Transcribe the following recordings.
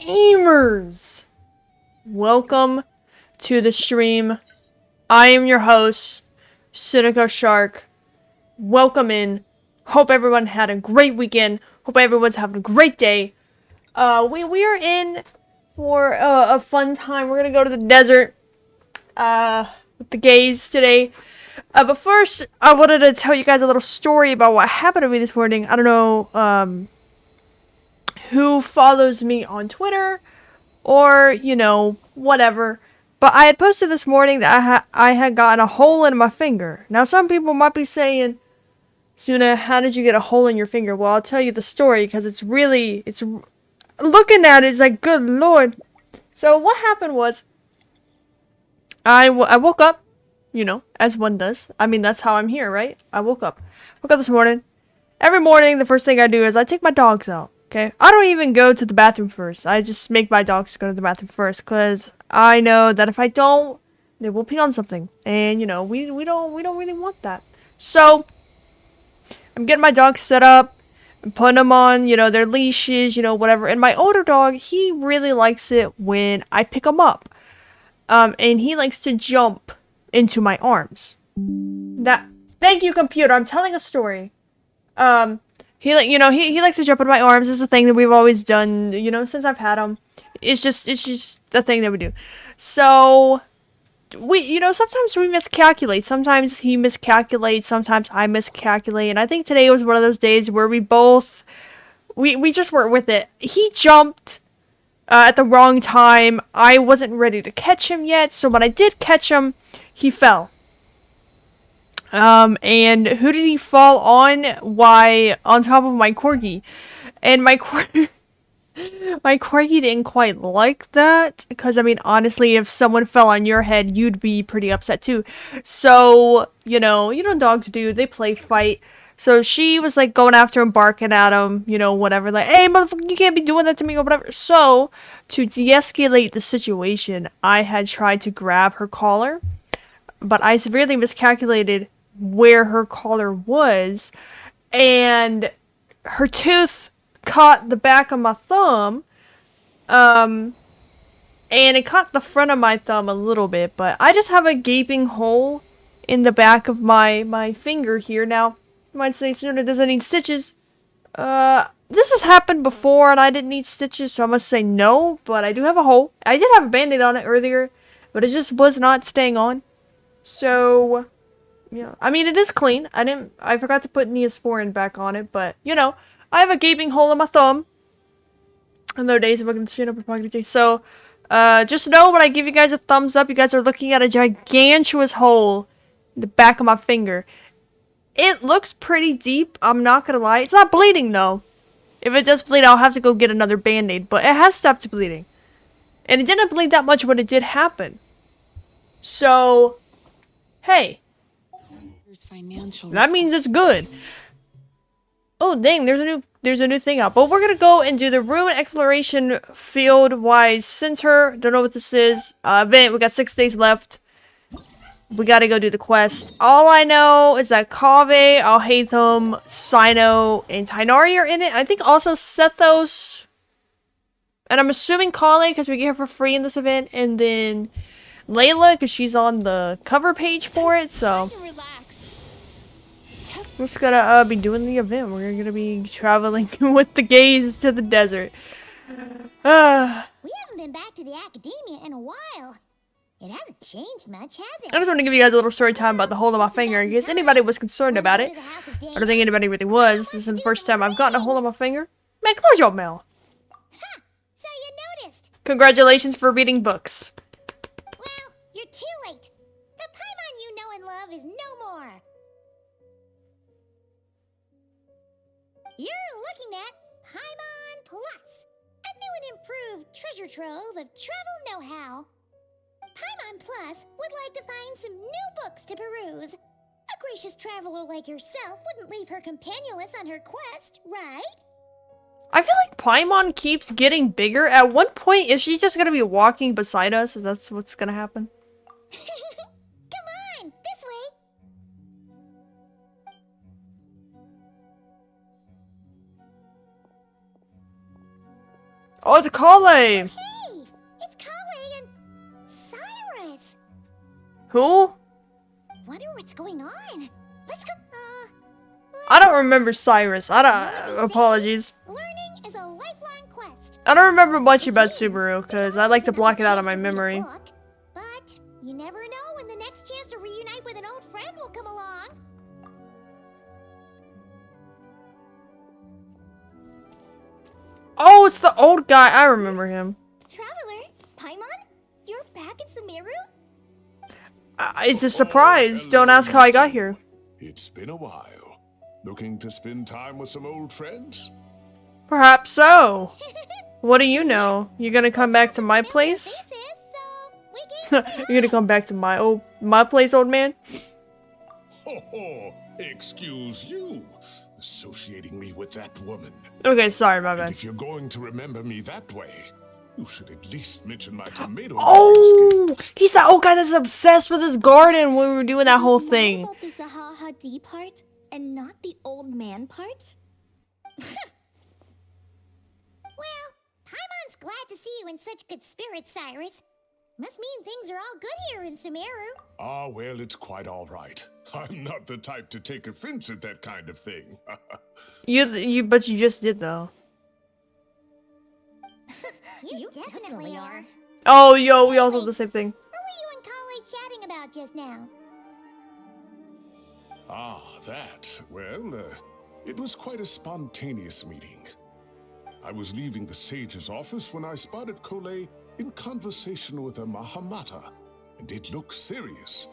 Gamers! Welcome to the stream. I am your host, Suna Shark. Welcome in. Hope everyone had a great weekend. Hope everyone's having a great day. We are in for a fun time. We're gonna go to the desert with the gays today. But first, I wanted to tell you guys a little story about what happened to me this morning. I don't know, who follows me on Twitter, or, you know, whatever. But I had posted this morning that I had gotten a hole in my finger. Now, some people might be saying, Suna, how did you get a hole in your finger? Well, I'll tell you the story, because it's looking at it, it's like, good lord. So, what happened was, I woke up, you know, as one does. I mean, that's how I'm here, right? I woke up this morning. Every morning, the first thing I do is I take my dogs out. Okay, I don't even go to the bathroom first. I just make my dogs go to the bathroom first, because I know that if I don't, they will pee on something, and you know we don't really want that. So I'm getting my dogs set up, and putting them on, you know, their leashes, you know, whatever. And my older dog, he really likes it when I pick him up, and he likes to jump into my arms. Thank you, computer. I'm telling a story. He likes to jump in my arms. It's a thing that we've always done, you know, since I've had him. It's just the thing that we do. So, sometimes we miscalculate. Sometimes he miscalculates. Sometimes I miscalculate. And I think today was one of those days where we just weren't with it. He jumped at the wrong time. I wasn't ready to catch him yet. So when I did catch him, he fell. And who did he fall on? Why, on top of my corgi. And my corgi didn't quite like that, because, I mean, honestly, if someone fell on your head, you'd be pretty upset too. So, you know dogs do, they play fight. So she was, like, going after him, barking at him, you know, whatever, like, hey, motherfucker, you can't be doing that to me, or whatever. So, to de-escalate the situation, I had tried to grab her collar, but I severely miscalculated where her collar was, and her tooth caught the back of my thumb, and it caught the front of my thumb a little bit, but I just have a gaping hole in the back of my finger here. Now, you might say, Suna, does it need stitches? This has happened before, and I didn't need stitches, so I must say no, but I do have a hole. I did have a band-aid on it earlier, but it just was not staying on. So, yeah, I mean, it is clean. I forgot to put Neosporin back on it, but, you know, I have a gaping hole in my thumb. And there are days I'm looking straight up a So, just know when I give you guys a thumbs up, you guys are looking at a gigantuous hole in the back of my finger. It looks pretty deep, I'm not gonna lie. It's not bleeding, though. If it does bleed, I'll have to go get another band-aid, but it has stopped bleeding. And it didn't bleed that much when it did happen. So, hey. That means it's good. Oh dang, there's a new thing out. But we're gonna go and do the Ruin Exploration Field-wise Center. Don't know what this is. Event. We got 6 days left. We gotta go do the quest. All I know is that Kaveh, Alhaitham, Sino, and Tainari are in it. I think also Sethos. And I'm assuming Kale, because we get her for free in this event. And then Layla, because she's on the cover page for it, so we're just gonna be doing the event. We're gonna be traveling with the gays to the desert. We haven't been back to the academia in a while. It hasn't changed much, has it? I just want to give you guys a little story time about the hole in my finger in case anybody was concerned about it. I don't think anybody really was. This is the first time I've gotten a hole in my finger. Man, close your mouth. Huh, so you noticed. Congratulations for reading books. Well, you're too late. The Paimon you know and love is no more. You're looking at Paimon Plus, a new and improved treasure trove of travel know-how. Paimon Plus would like to find some new books to peruse. A gracious traveler like yourself wouldn't leave her companionless on her quest, right? I feel like Paimon keeps getting bigger. At one point, is she just gonna be walking beside us? Is that what's gonna happen? Come on, this way. Oh, it's a Kale! Hey! It's Kale and Cyrus! Who? Wonder what's going on. Let's go. I don't remember Cyrus. I don't. Apologies. Learning is a lifelong quest. I don't remember much about Subaru because I like to block it out of my memory. But you never know when the next chance to reunite with an old friend will come along. Oh, it's the old guy. I remember him. Traveler, Paimon, you're back in Sumeru? It's a surprise. Don't ask how I got here. It's been a while. Looking to spend time with some old friends? Perhaps so. What do you know? You're gonna come back to my place? You're gonna come back to my place, old man? Ho ho! Excuse you, associating me with that woman. Okay, sorry, my And bad. if you're going to remember me that way, you should at least mention my tomato. Oh, he's that old guy that's obsessed with his garden when we were doing that whole thing. About the Zaha D part and not the old man part? Well, Paimon's glad to see you in such good spirits, Cyrus. Must mean things are all good here in Sumeru. Ah, well, it's quite all right. I'm not the type to take offense at that kind of thing. But you just did though. You definitely are. Oh, yo, we all thought the same thing. What were you and Kale chatting about just now? Ah, that. Well, it was quite a spontaneous meeting. I was leaving the sage's office when I spotted Kole in conversation with a Mahamata, and it looked serious.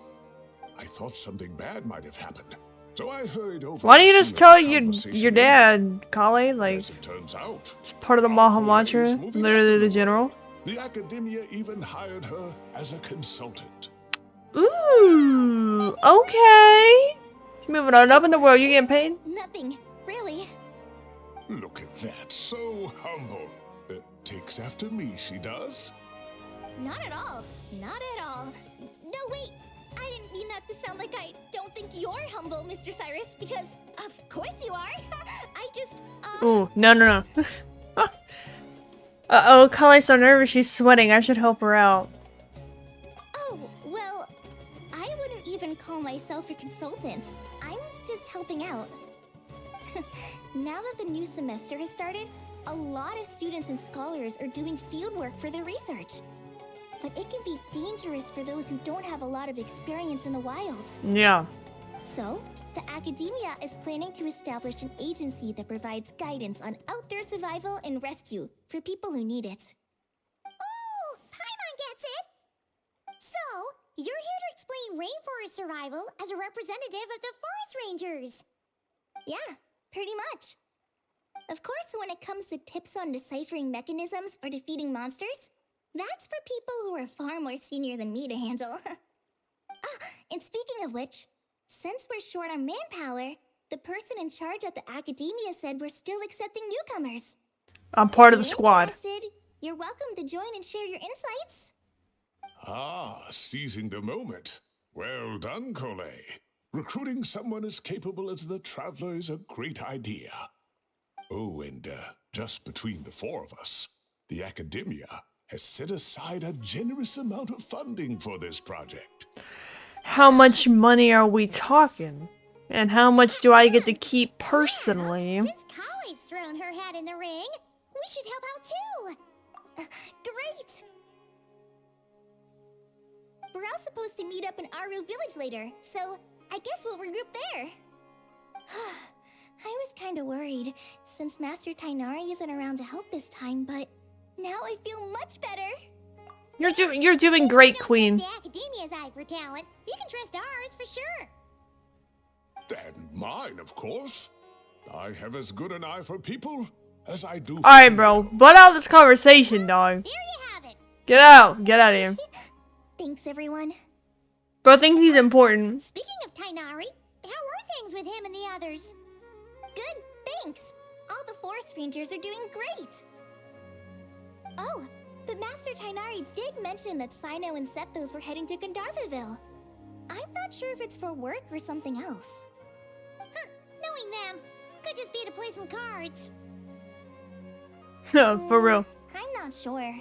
I thought something bad might have happened, so I hurried over. Why don't you as just soon as tell the your conversation dad, Kale? Like, As it turns out, it's part of the our Kole is Mahamatra, moving literally up the in general. world. The academia even hired her as a consultant. Ooh, okay. She's moving on up in the world. You getting paid? Nothing, really. Look at that, so humble. Takes after me, she does. Not at all. Not at all. No, wait. I didn't mean that to sound like I don't think you're humble, Mr. Cyrus, because of course you are. I just, Ooh, no. Uh-oh, Kale's so nervous. She's sweating. I should help her out. Oh, well, I wouldn't even call myself a consultant. I'm just helping out. Now that the new semester has started, a lot of students and scholars are doing fieldwork for their research. But it can be dangerous for those who don't have a lot of experience in the wild. Yeah. So, the academia is planning to establish an agency that provides guidance on outdoor survival and rescue for people who need it. Oh, Paimon gets it! So, you're here to explain rainforest survival as a representative of the forest rangers. Yeah, pretty much. Of course, when it comes to tips on deciphering mechanisms or defeating monsters, that's for people who are far more senior than me to handle. And speaking of which, since we're short on manpower, the person in charge at the academia said we're still accepting newcomers. I'm part of the If you're squad. interested, you're welcome to join and share your insights. Ah, seizing the moment. Well done, Kole. Recruiting someone as capable as the Traveler is a great idea. Oh, and just between the four of us, the academia has set aside a generous amount of funding for this project. How much money are we talking? And how much do I get to keep personally? Since Kale's thrown her hat in the ring, we should help out too. Great! We're all supposed to meet up in Aru Village later, so I guess we'll regroup there. I was kinda worried, since Master Tainari isn't around to help this time, but now I feel much better. You're doing great, Queen. The academia's eye for talent. You can trust ours for sure. And mine, of course. I have as good an eye for people as I do for Alright, bro. Butt out this conversation, dog. Here you have it. Get out. Get out of here. Thanks, everyone. Bro thinks he's important. Speaking of Tainari, how are things with him and the others? Good, thanks. All the forest rangers are doing great. Oh, but Master Tainari did mention that Sino and Sethos were heading to Gandharvaville. I'm not sure if it's for work or something else. Huh, knowing them, could just be to play some cards. For real. I'm not sure.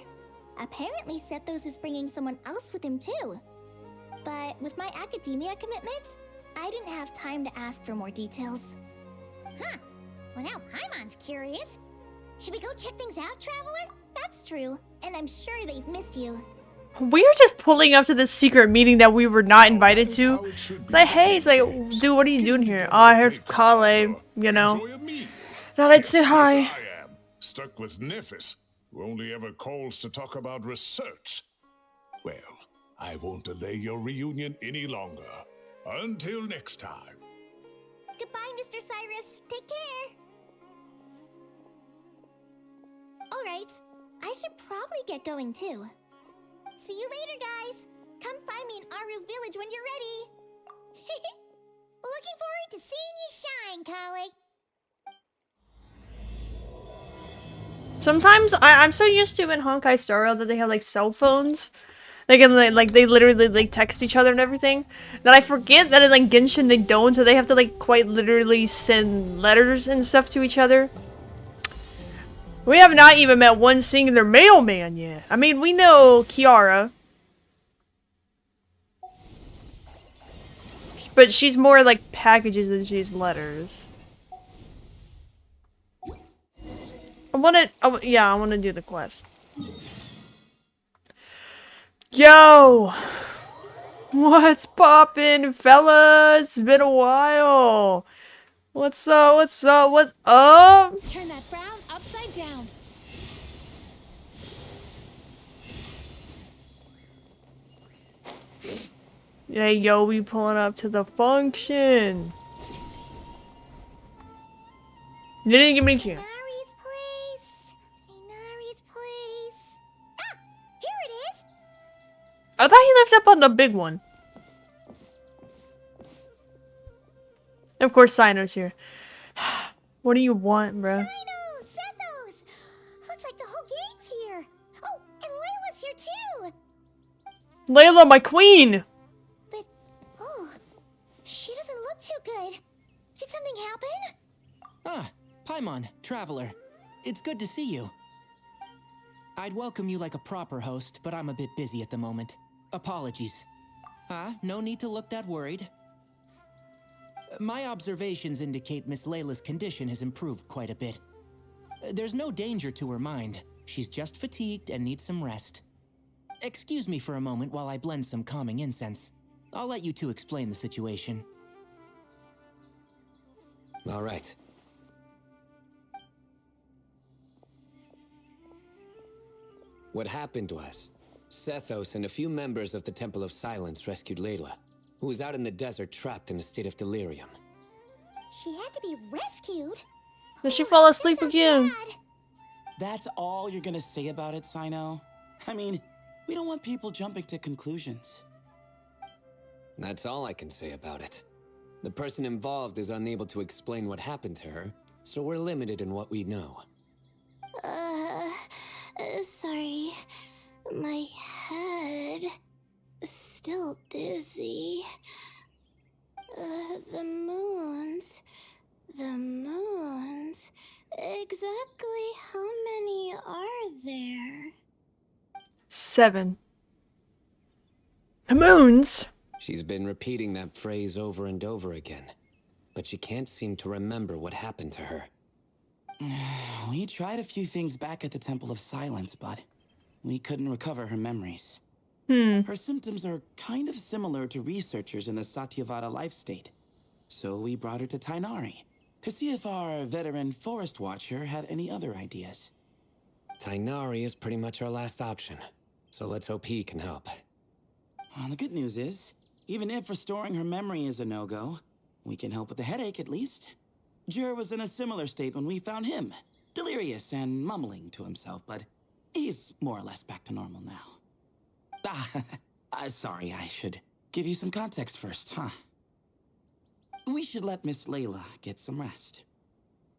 Apparently Sethos is bringing someone else with him too. But with my academia commitment, I didn't have time to ask for more details. Huh. Well, now Paimon's curious. Should we go check things out, Traveler? That's true, and I'm sure they've missed you. We are just pulling up to this secret meeting that we were not invited That is to. how it should It's be like, with hey, it's like, friends. dude, what are you Getting doing here? together Oh, I to heard play Kale, cards or you know. enjoy a meal. Thought I'd Yes, say here hi. I am, stuck with Nephis, who only ever calls to talk about research. Well, I won't delay your reunion any longer. Until next time. Goodbye, Mr. Cyrus. Take care. Alright, I should probably get going too. See you later, guys. Come find me in Aru Village when you're ready. Looking forward to seeing you shine, colleague. Sometimes I'm so used to in Honkai Star Rail that they have like cell phones. They can they literally like text each other and everything. That I forget that in like Genshin they don't, so they have to like quite literally send letters and stuff to each other. We have not even met one singular mailman yet. I mean, we know Kiara. But she's more like packages than she's letters. I wanna do the quest. Yo! What's poppin', fellas? Been a while. What's up? What's up? What's up? Turn that frown upside down. Hey, yo, we pulling up to the function. You didn't give me a chance. Inari's place. Inari's place. Ah, here it is. I thought he lived up on the big one. Of course, Sino's here. What do you want, bruh? Sino, Sethos. Looks like the whole gang's here. Oh, and Layla's here too. Layla, my queen! But, oh, she doesn't look too good. Did something happen? Ah, Paimon, Traveler. It's good to see you. I'd welcome you like a proper host, but I'm a bit busy at the moment. Apologies. No need to look that worried. My observations indicate Miss Layla's condition has improved quite a bit. There's no danger to her mind. She's just fatigued and needs some rest. Excuse me for a moment while I blend some calming incense. I'll let you two explain the situation. All right. What happened was, Sethos and a few members of the Temple of Silence rescued Layla, who was out in the desert trapped in a state of delirium. She had to be rescued. Did she fall That asleep sounds again? bad. That's all you're gonna say about it, Sino? I mean, we don't want people jumping to conclusions. That's all I can say about it. The person involved is unable to explain what happened to her, so we're limited in what we know. Sorry. My head. Still dizzy. The moons. Exactly how many are there? 7. The moons? She's been repeating that phrase over and over again, but she can't seem to remember what happened to her. We tried a few things back at the Temple of Silence, but we couldn't recover her memories. Her symptoms are kind of similar to researchers in the Satyavada life state. So we brought her to Tainari to see if our veteran forest watcher had any other ideas. Tainari is pretty much our last option, so let's hope he can help. Well, the good news is, even if restoring her memory is a no-go, we can help with the headache at least. Jur was in a similar state when we found him, delirious and mumbling to himself, but he's more or less back to normal now. Sorry, I should give you some context first, huh? We should let Miss Layla get some rest.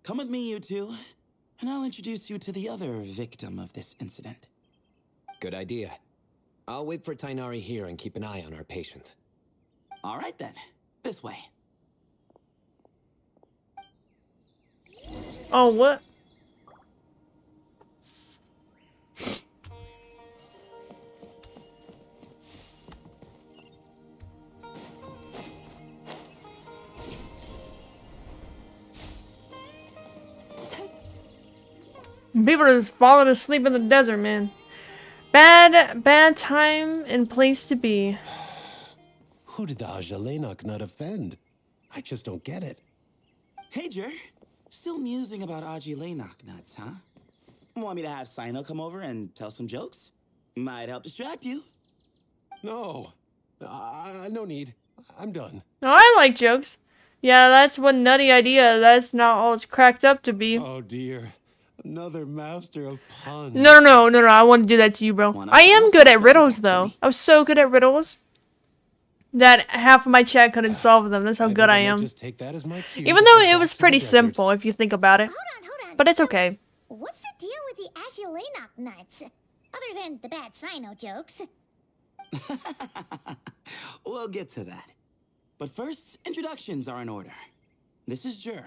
Come with me, you two, and I'll introduce you to the other victim of this incident. Good idea. I'll wait for Tainari here and keep an eye on our patient. All right then, this way. Oh, what? People are just falling asleep in the desert, man. Bad time and place to be. Who did the Ajalainak nut offend? I just don't get it. Hey, Jer. Still musing about Aji Lainok nuts, huh? Want me to have Sino come over and tell some jokes? Might help distract you. No. No need. I'm done. Oh, I like jokes. Yeah, that's one nutty idea. That's not all it's cracked up to be. Oh dear. Another master of puns. No. I wouldn't do that to you, bro. I am good at riddles, though. I was so good at riddles that half of my chat couldn't solve them. That's how good I am. Just take that as my cue Even to though head it back was to the pretty desert. simple, if you think about it. Hold on. But it's okay. What's the deal with the Agilanok nuts? Other than the bad Sino jokes. We'll get to that. But first, introductions are in order. This is Jer,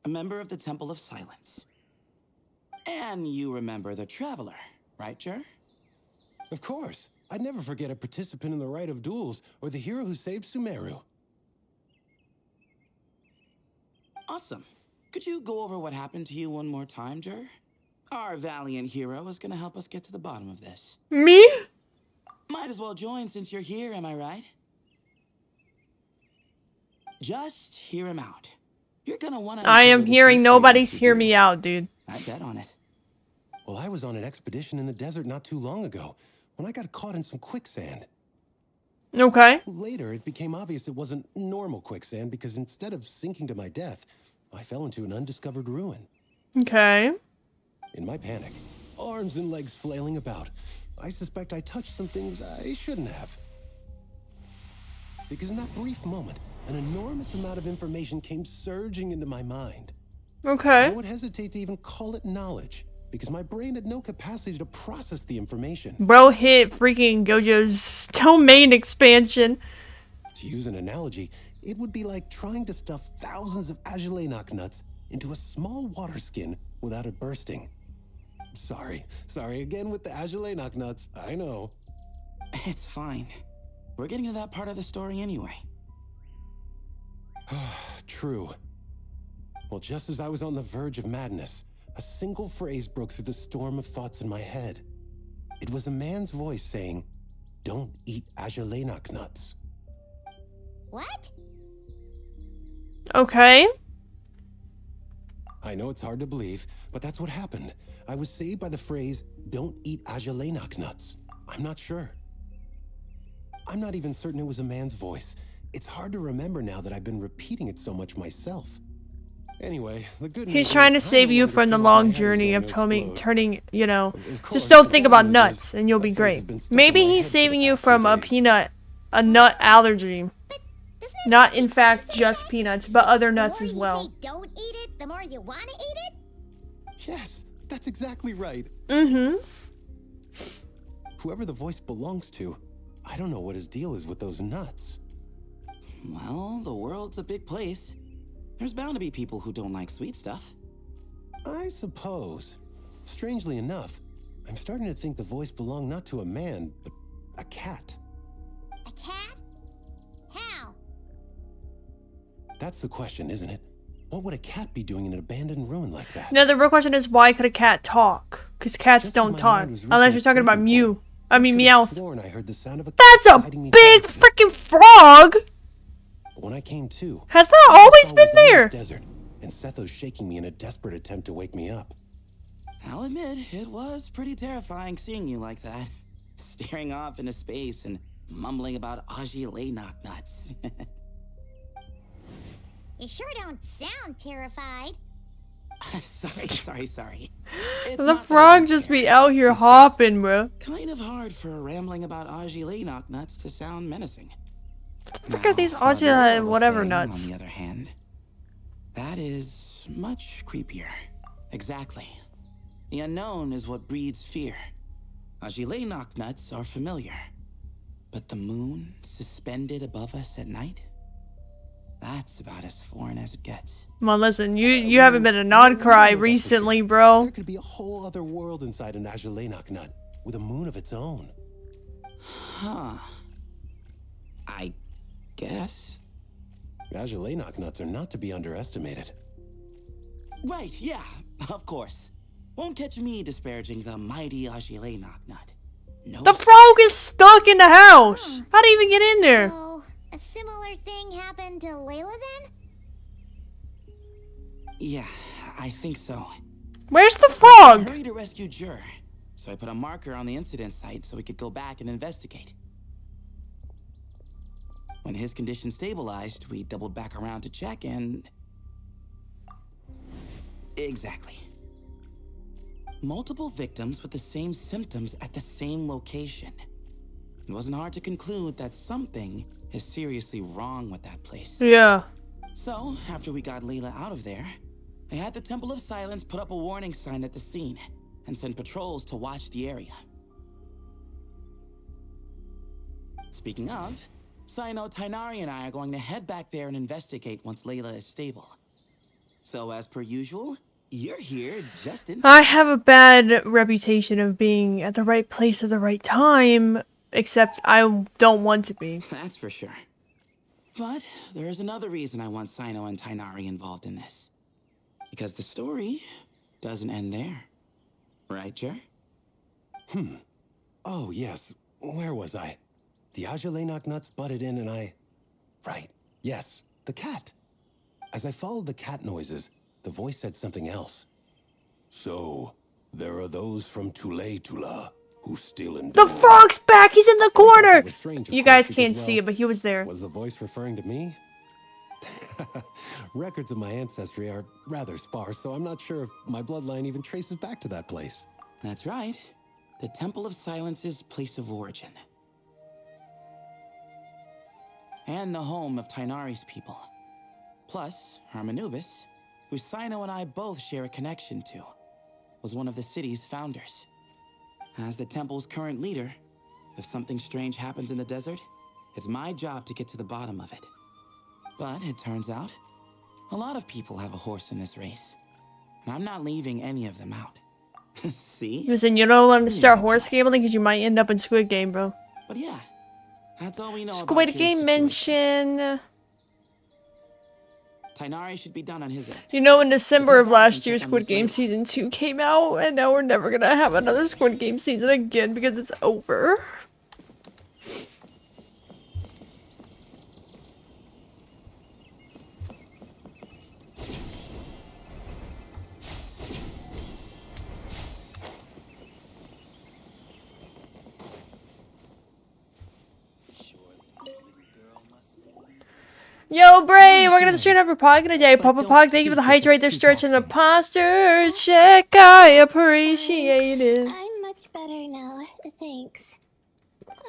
a member of the Temple of Silence. And you remember the Traveler, right, Jer? Of course. I'd never forget a participant in the Rite of Duels or the hero who saved Sumeru. Awesome. Could you go over what happened to you one more time, Jer? Our valiant hero is gonna help us get to the bottom of this. Me? Might as well join since you're here, am I right? Just hear him out. You're gonna wanna... I am uncover this hearing mystery nobody's once you hear do. me out, dude. I bet on it. Well, I was on an expedition in the desert not too long ago when I got caught in some quicksand. Okay. Later, it became obvious it wasn't normal quicksand because instead of sinking to my death, I fell into an undiscovered ruin. Okay. In my panic, arms and legs flailing about, I suspect I touched some things I shouldn't have. Because in that brief moment, an enormous amount of information came surging into my mind. I Okay. would hesitate to even call it knowledge, because my brain had no capacity to process the information. Bro hit freaking Gojo's domain expansion. To use an analogy, it would be like trying to stuff thousands of Agilanok nuts into a small water skin without it bursting. Sorry again with the Agilanok nuts, I know. It's fine. We're getting to that part of the story anyway. True. Well, just as I was on the verge of madness, a single phrase broke through the storm of thoughts in my head. It was a man's voice saying, "Don't eat Agilanok nuts." What? Okay. I know it's hard to believe, but that's what happened. I was saved by the phrase, "Don't eat Agilanok nuts." I'm not sure. I'm not even certain it was a man's voice. It's hard to remember now that I've been repeating it so much myself. Anyway, the good news He's trying to is I save no you longer from the feel like my long head is journey going of to turning, explode. you know. Of course, Just don't the think bad about news nuts is and you'll that be phrase has great. been stuck in Maybe my he's head for the saving you past few from days. a nut allergy. Doesn't it Not make in you fact crazy? just peanuts, but other nuts The as more you well. say don't eat it, the more you want to eat it? Yes, that's exactly right. Mm-hmm. Whoever the voice belongs to, I don't know what his deal is with those nuts. Well, the world's a big place. There's bound to be people who don't like sweet stuff. I suppose. Strangely enough, I'm starting to think the voice belonged not to a man, but a cat. A cat? How? That's the question, isn't it? What would a cat be doing in an abandoned ruin like that? No, the real question is why could a cat talk? Because cats Just as don't my talk. mind was Unless reaching you're its talking about breaking Mew. point, I mean could have Meowth. sworn I heard the sound of a That's cat a guiding me big towards it. freaking frog! But when I came to, Has that all I always saw been was endless there? desert, and Setho shaking me in a desperate attempt to wake me up. I'll admit, it was pretty terrifying seeing you like that. Staring off into space and mumbling about Aji Lainok nuts. You sure don't sound terrified. Sorry. It's The not that I frog don't just care. be out here It's just hopping, bro. kind of hard for rambling about Aji Lainok nuts to sound menacing. What the frick are these Now, Aji the world was whatever saying, nuts? On the other hand, that is much creepier. Exactly. The unknown is what breeds fear. Aji Lainok nuts are familiar. But the moon suspended above us at night? That's about as foreign as it gets. Come on, listen, you haven't been a nod cry recently, bro. There could be a whole other world inside an Agilanok nut, with a moon of its own. Huh. I guess. Agilanok nuts are not to be underestimated. Right, yeah, of course. Won't catch me disparaging the mighty Agile Knocknut. No. The frog is stuck in the house. How do you even get in there? So, a similar thing happened to Layla then? Yeah, I think so. Where's the I frog? hurried to rescue Jur, so I put a marker on the incident site so we could go back and investigate. When his condition stabilized, we doubled back around to check and... Exactly. Multiple victims with the same symptoms at the same location. It wasn't hard to conclude that something is seriously wrong with that place. Yeah. So, after we got Layla out of there, I had the Temple of Silence put up a warning sign at the scene and send patrols to watch the area. Speaking of, Sino, Tainari, and I are going to head back there and investigate once Layla is stable. So, as per usual, you're here just in time. I have a bad reputation of being at the right place at the right time, except I don't want to be. That's for sure. But there is another reason I want Sino and Tainari involved in this. Because the story doesn't end there. Right, Jer? Oh, yes. Where was I? The Ajalenoc nuts butted in and I... Right. Yes. The cat. As I followed the cat noises, the voice said something else. So, there are those from Tula who still endure. The frog's back! He's in the I thought corner! that was strange, of You course, guys because, can't see well, it, but he was there. Was the voice referring to me? Records of my ancestry are rather sparse, so I'm not sure if my bloodline even traces back to that place. That's right. The Temple of Silence's place of origin. And the home of Tainari's people. Plus, Harmonubis, who Sino and I both share a connection to, was one of the city's founders. As the temple's current leader, if something strange happens in the desert, it's my job to get to the bottom of it. But it turns out, a lot of people have a horse in this race. And I'm not leaving any of them out. See? Listen, you don't want to start horse gambling because you might end up in Squid Game, bro. But yeah, that's all we know about Squid Jer's Game situation. mention. Tainari should be done on his end. You know, in December of Let's head back last and year, check on Squid this Game later. Season 2 came out, and now we're never gonna have another Squid Game season again because it's over. Yo, Bray, we're gonna stream up your pod today. Papa Pog, thank you for the hydrate. They're stretching the posture. Check, I appreciate it. I'm much better now, thanks.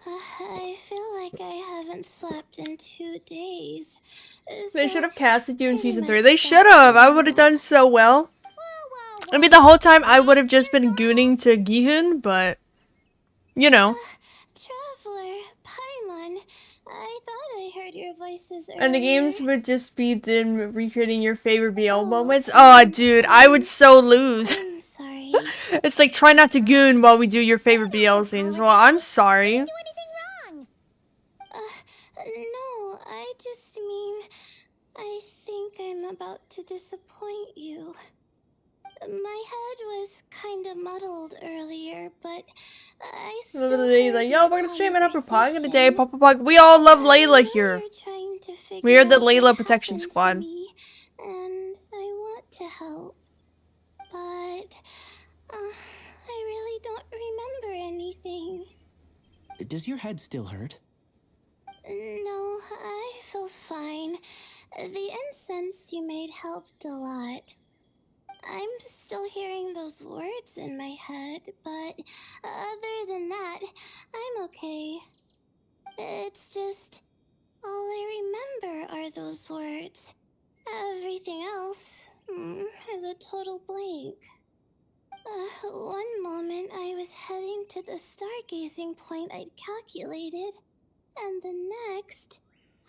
I feel like I haven't slept in 2 days. They So, should have casted you in pretty season much 3. They back should to have. I would have normal. done so well. Whoa, I mean, the whole time I would have just been gooning to Gihun, but you know. Traveler, Paimon, I thought I heard your voices earlier. And the games would just be them recreating your favorite BL moments. Oh, dude, I would so lose. I'm sorry. It's like try not to goon while we do your favorite BL scenes. Well, I'm sorry. Do anything wrong? No, I just mean, I think I'm about to disappoint you. My head was kinda muddled earlier, but I still Another day, like, heard yo, your we're gonna stream it up for Pog conversation. today. Papa Pog. We all love Layla I know here. you're trying to We are figure the out what Layla Protection happened to Squad. me, and I want to help, but I really don't remember anything. Does your head still hurt? No, I feel fine. The incense you made helped a lot. I'm still hearing those words in my head, but other than that, I'm okay. It's just all I remember are those words. Everything else is a total blank. One moment I was heading to the stargazing point I'd calculated, and the next,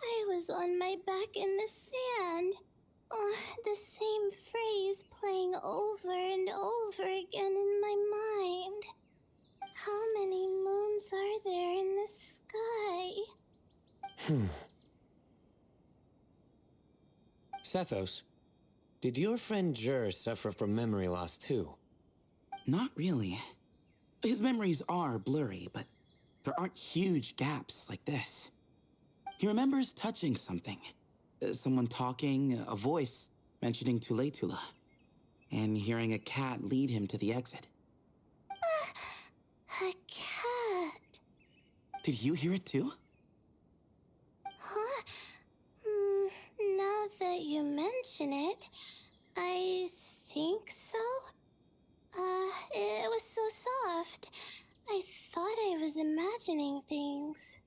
I was on my back in the sand. The same phrase playing over and over again in my mind. How many moons are there in the sky? Sethos, did your friend Jur suffer from memory loss too? Not really. His memories are blurry, but there aren't huge gaps like this. He remembers touching something. Someone talking, a voice mentioning Tuletula, and hearing a cat lead him to the exit. A cat. Did you hear it too? Huh? Now that you mention it, I think so. It was so soft. I thought I was imagining things.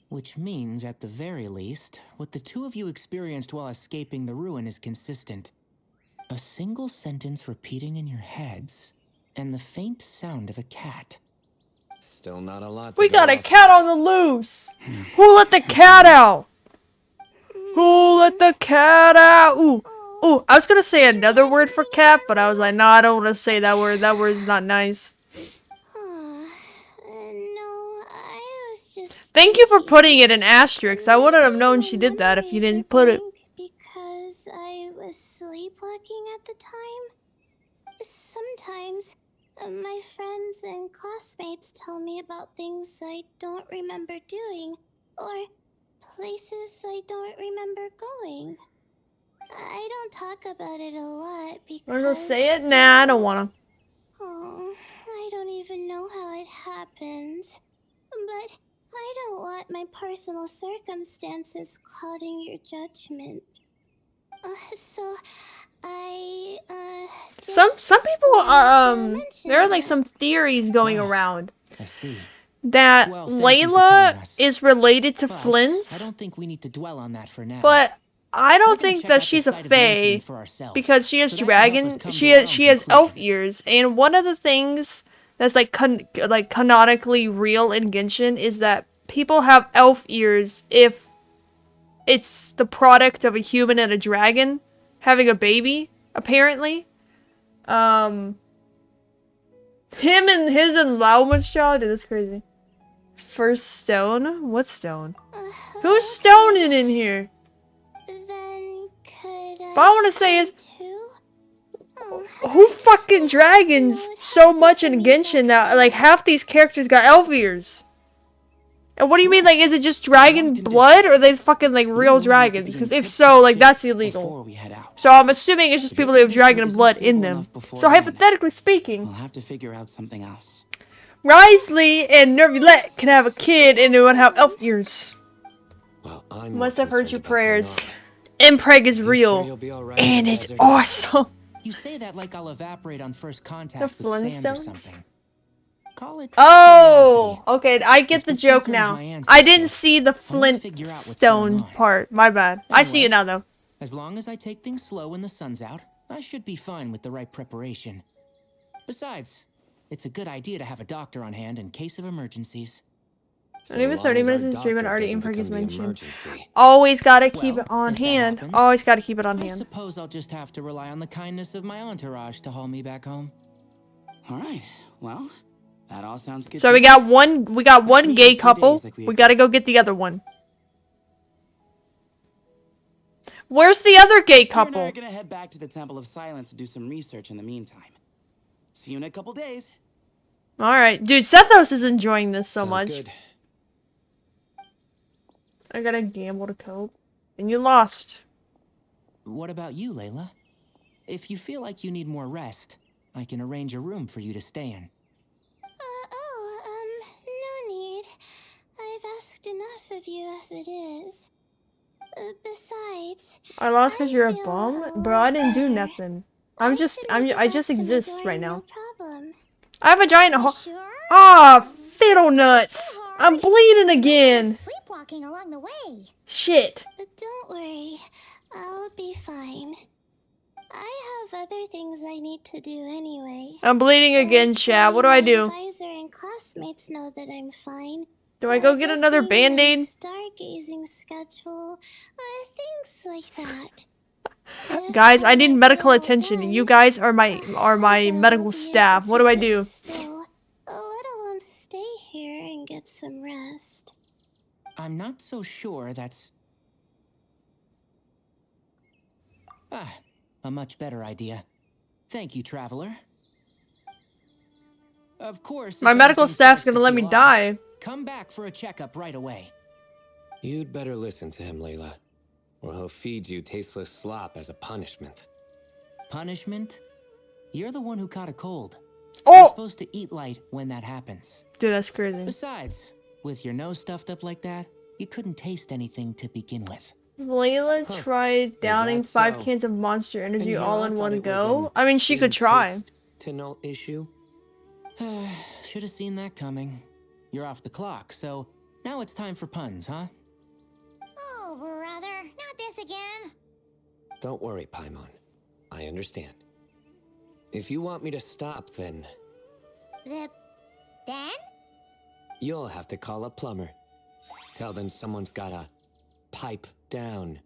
Which means, at the very least, what the two of you experienced while escaping the ruin is consistent. A single sentence repeating in your heads, and the faint sound of a cat. Still not a lot to We go got a off. cat on the loose. Who let the cat out? Who let the cat out? Ooh. Ooh, I was gonna say another word for cat, but I was like, nah, I don't want to say that word. That word's not nice. No, I was just. Thank you for putting it in asterisks. I wouldn't have known she did that if you didn't put it. Because I was sleepwalking at the time. Sometimes my friends and classmates tell me about things I don't remember doing, or places I don't remember going. I don't talk about it a lot because. Wanna go say it? Nah, I don't wanna. Oh, I don't even know how it happened. But I don't want my personal circumstances clouding your judgment. So I Some people there are like some theories going Ah. around I see. that Well, thank you for Layla telling us. is related to But I Flynn's, don't think we need to dwell on that for now. but I We're don't gonna think check that out the she's a site of the incident fae for ourselves, because she has so that can help us dragon. come She to our has own she has elf conclusions. ears, and one of the things that's like canonically real in Genshin is that people have elf ears if it's the product of a human and a dragon having a baby. Apparently, him and his and Lauma's child. Dude, that's crazy. First stone? What stone? Who's stoning in here? Then could But I want to say is, too? who fucking dragons so much in Genshin that like half these characters got elf ears? And what do you mean, like, is it just dragon blood, or are they fucking like real dragons? Because if so, like, that's illegal. So I'm assuming it's just people that have dragon blood in them. So hypothetically speaking, We'll have to figure out something else. Risley and Nervulette can have a kid and it would have elf ears. Well, I'm Must more have heard concerned your about prayers. Glenora. Impreg is You sure real. you'll be all right in And the it's desert? awesome. You say that like I'll evaporate on first contact The with sand or Flintstones? something. Call it Oh, curiosity. okay, I get If the this joke concerns now. my I ancestor, didn't see the I wanna figure out what's going Flintstone on. part. My bad. I see it Anyway, now, though. As long as I take things slow when the sun's out, I should be fine with the right preparation. Besides, it's a good idea to have a doctor on hand in case of emergencies. So And even long 30 as our minutes in stream and doctor already doesn't Impreg is become the mentioned. emergency. Always gotta keep Well, it on if that hand. happens, Always gotta keep it on I hand. suppose I'll just have to rely on the kindness of my entourage to haul me back home. All right. Well, that all sounds good. So to we me. got one Let's meet gay in 2 couple. days like we We gotta agreed. go get the other one. Where's the other gay You and I couple? are gonna head back to the Temple of Silence to do some research in the meantime. See you in a couple days. Alright. Dude, Sethos is enjoying this so Sounds much. good. I gotta gamble to cope. And you lost. What about you, Layla? If you feel like you need more rest, I can arrange a room for you to stay in. No need. I've asked enough of you as it is. Besides, I lost because you're a feel bum? Bro, I didn't do better. nothing. I just exist right now. No problem. I have a giant You hole. sure? Ah, fiddle nuts! I'm bleeding again! Sleepwalking along the way. Shit. Don't worry, I'll be fine. I have other things I need to do anyway. I'm bleeding again, chat. What do I do? My advisor and classmates know that I'm fine. Do I go get another Adjusting my band-aid? stargazing schedule, things like that. Guys, I need If medical we're all attention. done, You guys are my I'll medical be staff. able What to do I sit do? Still, let alone stay here and get some rest. I'm not so sure that's... a much better idea. Thank you, Traveler. Of course, My if medical anything staff's starts gonna to let me feel off, die. come back for a checkup right away. You'd better listen to him, Layla, or he'll feed you tasteless slop as a punishment. Punishment? You're the one who caught a cold. Oh! You're supposed to eat light when that happens. Dude, that's crazy. Besides, with your nose stuffed up like that, you couldn't taste anything to begin with. Layla tried downing that 5 so? cans of Monster And Energy you know, all I in thought one it was go. an I mean, she could try. in-taste to no issue. Should have seen that coming. You're off the clock, so now it's time for puns, huh? Oh, brother, not this again. Don't worry, Paimon. I understand. If you want me to stop, then Then? you'll have to call a plumber. Tell them someone's gotta pipe down.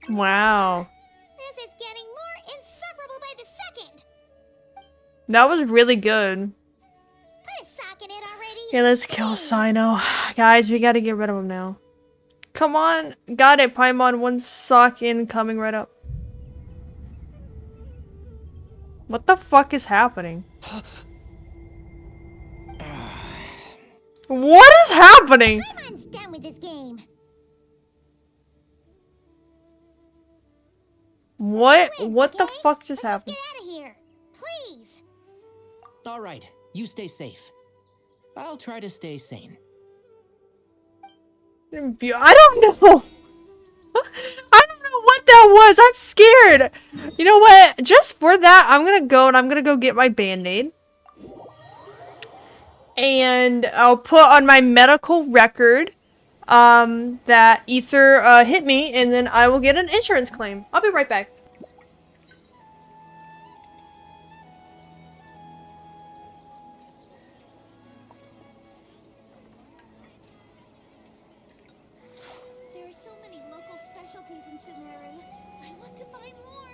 Wow. This is getting more insufferable by the second. That was really good. Put a sock in it already. Okay, let's kill Please. Sino. Guys, we gotta get rid of him now. Come on. Got it, Paimon. 1 sock in, coming right up. What the fuck is happening? What is happening? Paimon's done with this game. What the Okay? fuck just Let's happened? get out of here. Please. All right, you stay safe. I'll try to stay sane. I don't know. I don't know what that was. I'm scared. You know what? Just for that, I'm gonna go get my band-aid. And I'll put on my medical record that Ether hit me, and then I will get an insurance claim. I'll be right back. There are so many local specialties in Sumeru. I want to buy more.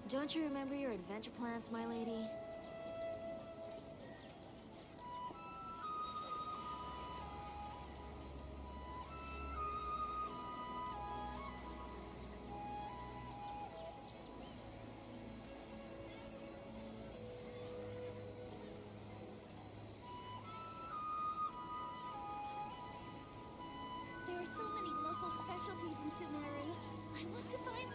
Don't you remember your adventure plans, my lady? There are so many local specialties in Sumeru. I want to buy more.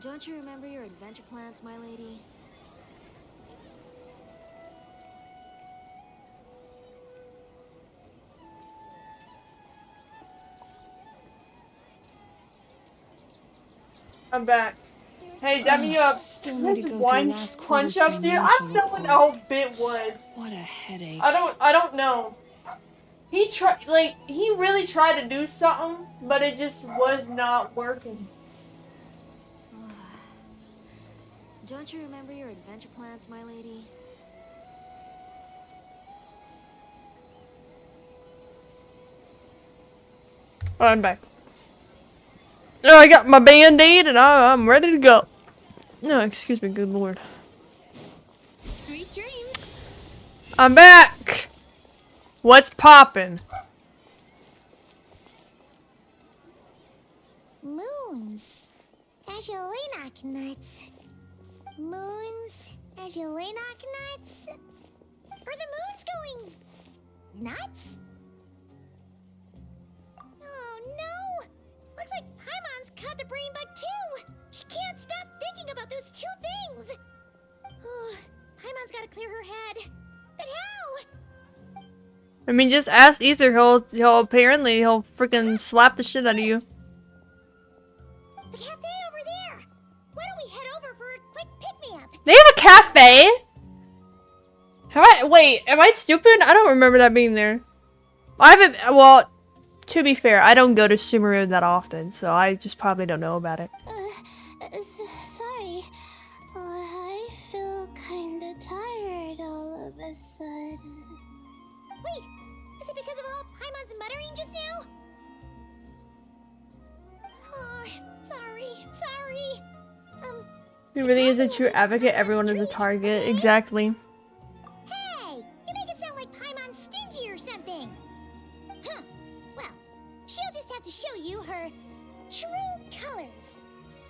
Don't you remember your adventure plans, my lady? I'm back. Hey, Demi, you up? Still need to This go through wine last quarter's punch up, dude. I don't know what the financial whole bit was. What a headache. I don't know. He really tried to do something, but it just was not working. Don't you remember your adventure plans, my lady? Oh, I'm back. Oh, I got my band-aid and I'm ready to go. No, excuse me, good lord. Sweet dreams. I'm back! What's poppin'? Moons. Azulenak nuts. Moons. Azulenak nuts. Are the moons going nuts? Oh no! Looks like Paimon's caught the brain bug too! She can't stop thinking about those 2 things! Oh, Paimon's gotta clear her head. But how? I mean, just ask Ether. He'll freaking slap the shit out of you. The cafe over there! Why don't we head over for a quick pick-me-up? They have a cafe? Wait, am I stupid? I don't remember that being there. I haven't, well, to be fair, I don't go to Sumeru that often, so I just probably don't know about it. Sorry. I feel kinda tired all of a sudden. Wait, is it because of all Paimon's muttering just now? Oh, sorry. He really is a true advocate. Everyone is a target. Exactly. Hey, you make it sound like Paimon's stingy or something. Huh. Well, she'll just have to show you her true colors.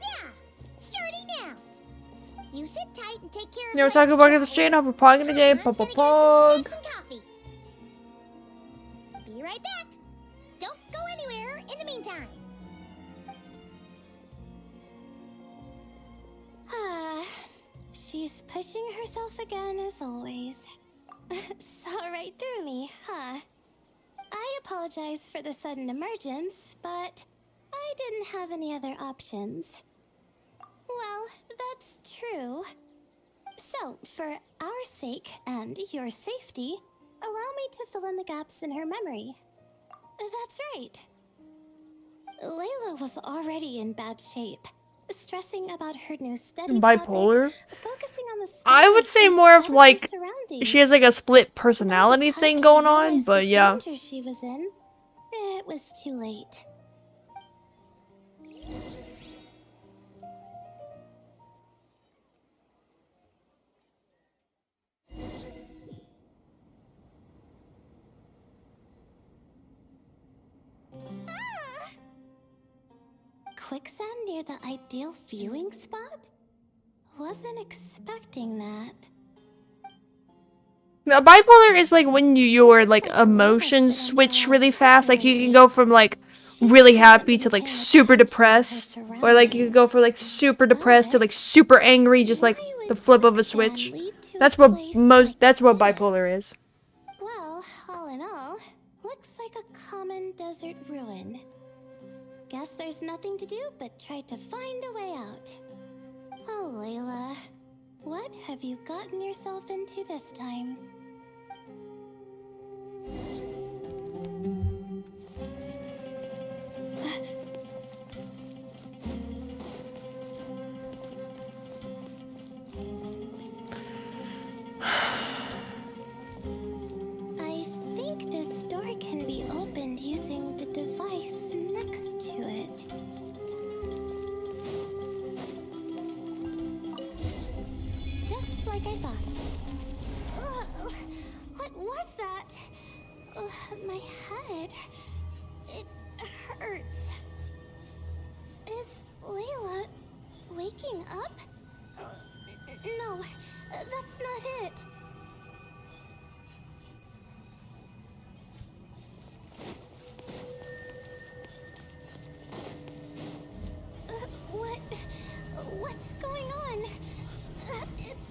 Yeah, starting now. You sit tight and take care of You ever talk about this chain up? We're probably gonna get Paimon, pop gonna pog. get us some snacks and coffee. Be right back. Don't go anywhere in the meantime. She's pushing herself again as always. Saw right through me, huh? I apologize for the sudden emergence, but I didn't have any other options. Well, that's true. So, for our sake and your safety, allow me to fill in the gaps in her memory. That's right. Layla was already in bad shape, stressing about her new study Bipolar? topic, focusing on the I would stars say more of instead like her surroundings. she has like a split By the personality time thing she going on, realized but the yeah. danger she was in, it was too late. Quicksand near the ideal viewing spot? Wasn't expecting that. Now, bipolar is like when your like emotions switch really fast. Like you can go from like really happy to like super depressed, or like you can go from like super depressed to like super angry, just like the flip of a switch. That's what bipolar is. Well, all in all, looks like a common desert ruin. Guess there's nothing to do but try to find a way out. Oh, Layla, what have you gotten yourself into this time? I think this door can be opened using the device next to it. Just like I thought. What was that? My head. It hurts. Is Layla waking up? No, that's not it. What's going on? It's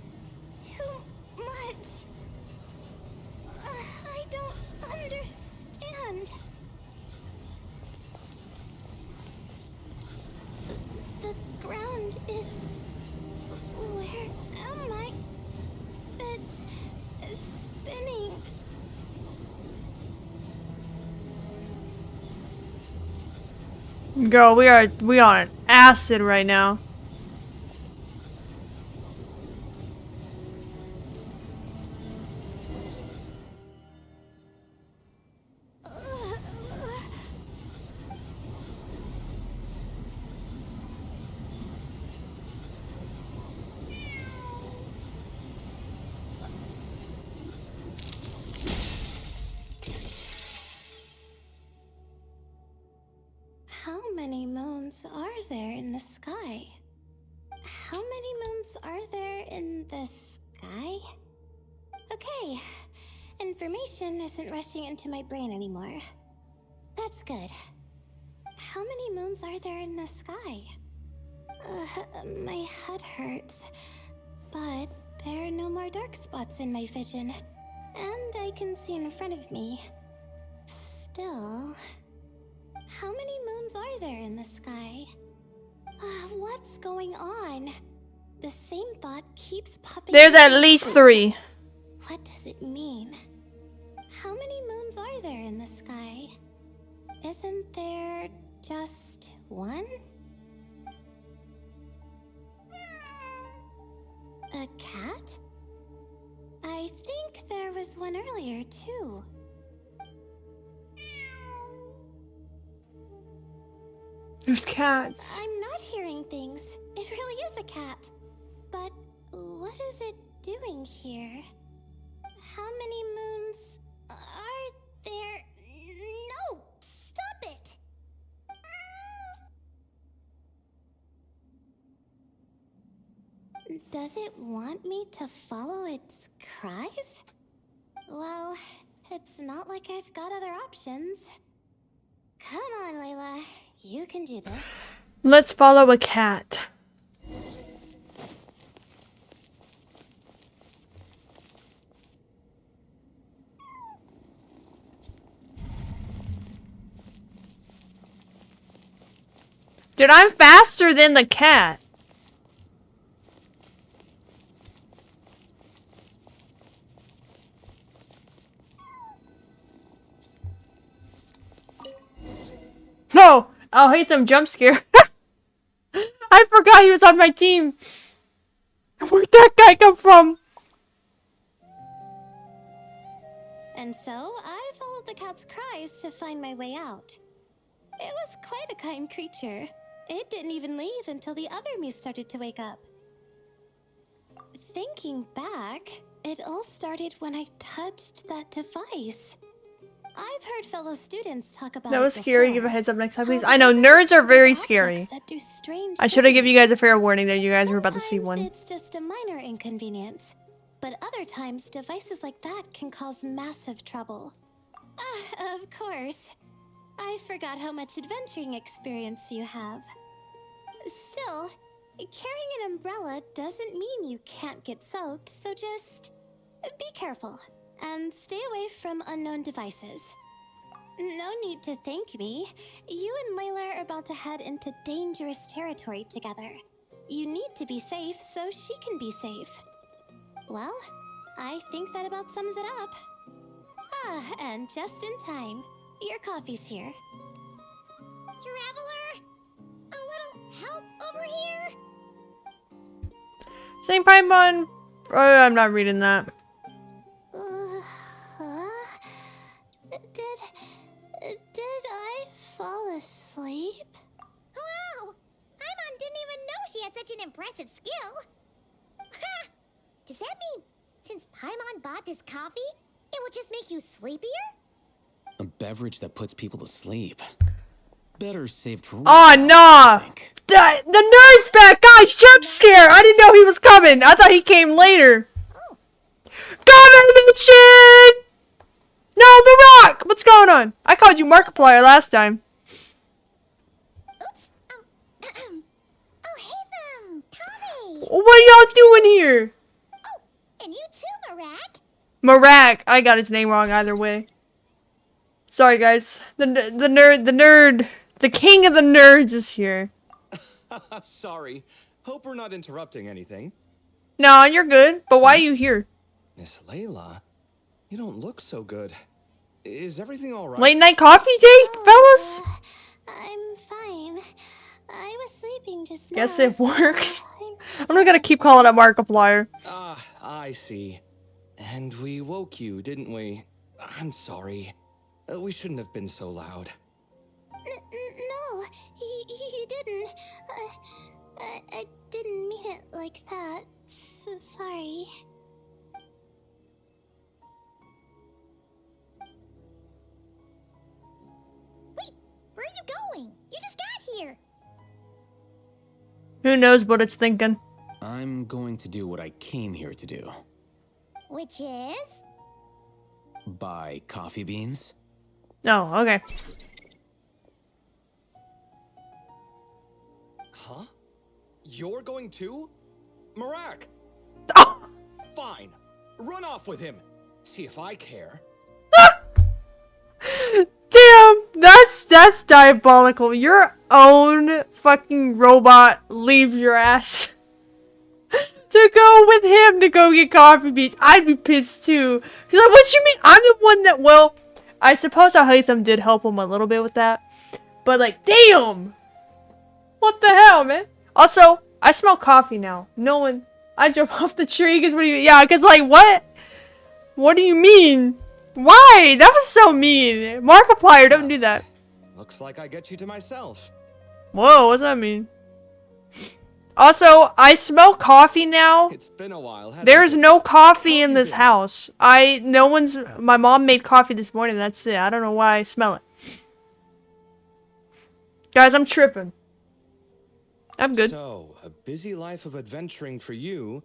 too much. I don't understand. The ground is... Where am I? It's spinning. Girl, we on acid right now. How many moons are there in the sky? How many moons are there in the sky? Okay, information isn't rushing into my brain anymore. That's good. How many moons are there in the sky? My head hurts, but there are no more dark spots in my vision, and I can see in front of me. Still... How many moons are there in the sky? What's going on? The same thought keeps popping There's into at my least head. 3. What does it mean? How many moons are there in the sky? Isn't there just one? A cat? I think there was one earlier, too. There's cats. I'm not hearing things. It really is a cat. But what is it doing here? How many moons are there? Does it want me to follow its cries? Well, it's not like I've got other options. Come on, Layla. You can do this. Let's follow a cat. Dude, I'm faster than the cat. No! I'll hate them jump scare. I forgot he was on my team. Where'd that guy come from? And so, I followed the cat's cries to find my way out. It was quite a kind creature. It didn't even leave until the other me started to wake up. Thinking back, it all started when I touched that device. I've heard fellow students talk about That was it scary. before. Give a heads up next time, How please. I know, these nerds are very objects scary. that do strange I should have given you things. guys a fair warning that you guys were about to see Sometimes one. it's just a minor inconvenience, but other times devices like that can cause massive trouble. Of course. I forgot how much adventuring experience you have. Still, carrying an umbrella doesn't mean you can't get soaked, so just be careful and stay away from unknown devices. No need to thank me. You and Layla are about to head into dangerous territory together. You need to be safe so she can be safe. Well, I think that about sums it up. And just in time. Your coffee's here. Traveler! A little help over here? Same Paimon. Oh, I'm not reading that. Did I fall asleep? Wow! Paimon didn't even know she had such an impressive skill. Ha! Does that mean since Paimon bought this coffee, it would just make you sleepier? A beverage that puts people to sleep. Better saved for Oh, later, no! I think. The nerd's back! Guys, jump scare! I didn't know he was coming! I thought he came later. Coming, Genshin! No, Barack! What's going on? I called you Markiplier last time. Oops. Oh, hey them! Tommy! What are y'all doing here? Oh, and you too, Marak! Marak. I got his name wrong either way. Sorry, guys. The nerd, the king of the nerds is here. Sorry. Hope we're not interrupting anything. No, you're good. But why are you here? Miss Layla, you don't look so good. Is everything all right? Late night coffee date, fellas? I'm fine. I was sleeping just now. Guess it so works. I'm I'm not gonna keep calling it Markiplier. Ah, I see. And we woke you, didn't we? I'm sorry. We shouldn't have been so loud. No, you didn't. I didn't mean it like that. So sorry. Wait, where are you going? You just got here! Who knows what it's thinking? I'm going to do what I came here to do. Which is? Buy coffee beans. No, okay. Huh? You're going too? Marak! Oh! Fine. Run off with him. See if I care. Damn, that's diabolical. Your own fucking robot leave your ass to go with him to go get coffee beans. I'd be pissed too. He's like, what you mean? I'm the one that, well, I suppose Haitham did help him a little bit with that. But like, damn! What the hell, man? Also, I smell coffee now. No one, I jump off the tree because what do you, yeah, because like, what? What do you mean? Why? That was so mean. Markiplier, don't do that. Looks like I get you to myself. Whoa, what does that mean? Also, I smell coffee now. It's been a while. hasn't There's it? no coffee How in you this been? house. My mom made coffee this morning, that's it. I don't know why I smell it. Guys, I'm tripping. I'm good. So, a busy life of adventuring for you,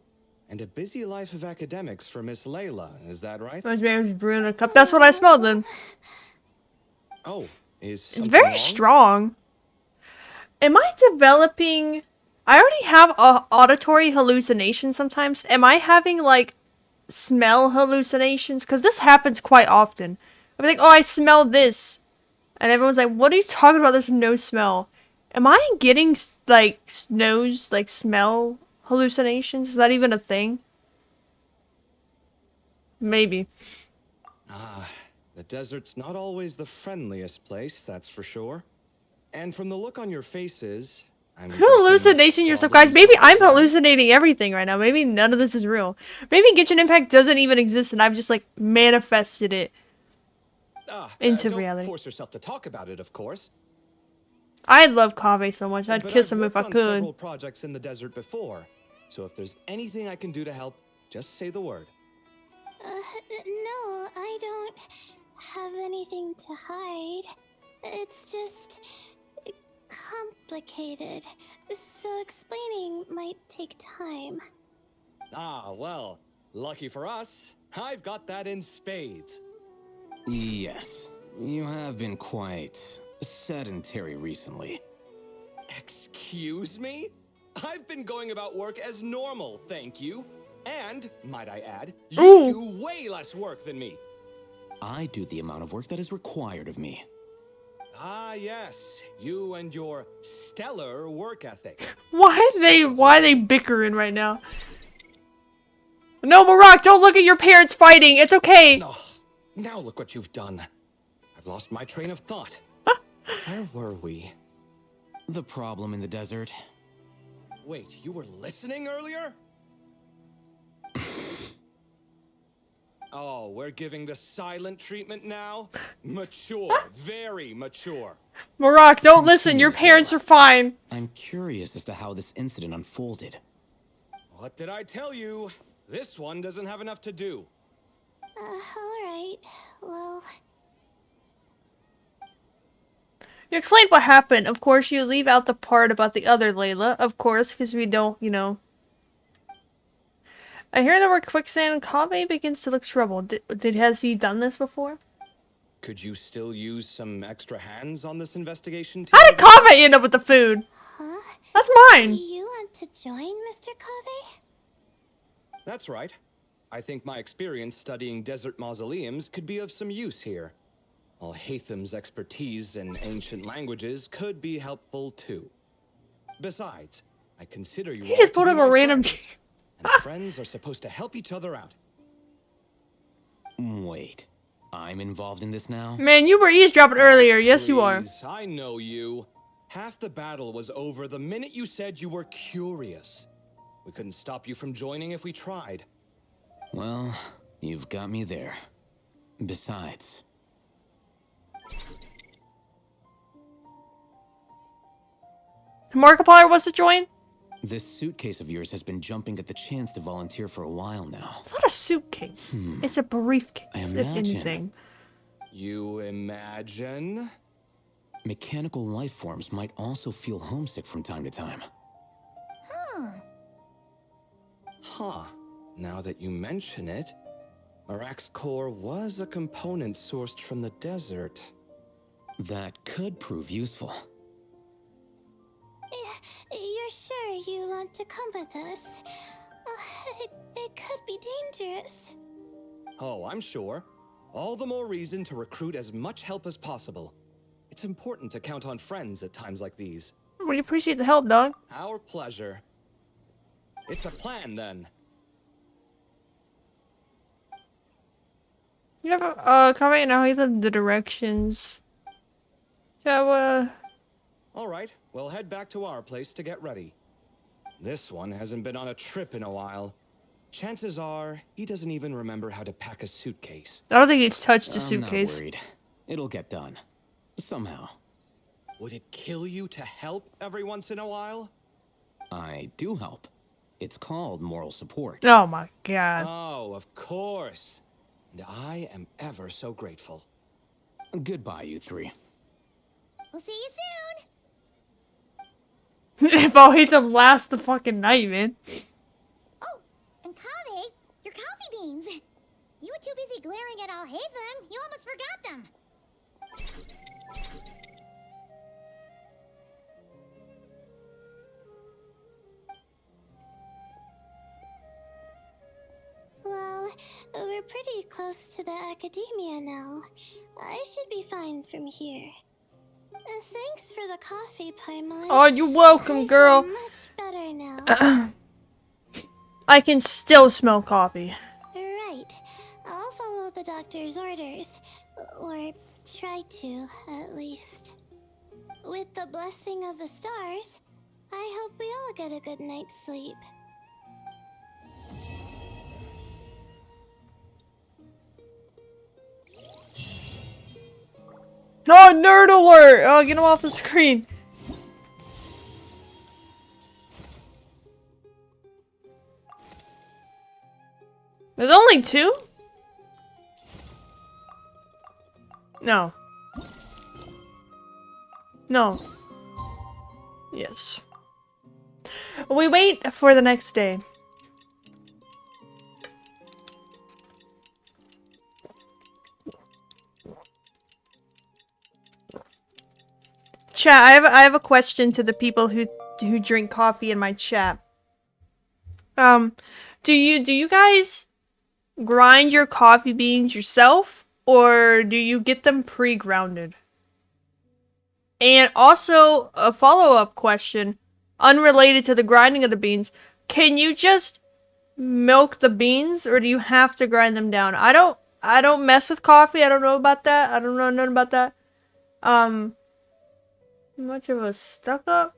and a busy life of academics for Miss Layla, is that right? My man's brewing a cup. That's what I smelled then. Oh, is It's something very wrong? strong. Am I developing... I already have a auditory hallucination sometimes. Am I having, like, smell hallucinations? Because this happens quite often. I'm like, oh, I smell this. And everyone's like, what are you talking about? There's no smell. Am I getting, like, nose, like, smell hallucinations? Is that even a thing? Maybe. Ah, the desert's not always the friendliest place, that's for sure. And from the look on your faces, I'm guessing Hallucination yourself, guys. Maybe I'm hallucinating everything right now. Maybe none of this is real. Maybe Genshin Impact doesn't even exist and I've just, like, manifested it into don't reality. force yourself to talk about it, of course. I love Kaveh so much. I'd But kiss I've him if worked I on could. several projects in the desert before, so if there's anything I can do to help, just say the word. No, I don't have anything to hide. It's just complicated, so explaining might take time. Ah, well, lucky for us, I've got that in spades. Yes, you have been quite sedentary recently. Excuse me? I've been going about work as normal, thank you. And, might I add, you do way less work than me. I do the amount of work that is required of me. Ah, yes, you and your stellar work ethic. Why are they bickering right now? No, Marak, don't look at your parents fighting. It's okay. Oh, now look what you've done. I've lost my train of thought. Where were we? The problem in the desert. Wait, you were listening earlier? Oh, we're giving the silent treatment now? Mature, very mature. Marak, don't listen. Your parents are fine. I'm curious as to how this incident unfolded. What did I tell you? This one doesn't have enough to do. Alright. Well... You explained what happened. Of course, you leave out the part about the other Layla. Of course, because we don't, you know. I hear the word quicksand. Kaveh begins to look troubled. Has he done this before? Could you still use some extra hands on this investigation team? How did Kaveh end up with the food? Huh? That's mine. You want to join, Mr. Kaveh? That's right. I think my experience studying desert mausoleums could be of some use here. While Haytham's expertise in ancient languages could be helpful too. Besides, I consider you He all just to pulled be up my a random... friends, and friends are supposed to help each other out. Wait, I'm involved in this now? Man, you were eavesdropping earlier. Yes, you are. Please, I know you. Half the battle was over the minute you said you were curious. We couldn't stop you from joining if we tried. Well, you've got me there. Besides... Markiplier wants to join? This suitcase of yours has been jumping at the chance to volunteer for a while now. It's not a suitcase. It's a briefcase, if anything. You imagine? Mechanical life forms might also feel homesick from time to time. Huh. Now that you mention it, Marak's core was a component sourced from the desert. That could prove useful. You're sure you want to come with us? It could be dangerous. Oh, I'm sure. All the more reason to recruit as much help as possible. It's important to count on friends at times like these. We appreciate the help, dog. Our pleasure. It's a plan, then. You have a comment now. You have the directions. Yeah, All right, we'll head back to our place to get ready. This one hasn't been on a trip in a while. Chances are, he doesn't even remember how to pack a suitcase. I don't think he's touched a I'm suitcase. not worried. It'll get done. Somehow. Would it kill you to help every once in a while? I do help. It's called moral support. Oh my god. Oh, of course. And I am ever so grateful. Goodbye, you three. We'll see you If I'll hate them last the fucking night, man. Oh, and Kave, your coffee beans. You were too busy glaring at all Hatham, you almost forgot them. Well, we're pretty close to the academia now. I should be fine from here. Thanks for the coffee, Paimon. Oh, you're welcome, girl. I feel much better now. I can still smell coffee. Right. I'll follow the doctor's orders. Or try to, at least. With the blessing of the stars, I hope we all get a good night's sleep. Oh, nerd alert! Oh, get him off the screen. There's only 2? No. No. Yes. We wait for the next day. Chat, I have a question to the people who drink coffee in my chat. Do you guys grind your coffee beans yourself, or do you get them pre-grounded? And also, a follow-up question, unrelated to the grinding of the beans, can you just milk the beans, or do you have to grind them down? I don't mess with coffee, I don't know about that, I don't know nothing about that. Much of a stuck-up?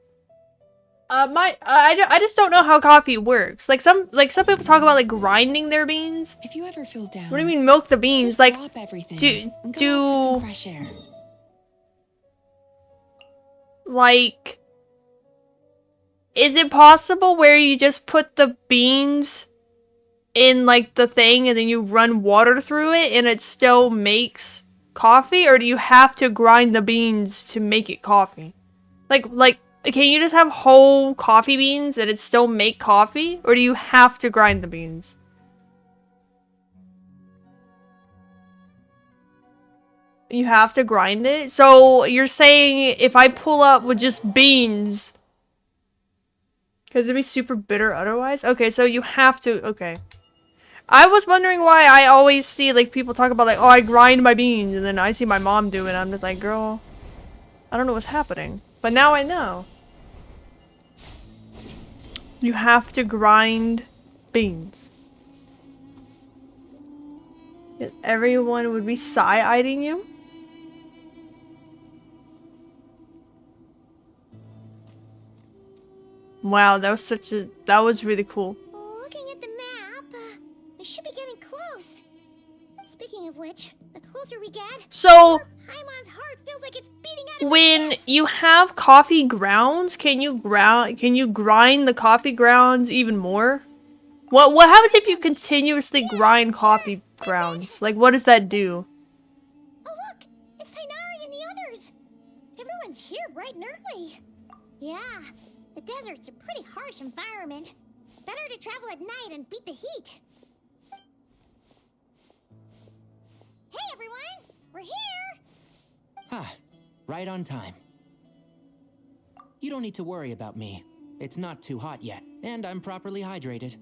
I just don't know how coffee works. Like some people talk about like grinding their beans. If you ever feel down, what do you mean milk the beans? just Like drop everything and go do out for some fresh air. Like, is it possible where you just put the beans in like the thing and then you run water through it and it still makes coffee, or do you have to grind the beans to make it coffee? Like can you just have whole coffee beans and it still make coffee, or do you have to grind the beans? You have to grind it? So you're saying if I pull up with just beans, could it be super bitter otherwise? Okay, so you have to, okay. I was wondering why I always see like people talk about like, oh, I grind my beans, and then I see my mom do it and I'm just like, girl, I don't know what's happening. But now I know. You have to grind beans. Yet everyone would be side-eyeing you? Wow, that was really cool. Looking at the map, we should be getting close. Speaking of which, the closer we get, so Paimon's heart feels like it's beating out of when his chest. you have coffee grounds, can you grind the coffee grounds even more? What happens if you continuously grind coffee grounds? Like, what does that do? Oh look, it's Tainari and the others. Everyone's here bright and early. Yeah, the desert's a pretty harsh environment. Better to travel at night and beat the heat. Hey everyone, we're here! Ah, right on time. You don't need to worry about me. It's not too hot yet, and I'm properly hydrated.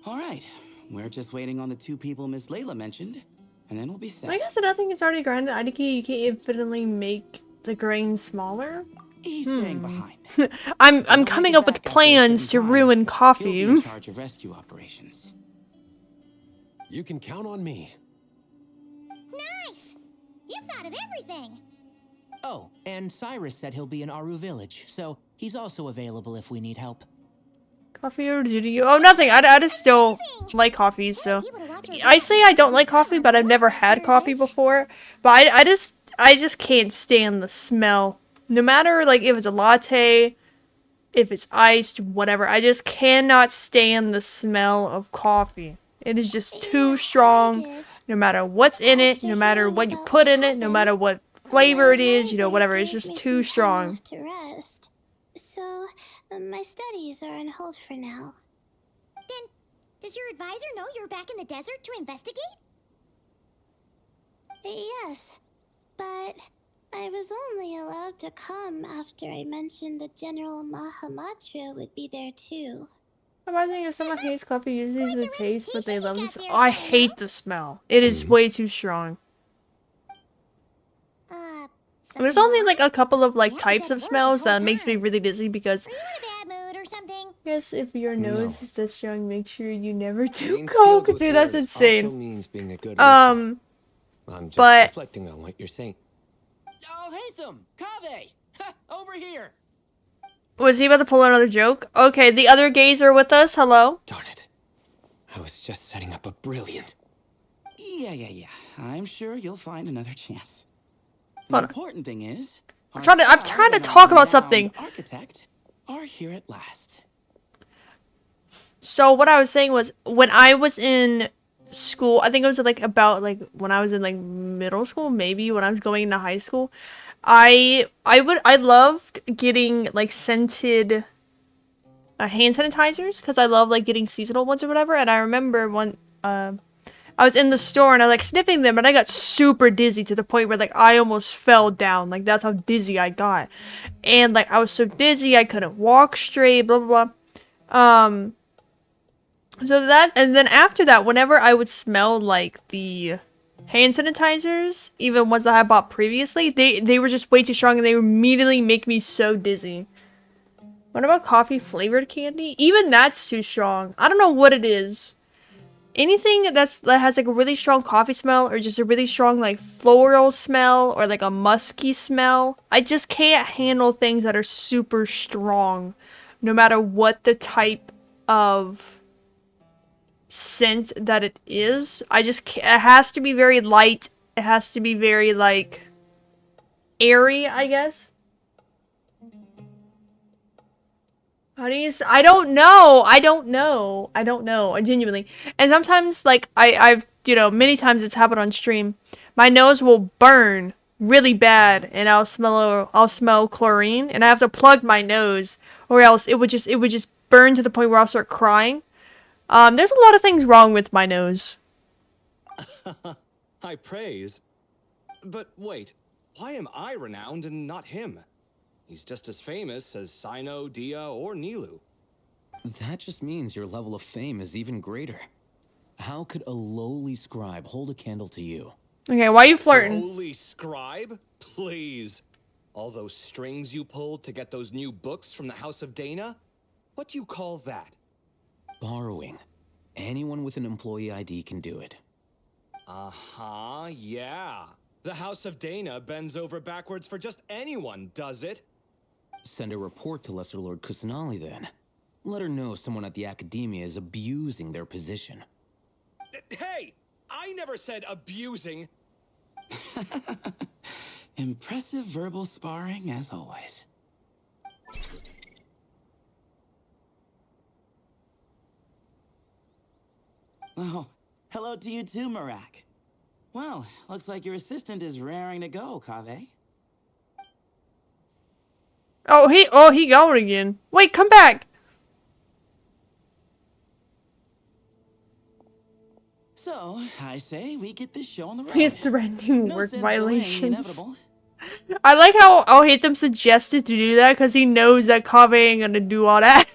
All right, we're just waiting on the 2 people Miss Layla mentioned, and then we'll be set. I guess nothing is already grinded. I think you can infinitely make the grain smaller. He's staying behind. I'm coming up with plans to ruin coffee. He'll be in charge of rescue operations. You can count on me. Nice! You thought of everything! Oh, and Cyrus said he'll be in Aru Village, so he's also available if we need help. Coffee or do you? Oh, nothing. I just still like coffee, so I say I don't like coffee, but I've never had coffee before. But I just can't stand the smell. No matter like if it's a latte, if it's iced, whatever. I just cannot stand the smell of coffee. It is just too strong. No matter what's in it, no matter what you put in it, no matter what flavor it is, you know, whatever. It's just too strong. so my studies are on hold for now. Then, does your advisor know you're back in the desert to investigate? Yes, but I was only allowed to come after I mentioned that General Mahamatra would be there too. Imagine if someone hates coffee, usually the taste, but they love got this. there, I Heyo. hate the smell. It is way too strong. There's Something only wrong? like a couple of like You haven't types said a of word smells this whole that makes me time. really dizzy because Are you in a bad mood or something? yes, if your nose No. is that strong, make sure you never do Being coke. skilled with Dude, that's words also insane. means being a good listener. I'm just But reflecting on what you're saying. Oh, Hatham! Kaveh! Over here! was he about to pull another joke? Okay, the other gays are with us. Hello. Darn it. I was just setting up a brilliant... Yeah. I'm sure you'll find another chance. The Hold on. important thing is, I'm trying to scribe and talk our about something. renowned architect are here at last. So what I was saying was when I was in school, I think it was like about like when I was in like middle school, maybe when I was going into high school, I loved getting like scented hand sanitizers because I love like getting seasonal ones or whatever. And I remember one I was in the store and I like sniffing them and I got super dizzy to the point where like I almost fell down. Like that's how dizzy I got. And like I was so dizzy I couldn't walk straight, blah blah blah. So that, and then after that, whenever I would smell like the hand sanitizers, even ones that I bought previously, they were just way too strong and they would immediately make me so dizzy. What about coffee flavored candy? Even that's too strong. I don't know what it is. Anything that has like a really strong coffee smell or just a really strong like floral smell or like a musky smell. I just can't handle things that are super strong, no matter what the type of scent that it is. I just can't, it has to be very light. It has to be very like airy, I guess. How do you I don't know. I don't know. Genuinely. And sometimes like I've you know, many times it's happened on stream. My nose will burn really bad and I'll smell chlorine and I have to plug my nose or else it would just burn to the point where I'll start crying. There's a lot of things wrong with my nose. High praise. But wait, why am I renowned and not him? He's just as famous as Sino, Dia, or Nilu. That just means your level of fame is even greater. How could a lowly scribe hold a candle to you? Okay, why are you flirting? Holy scribe? Please. All those strings you pulled to get those new books from the House of Dana? What do you call that? Borrowing. Anyone with an employee ID can do it. Uh-huh, yeah. The House of Dana bends over backwards for just anyone, does it? Send a report to Lesser Lord Kusanali then. Let her know someone at the Academia is abusing their position. Hey! I never said abusing! Impressive verbal sparring as always. Oh, hello to you too, Marak. Well, looks like your assistant is raring to go, Kaveh. Oh, he going again. Wait, come back. So, I say we get this show on the road. He's threatening No work sense delaying the violations. inevitable. I like how I'll hate them suggested to do that because he knows that Kaveh ain't gonna do all that.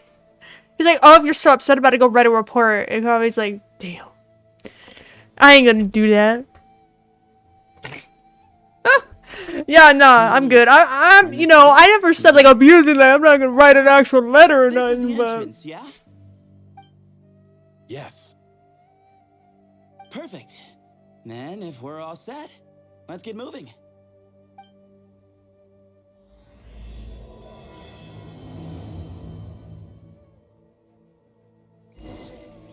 He's like, oh, if you're so upset about it, go write a report. And Kaveh's like, damn. I ain't gonna do that. Yeah, nah, I'm good. I'm, you know, I never said like abusing that. I'm not gonna write an actual letter or This is nothing, the but. entrance, yeah? Yes. Perfect. Then, if we're all set, let's get moving.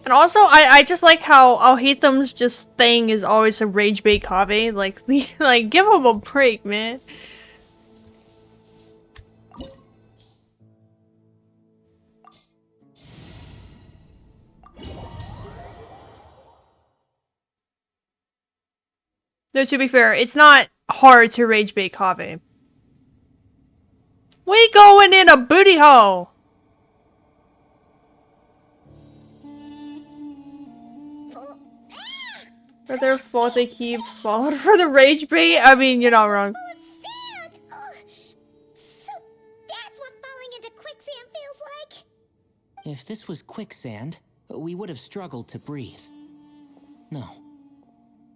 And also, I just like how Alhaitham's just thing is always a rage bait Kaveh. Like, like, give him a break, man. No, to be fair, it's not hard to rage bait Kaveh. We going in a booty hole. For their fault, they keep falling for the rage bait. I mean, you're not wrong. Full of sand! Ugh. So that's what falling into quicksand feels like? If this was quicksand, we would have struggled to breathe. No.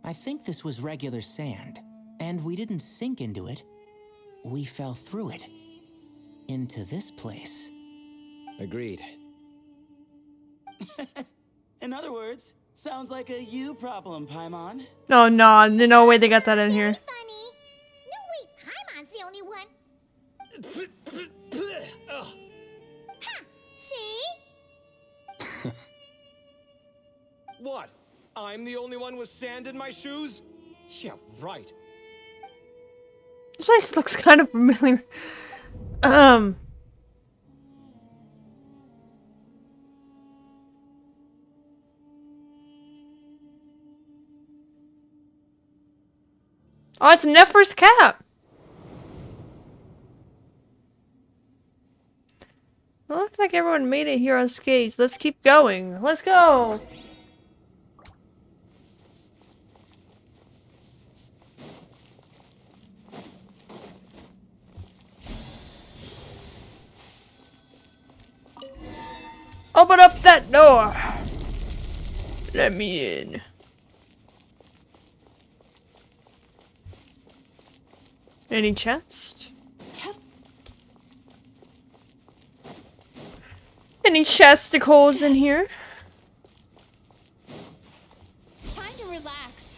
I think this was regular sand, and we didn't sink into it. We fell through it. Into this place. Agreed. In other words, sounds like a you problem, Paimon. No, no way they got that in here. Funny. No way Paimon's the only one. Ha! See? What? I'm the only one with sand in my shoes? Yeah, right. This place looks kind of familiar. Oh, it's Nefer's cap. It looks like everyone made it here on skates. Let's keep going. Let's go. Open up that door. Let me in. Any chest? Any chesticles in here? Time to relax.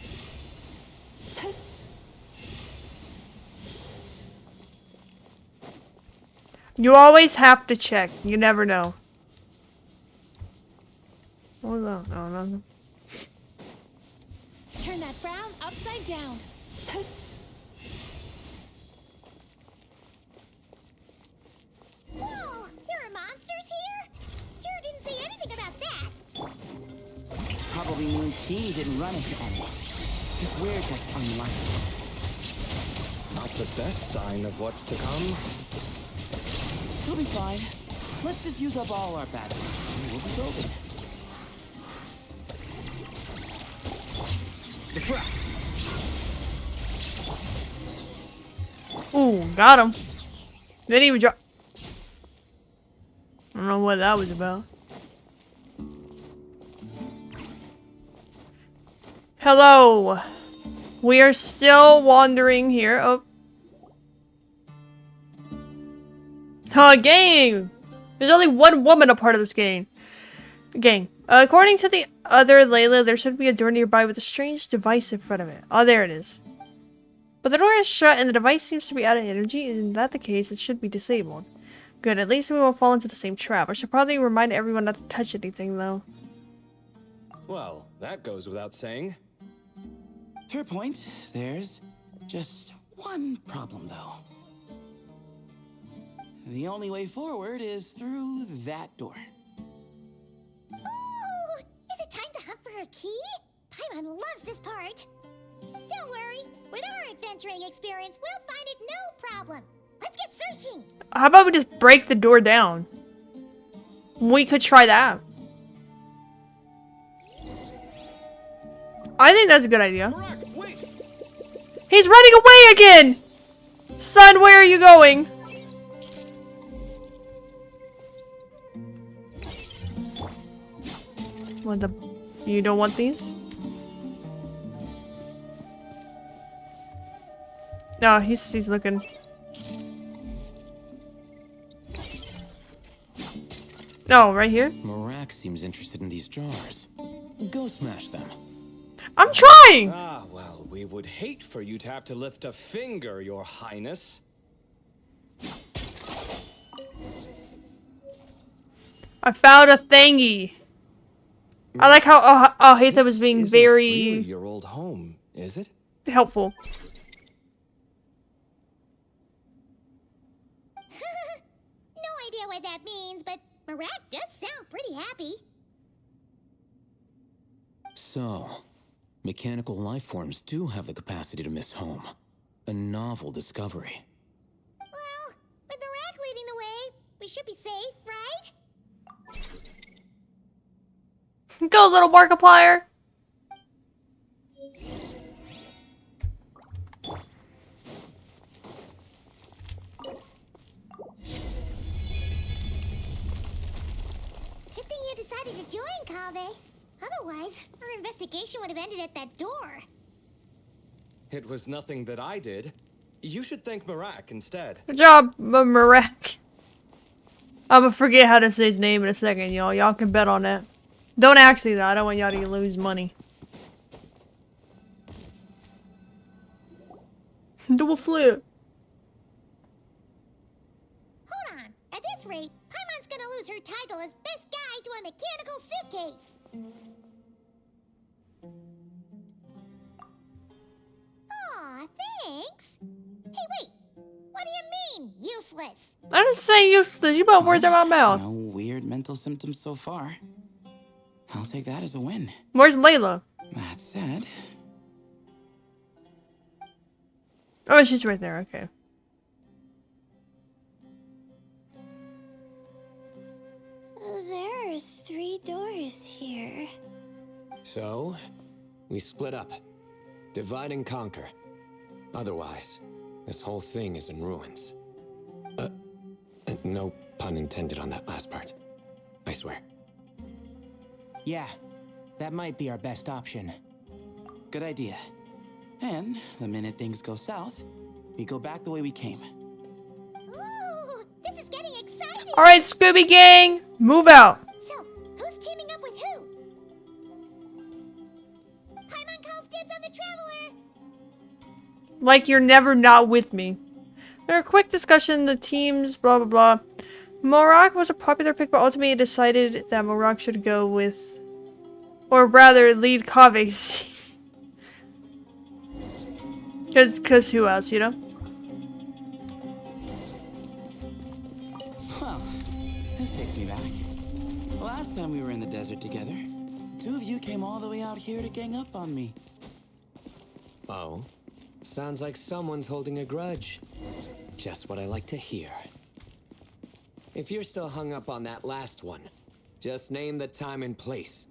You always have to check. You never know. Oh no, no. Turn that frown upside down. Whoa! There are monsters here? Jared didn't say anything about that. Probably means he didn't run into any. Because we're just unlucky. Not the best sign of what's to come. We'll be fine. Let's just use up all our batteries. And we'll be golden. Deflect. Ooh, got him. Then he would drop. I don't know what that was about. Hello. We are still wandering here. Oh. Gang! There's only one woman a part of this game. According to the other Layla, there should be a door nearby with a strange device in front of it. Oh, there it is. But the door is shut and the device seems to be out of energy. Isn't that the case? It should be disabled. Good, at least we won't fall into the same trap. I should probably remind everyone not to touch anything, though. Well, that goes without saying. Fair point. There's just one problem, though. The only way forward is through that door. Ooh! Is it time to hunt for a key? Paimon loves this part. Don't worry. With our adventuring experience, we'll find it no problem. Let's get searching. How about we just break the door down? We could try that. I think that's a good idea. Wait. He's running away again! Son, where are you going? What the? You don't want these? No, he's looking. No, right here. Marak seems interested in these jars. Go smash them. I'm trying! Ah, well, we would hate for you to have to lift a finger, Your Highness. I found a thingy. I like how Hatham was being Isn't very really your old home, is it? helpful. No idea what that means, but Marak does sound pretty happy. So, mechanical life forms do have the capacity to miss home. A novel discovery. Well, with Marak should be safe, right? Go, little Markiplier. Good thing you decided to join, Kaveh. Otherwise, our investigation would have ended at that door. It was nothing that I did. You should thank Marak instead. Good job, Marek. I'm gonna forget how to say his name in a second, y'all. Y'all can bet on that. Don't actually, though. I don't want y'all to lose money. Double flip. Hold on. At this rate, Paimon's gonna lose her title as best guide to a mechanical suitcase. Aw, thanks. Hey, wait. What do you mean, useless? I didn't say useless. You put words in my mouth. No weird mental symptoms so far. I'll take that as a win. Where's Layla? That said, Oh, she's right there. Okay. There are 3 doors here. So, we split up. Divide and conquer. Otherwise, this whole thing is in ruins. No pun intended on that last part. I swear. Yeah, that might be our best option. good idea. And the minute things go south, we go back the way we came. Ooh, this is getting exciting! Alright, Scooby Gang, move out. So, who's teaming up with who? Paimon calls dibs on the Traveler! Like you're never not with me. There a quick discussion, the teams, blah blah blah. Morak was a popular pick, but ultimately decided that Morak should go with, or rather, lead Kave's. Cause who else, you know? Well, this takes me back. Last time we were in the desert together, two of you came all the way out here to gang up on me. Oh? Sounds like someone's holding a grudge. Just what I like to hear. If you're still hung up on that last one, just name the time and place,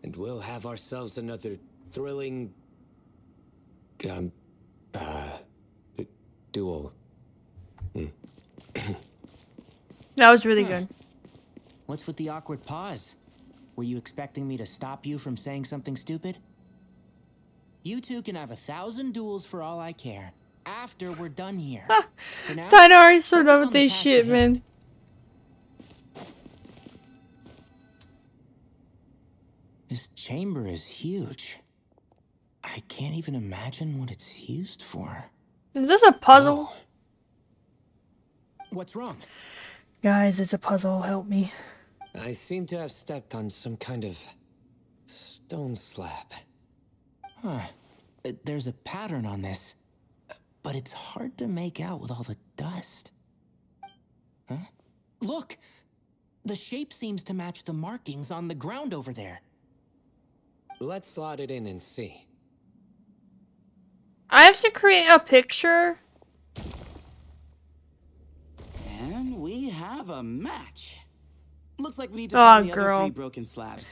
and we'll have ourselves another thrilling... duel. That was really good. What's with the awkward pause? Were you expecting me to stop you from saying something stupid? You two can have 1,000 duels for all I care. After we're done here. For now, Dinari's so focus done on with the this task shit, at hand. man. This chamber is huge. I can't even imagine what it's used for. Is this a puzzle? What's wrong? Guys, it's a puzzle. Help me. I seem to have stepped on some kind of stone slab. Huh. There's a pattern on this, but it's hard to make out with all the dust. Huh? Look! The shape seems to match the markings on the ground over there. Let's slot it in and see. I have to create a picture. And we have a match. Looks like we need to Aw, find the other girl. 3 broken slabs.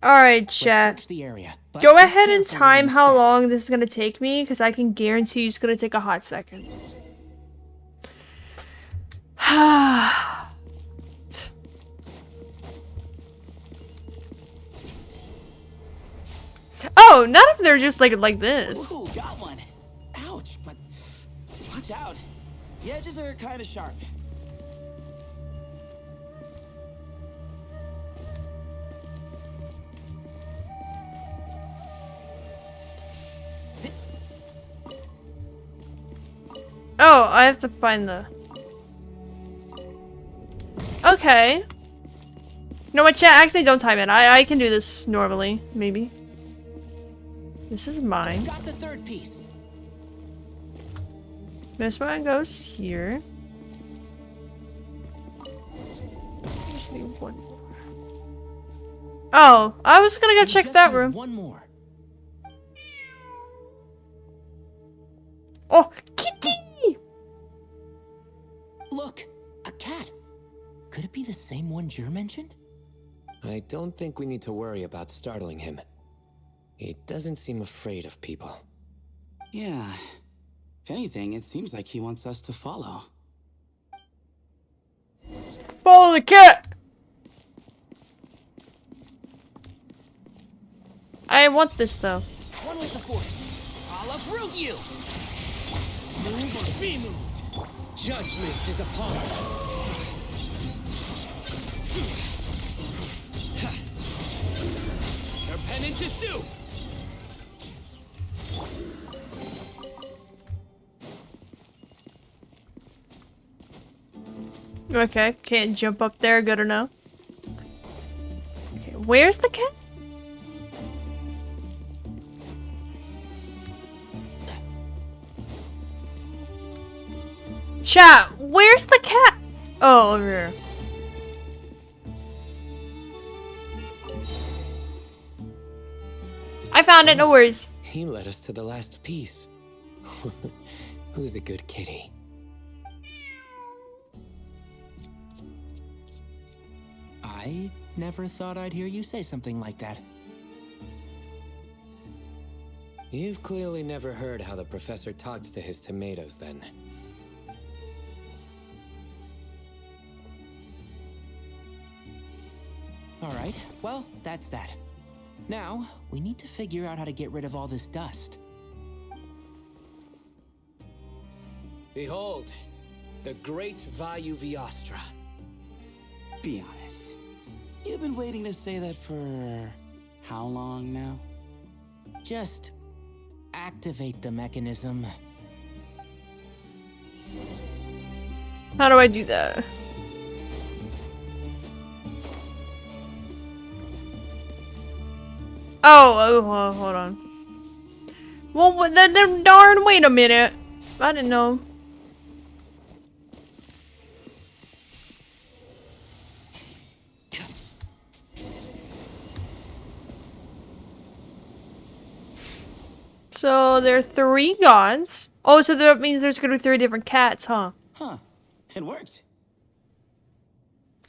Alright, Let's chat. search the area, but Go be ahead and careful where time you how step. long this is gonna take me, because I can guarantee it's gonna take a hot second. Oh, not if they're just like this. Ooh, got one. Ouch, but watch out. The edges are kind of sharp. Oh, I have to find the... Okay. You know what, chat? Actually, don't time it. I can do this normally, maybe. This is mine. Got the third piece. This one goes here. Just need one more. Oh, I was gonna go You check just that need room. One more. Oh, kitty! Look, a cat. be the same one Jer mentioned? I don't think we need to worry about startling him. He doesn't seem afraid of people. Yeah. If anything, it seems like he wants us to follow. Follow the cat! I want this though. One with the force. I'll uproot you! Move or be moved! Judgment is upon us. Your penance is due! Okay, can't jump up there, good to know. Okay, where's the cat? Chat, where's the cat? Oh, over here. I found it, no worries. He led us to the last piece. Who's a good kitty? I never thought I'd hear you say something like that. You've clearly never heard how the professor talks to his tomatoes, then. Alright, well, that's that. Now, we need to figure out how to get rid of all this dust. Behold, the great Vayu Viastra. Be honest. You've been waiting to say that for how long now? Just activate the mechanism. How do I do that? Oh, hold on. Well, darn, wait a minute. I didn't know. So there are 3 gods. Oh, so that means there's gonna be 3 different cats, huh? Huh. It worked.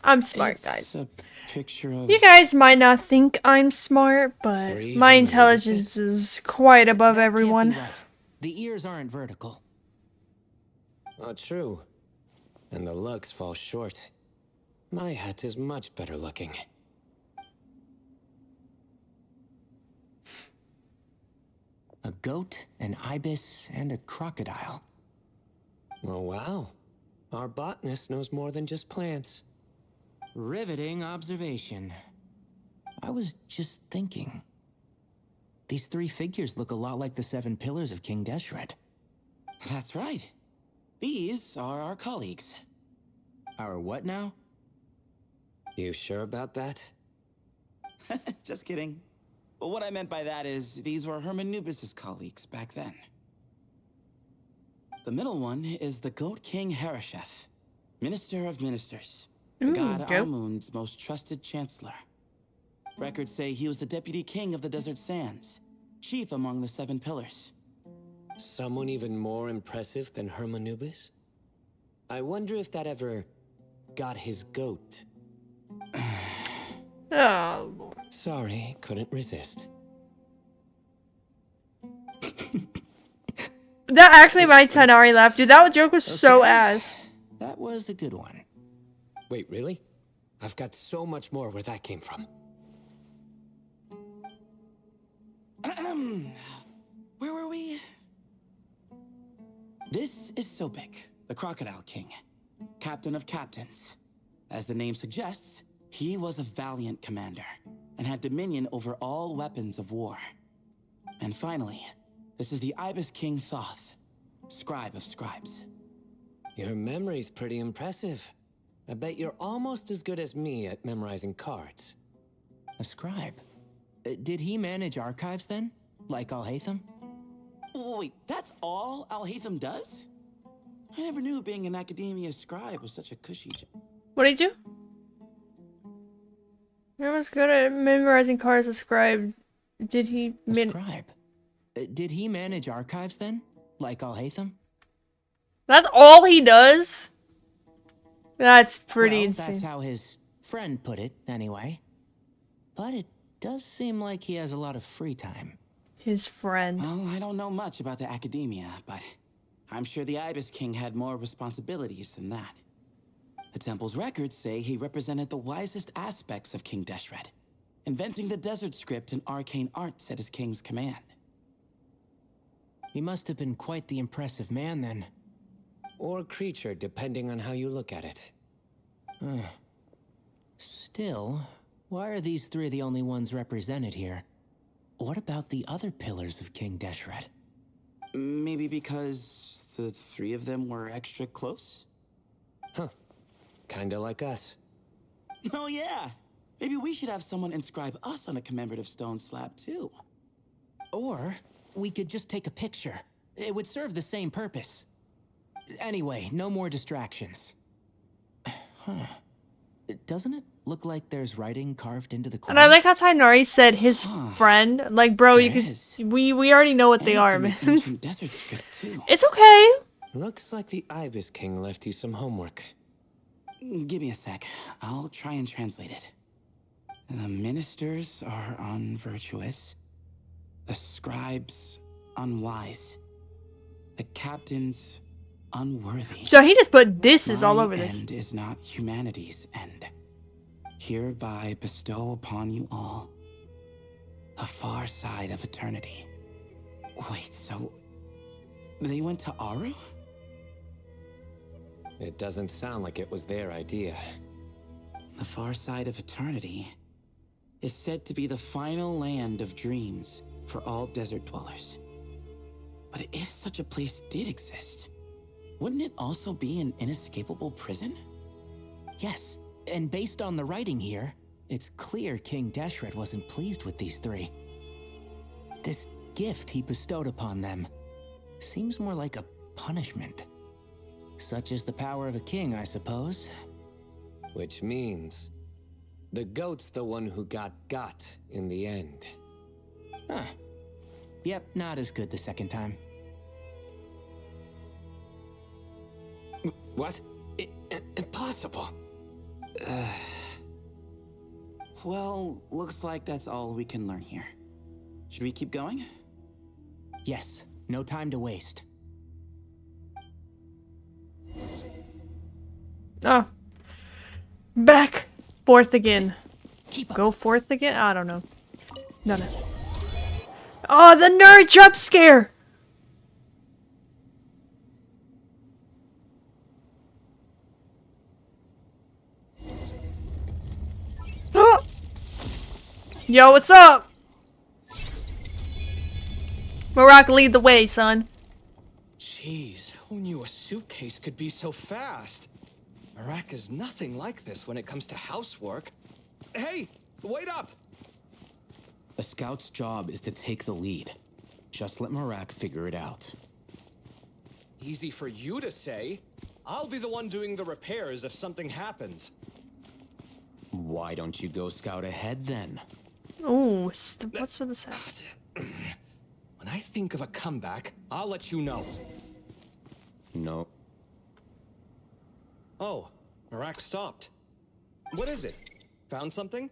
I'm smart, It's guys. a picture of... You guys might not think I'm smart, but 3 my different intelligence is quite above That can't be everyone. right. The ears aren't vertical. Not true. And the looks fall short. My hat is much better looking. A goat, an ibis, and a crocodile. Oh, wow. Our botanist knows more than just plants. Riveting observation. I was just thinking. These 3 figures look a lot like the 7 pillars of King Deshret. That's right. These are our colleagues. Our what now? You sure about that? Just kidding. But what I meant by that is these were Hermanubis' colleagues back then. The middle one is the Goat King Harashef, Minister of Ministers, the god goat. Amun's most trusted chancellor. Records say he was the deputy king of the desert sands, chief among the 7 pillars. Someone even more impressive than Hermanubis? I wonder if that ever got his goat. Oh, Lord. Sorry, couldn't resist. That actually my Tanari laugh, dude. That joke was so Okay. ass. That was a good one. Wait, really? I've got so much more where that came from. Where were we? This is Sobek, the Crocodile King, captain of captains. As the name suggests, he was a valiant commander and had dominion over all weapons of war. And finally, this is the Ibis King Thoth, scribe of scribes. Your memory's pretty impressive. I bet you're almost as good as me at memorizing cards. A scribe. Did he manage archives then? Like Alhaitham? Wait, that's all Alhaitham does? I never knew being an academia scribe was such a cushy job. What did you do? You're almost good at memorizing cards described. Did he A scribe. Did he manage archives then? Like Alhaitham? That's all he does? That's pretty Well, insane. that's how his friend put it, anyway. But it does seem like he has a lot of free time. His friend. Well, I don't know much about the academia, but I'm sure the Ibis King had more responsibilities than that. The temple's records say he represented the wisest aspects of King Deshret, inventing the desert script and arcane arts at his king's command. He must have been quite the impressive man, then. Or creature, depending on how you look at it. Still, why are these three the only ones represented here? What about the other pillars of King Deshret? Maybe because the three of them were extra close? Huh. Kinda like us. Oh yeah! Maybe we should have someone inscribe us on a commemorative stone slab too. Or we could just take a picture. It would serve the same purpose. Anyway, no more distractions. Huh. Doesn't it look like there's writing carved into the corner? And I like how Tainari said his friend. Like, bro, you There could. is. We already know what they are, And man. it's an ancient desert script too. It's okay. Looks like the Ibis King left you some homework. Give me a sec. I'll try and translate it. The ministers are unvirtuous. The scribes unwise. The captains unworthy. So he just put disses all My over this. end is not humanity's end. Hereby bestow upon you all the far side of eternity. Wait, so they went to Aru? It doesn't sound like it was their idea. The far side of eternity is said to be the final land of dreams for all desert dwellers. But if such a place did exist, wouldn't it also be an inescapable prison? Yes, and based on the writing here, it's clear King Deshret wasn't pleased with these three. This gift he bestowed upon them seems more like a punishment. Such is the power of a king, I suppose. Which means the goat's the one who got in the end. Huh. Yep, not as good the second time. What? Impossible. Well, looks like that's all we can learn here. Should we keep going? Yes, no time to waste. Oh. Back. Forth again. Keep up. Go forth again? I don't know. Notice. Oh, the nerd jump scare! Oh! Yo, what's up? Marak, lead the way, son. Jeez, who knew a suitcase could be so fast? Marak is nothing like this when it comes to housework. Hey, wait up! A scout's job is to take the lead. Just let Marak figure it out. Easy for you to say. I'll be the one doing the repairs if something happens. Why don't you go scout ahead then? Ooh, what's with the sass? When I think of a comeback, I'll let you know. No. Oh, Marak stopped. What is it? Found something?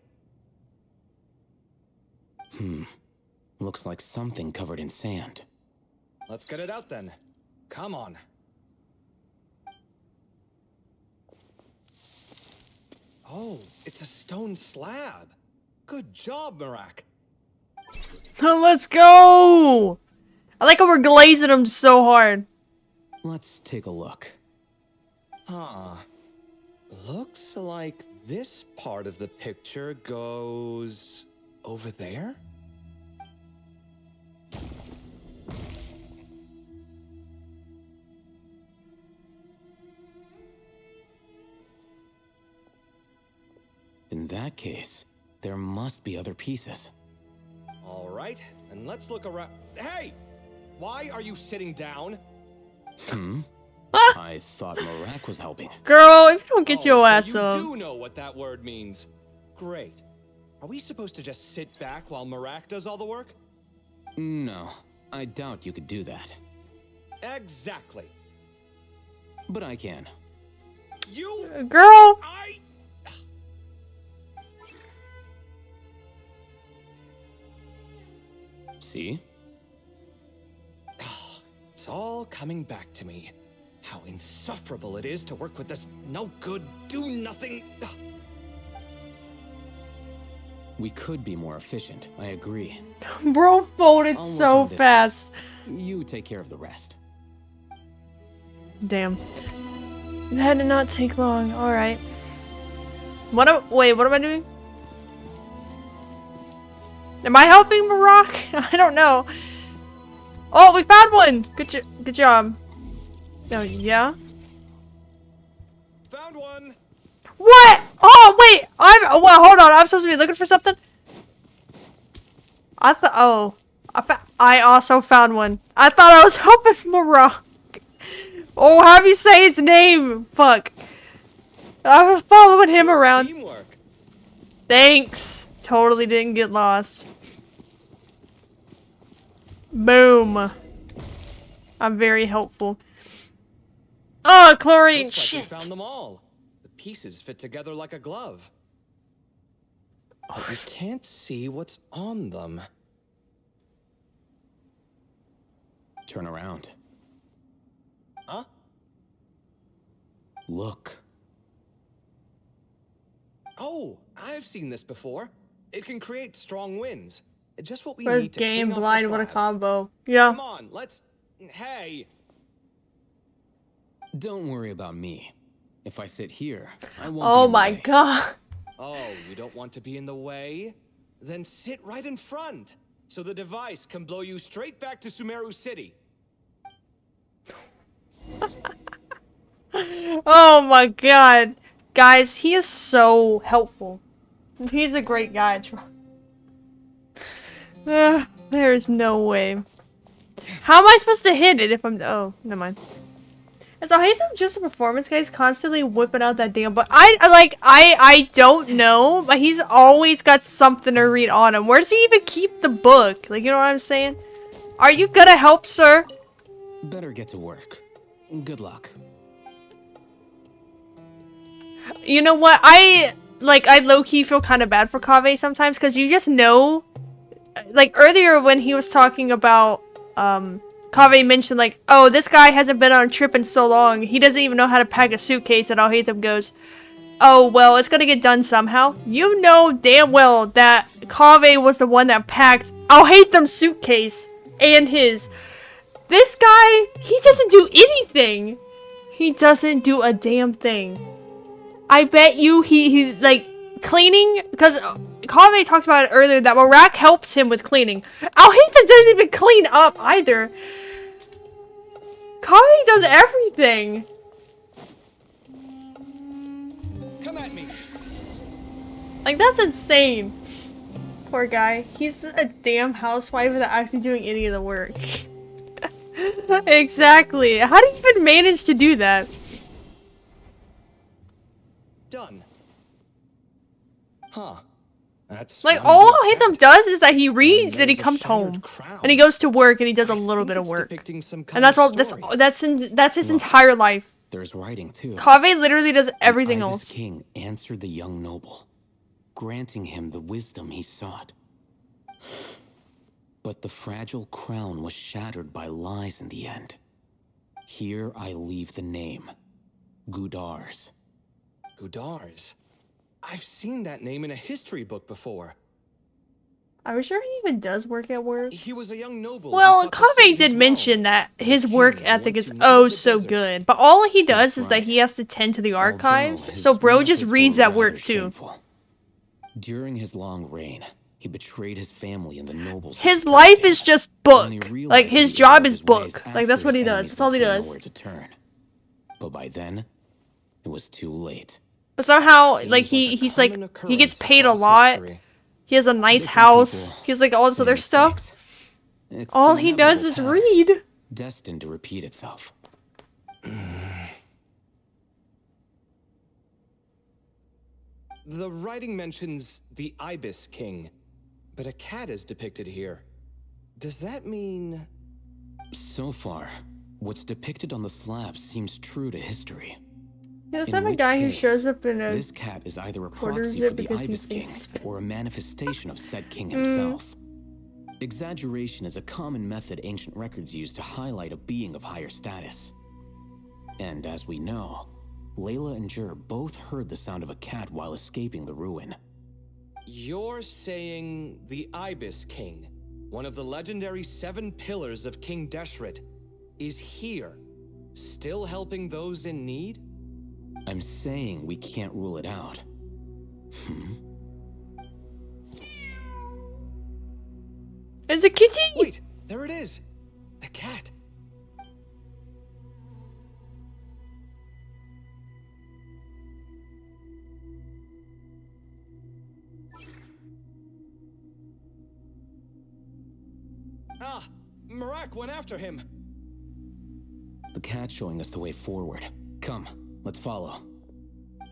Looks like something covered in sand. Let's get it out then. Come on. Oh, it's a stone slab. Good job, Marak. Let's go! I like how we're glazing them so hard. Let's take a look. Huh. Looks like this part of the picture goes over there? In that case, there must be other pieces. All right, and let's look around. Hey! Why are you sitting down? I thought Marak was helping. Girl, if you don't get your so ass you up. do know what that word means. Great. Are we supposed to just sit back while Marak does all the work? No, I doubt you could do that. Exactly. But I can. You. Girl. See? It's all coming back to me. How insufferable it is to work with this no-good, do-nothing. We could be more efficient, I agree. Bro folded I'll work so on this fast. You take care of the rest. Damn. That did not take long. Alright. Wait, what am I doing? Am I helping Barack? I don't know. Oh, we found one! Good job. Oh, yeah? Found one. What? Oh, wait! Well, hold on. I'm supposed to be looking for something? I also found one. I thought I was helping Barack. Oh, how do you say his name? Fuck. I was following him around. Teamwork. Thanks. Totally didn't get lost. Boom. I'm very helpful. Oh, chlorine. Looks like Shit. we found them all. The pieces fit together like a glove. But we can't see what's on them. Turn around. Huh? Look. Oh, I've seen this before. It can create strong winds. Just what we First need to game clean off the blind, what a slab. combo. Yeah. Come on, let's... Hey! Don't worry about me. If I sit here, I won't Oh be in the my way. god. Oh, you don't want to be in the way? Then sit right in front, so the device can blow you straight back to Sumeru City. Oh my god. Guys, he is so helpful. He's a great guy. There is no way. How am I supposed to hit it if I'm... Oh, never mind. So I hate them just a performance guys constantly whipping out that damn book. I don't know, but he's always got something to read on him. Where does he even keep the book? Like, you know what I'm saying? Are you gonna help, sir? Better get to work. Good luck. You know what? I low-key feel kind of bad for Kaveh sometimes because you just know, like earlier when he was talking about, Kaveh mentioned like, oh, this guy hasn't been on a trip in so long. He doesn't even know how to pack a suitcase, and Alhaitham goes, oh, well, it's gonna get done somehow. You know damn well that Kaveh was the one that packed Alhaitham's suitcase and his. This guy, he doesn't do anything. He doesn't do a damn thing. I bet you he like, cleaning, because Kaveh talks about it earlier that Marak helps him with cleaning. Alhaitham doesn't even clean up either. Kaveh does everything. Come at me. Like, that's insane. Poor guy. He's a damn housewife without actually doing any of the work. Exactly. How do you even manage to do that? Done. Huh. That's Like, one all big Alhaitham cat. does is that he reads and he there's a comes shattered home. crown. And he goes to work and he does a little think bit of it's work. depicting some kind And that's of all, story. that's his Look. entire life. There's writing too. Kaveh literally does The everything Ibis else. King answered the young noble, granting him the wisdom he sought. But the fragile crown was shattered by lies in the end. Here I leave the name, Gudar's. Gudar's. I've seen that name in a history book before. Are we sure he even does work at work? He was a young noble. Well, who fought to Kaveh save his did realm. mention that his king work who ethic once is invaded oh the so desert. good. But all he does That's is that right. he has to tend to the archives. Although his So bro just methods reads were at work rather too. shameful. During his long reign, he betrayed his family and the nobles. His life is just book. Only Like, realized his he job erred is his ways book. Like, that's after what he his does. enemies That's all he left him does. nowhere to turn. But by then, it was too late. But somehow, Seems like, like a he's like, common he gets occurrence paid a across lot. history. He has a nice Different house. people, He has like all this same other stuff. mistakes. It's All an he does inevitable is pattern, read. destined to repeat itself. The writing mentions the Ibis King, but a cat is depicted here. Does that mean... So far, what's depicted on the slab seems true to history. He looks In like a which guy who case, shows up in a this cat is either a quarter proxy zip for the because he Ibis King thinks he's or a manifestation of said king himself. Exaggeration is a common method ancient records use to highlight a being of higher status. And as we know, Layla and Jur both heard the sound of a cat while escaping the ruin. You're saying the Ibis King, one of the legendary 7 pillars of King Deshret, is here, still helping those in need? I'm saying we can't rule it out. It's a kitty! Wait, there it is! The cat! Ah! Marak went after him! The cat's showing us the way forward. Come, let's follow.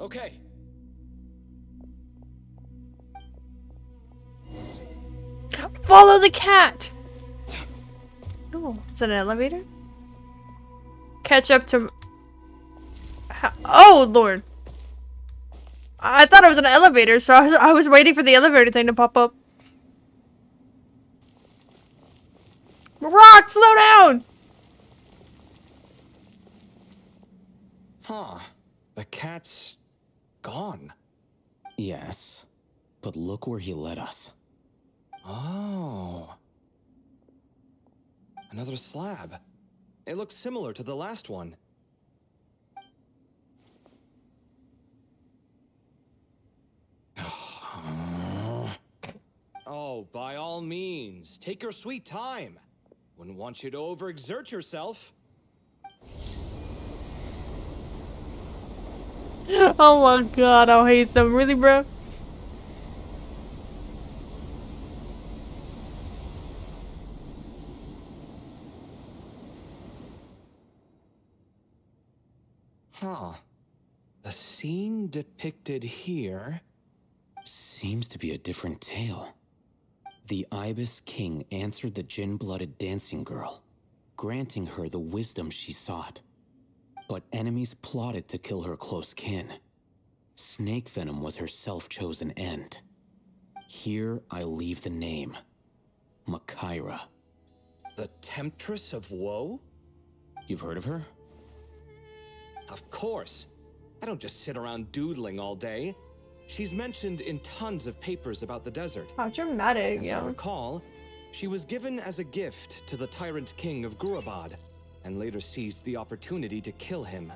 Okay. Follow the cat! Oh, is that an elevator? Catch up to... Oh, Lord. I thought it was an elevator, so I was waiting for the elevator thing to pop up. Rock, slow down! Huh. The cat's... gone. Yes, but look where he led us. Oh. Another slab. It looks similar to the last one. Oh, by all means, take your sweet time. Wouldn't want you to overexert yourself. Oh my god, I hate them. Really, bro? Huh. The scene depicted here... Seems to be a different tale. The Ibis King answered the Jinn-blooded dancing girl, granting her the wisdom she sought. But enemies plotted to kill her close kin. Snake venom was her self-chosen end. Here I leave the name. Makaira. The Temptress of Woe? You've heard of her? Of course. I don't just sit around doodling all day. She's mentioned in tons of papers about the desert. How dramatic, As yeah. I recall, she was given as a gift to the tyrant king of Gurabad, and later seized the opportunity to kill him.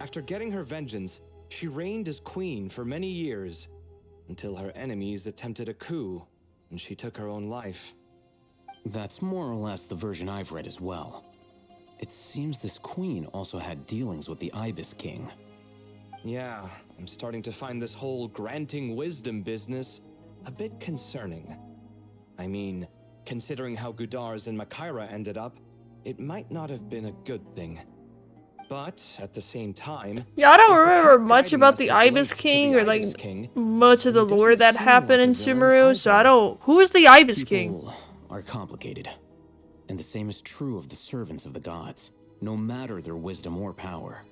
After getting her vengeance, she reigned as queen for many years, until her enemies attempted a coup, and she took her own life. That's more or less the version I've read as well. It seems this queen also had dealings with the Ibis King. Yeah, I'm starting to find this whole granting wisdom business a bit concerning. I mean, considering how Gudar's and Makaira ended up, it might not have been a good thing. But at the same time, Yeah, I don't if the remember cat much guiding about us the is Ibis linked to King the or like Ibis King, much of the then he lore doesn't that seem happened like in a villain Sumeru, so I either. don't... Who is the Ibis King? People are complicated. And the same is true of the servants of the gods, no matter their wisdom or power.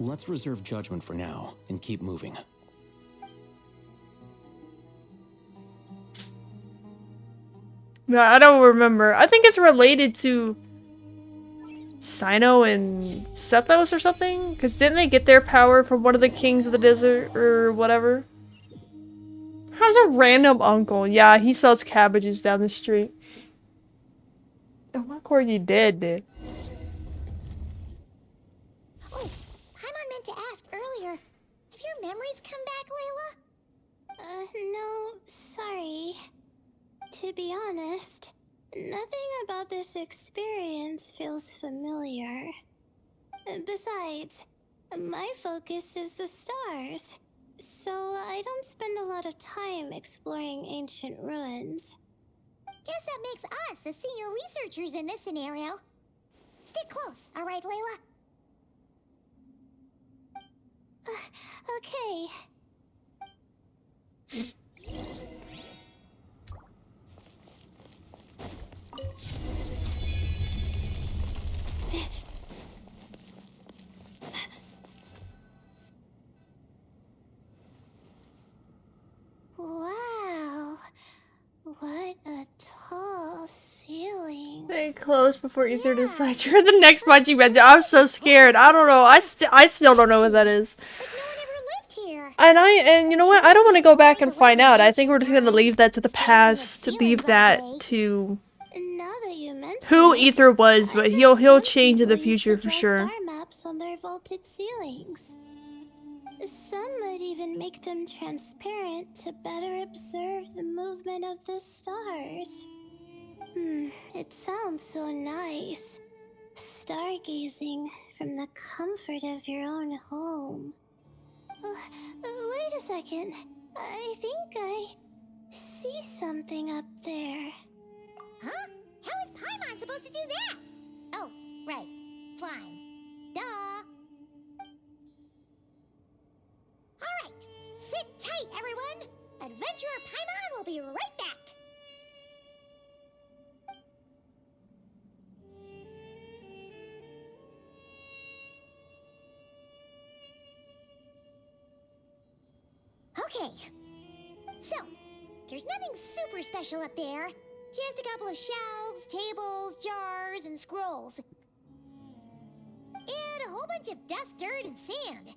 Let's reserve judgment for now and keep moving. No, I don't remember. I think it's related to Sino and Sethos or something? Because didn't they get their power from one of the kings of the desert or whatever? How's a random uncle? Yeah, he sells cabbages down the street. Oh, my Corgi dead. Oh, Paimon meant to ask earlier. Have your memories come back, Layla? No, sorry. To be honest, nothing about this experience feels familiar. Besides, my focus is the stars, so I don't spend a lot of time exploring ancient ruins. Guess that makes us the senior researchers in this scenario. Stick close, alright, Layla? Okay. get close before Ether decides you're the next Munchie Bender. I'm so scared. I don't know. I still don't know what that is. Like no one ever lived here. And you know what? I don't want to go back and find out. I think we're just gonna leave that to the past. Leave that to Now that you mention who it, Ether was, but I've he'll heard some change in the people used future to for draw sure. Star maps on their vaulted ceilings. Some might even make them transparent to better observe the movement of the stars. It sounds so nice. Stargazing from the comfort of your own home. Wait a second. I think I see something up there. Huh? How is Paimon supposed to do that? Oh, right. Flying. Duh. Alright. Sit tight, everyone. Adventurer Paimon will be right back. Okay. So, there's nothing super special up there. Just a couple of shelves, tables, jars, and scrolls. And a whole bunch of dust, dirt, and sand.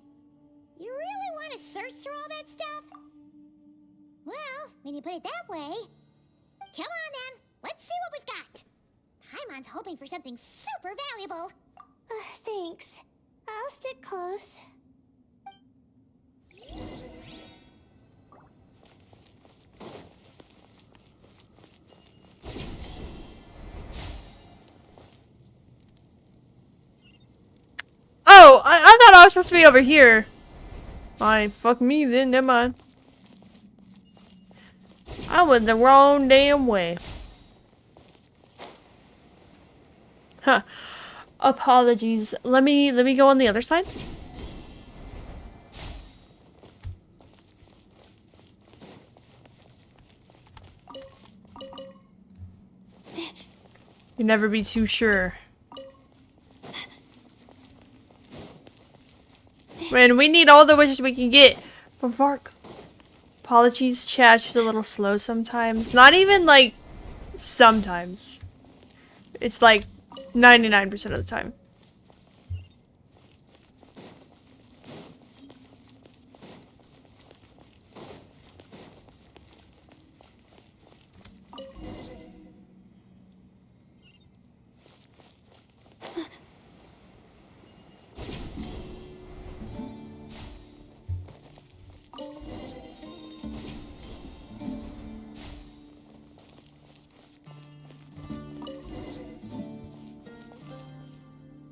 You really want to search through all that stuff? Well, when you put it that way... Come on then, let's see what we've got. Paimon's hoping for something super valuable. Thanks. I'll stick close. Oh, I thought I was supposed to be over here. Fine, fuck me then, never mind. I went the wrong damn way. Huh. Apologies. Let me go on the other side. You never be too sure. Man, we need all the wishes we can get from Vark. Apologies, chat, she's a little slow sometimes. Not even like sometimes. It's like 99% of the time.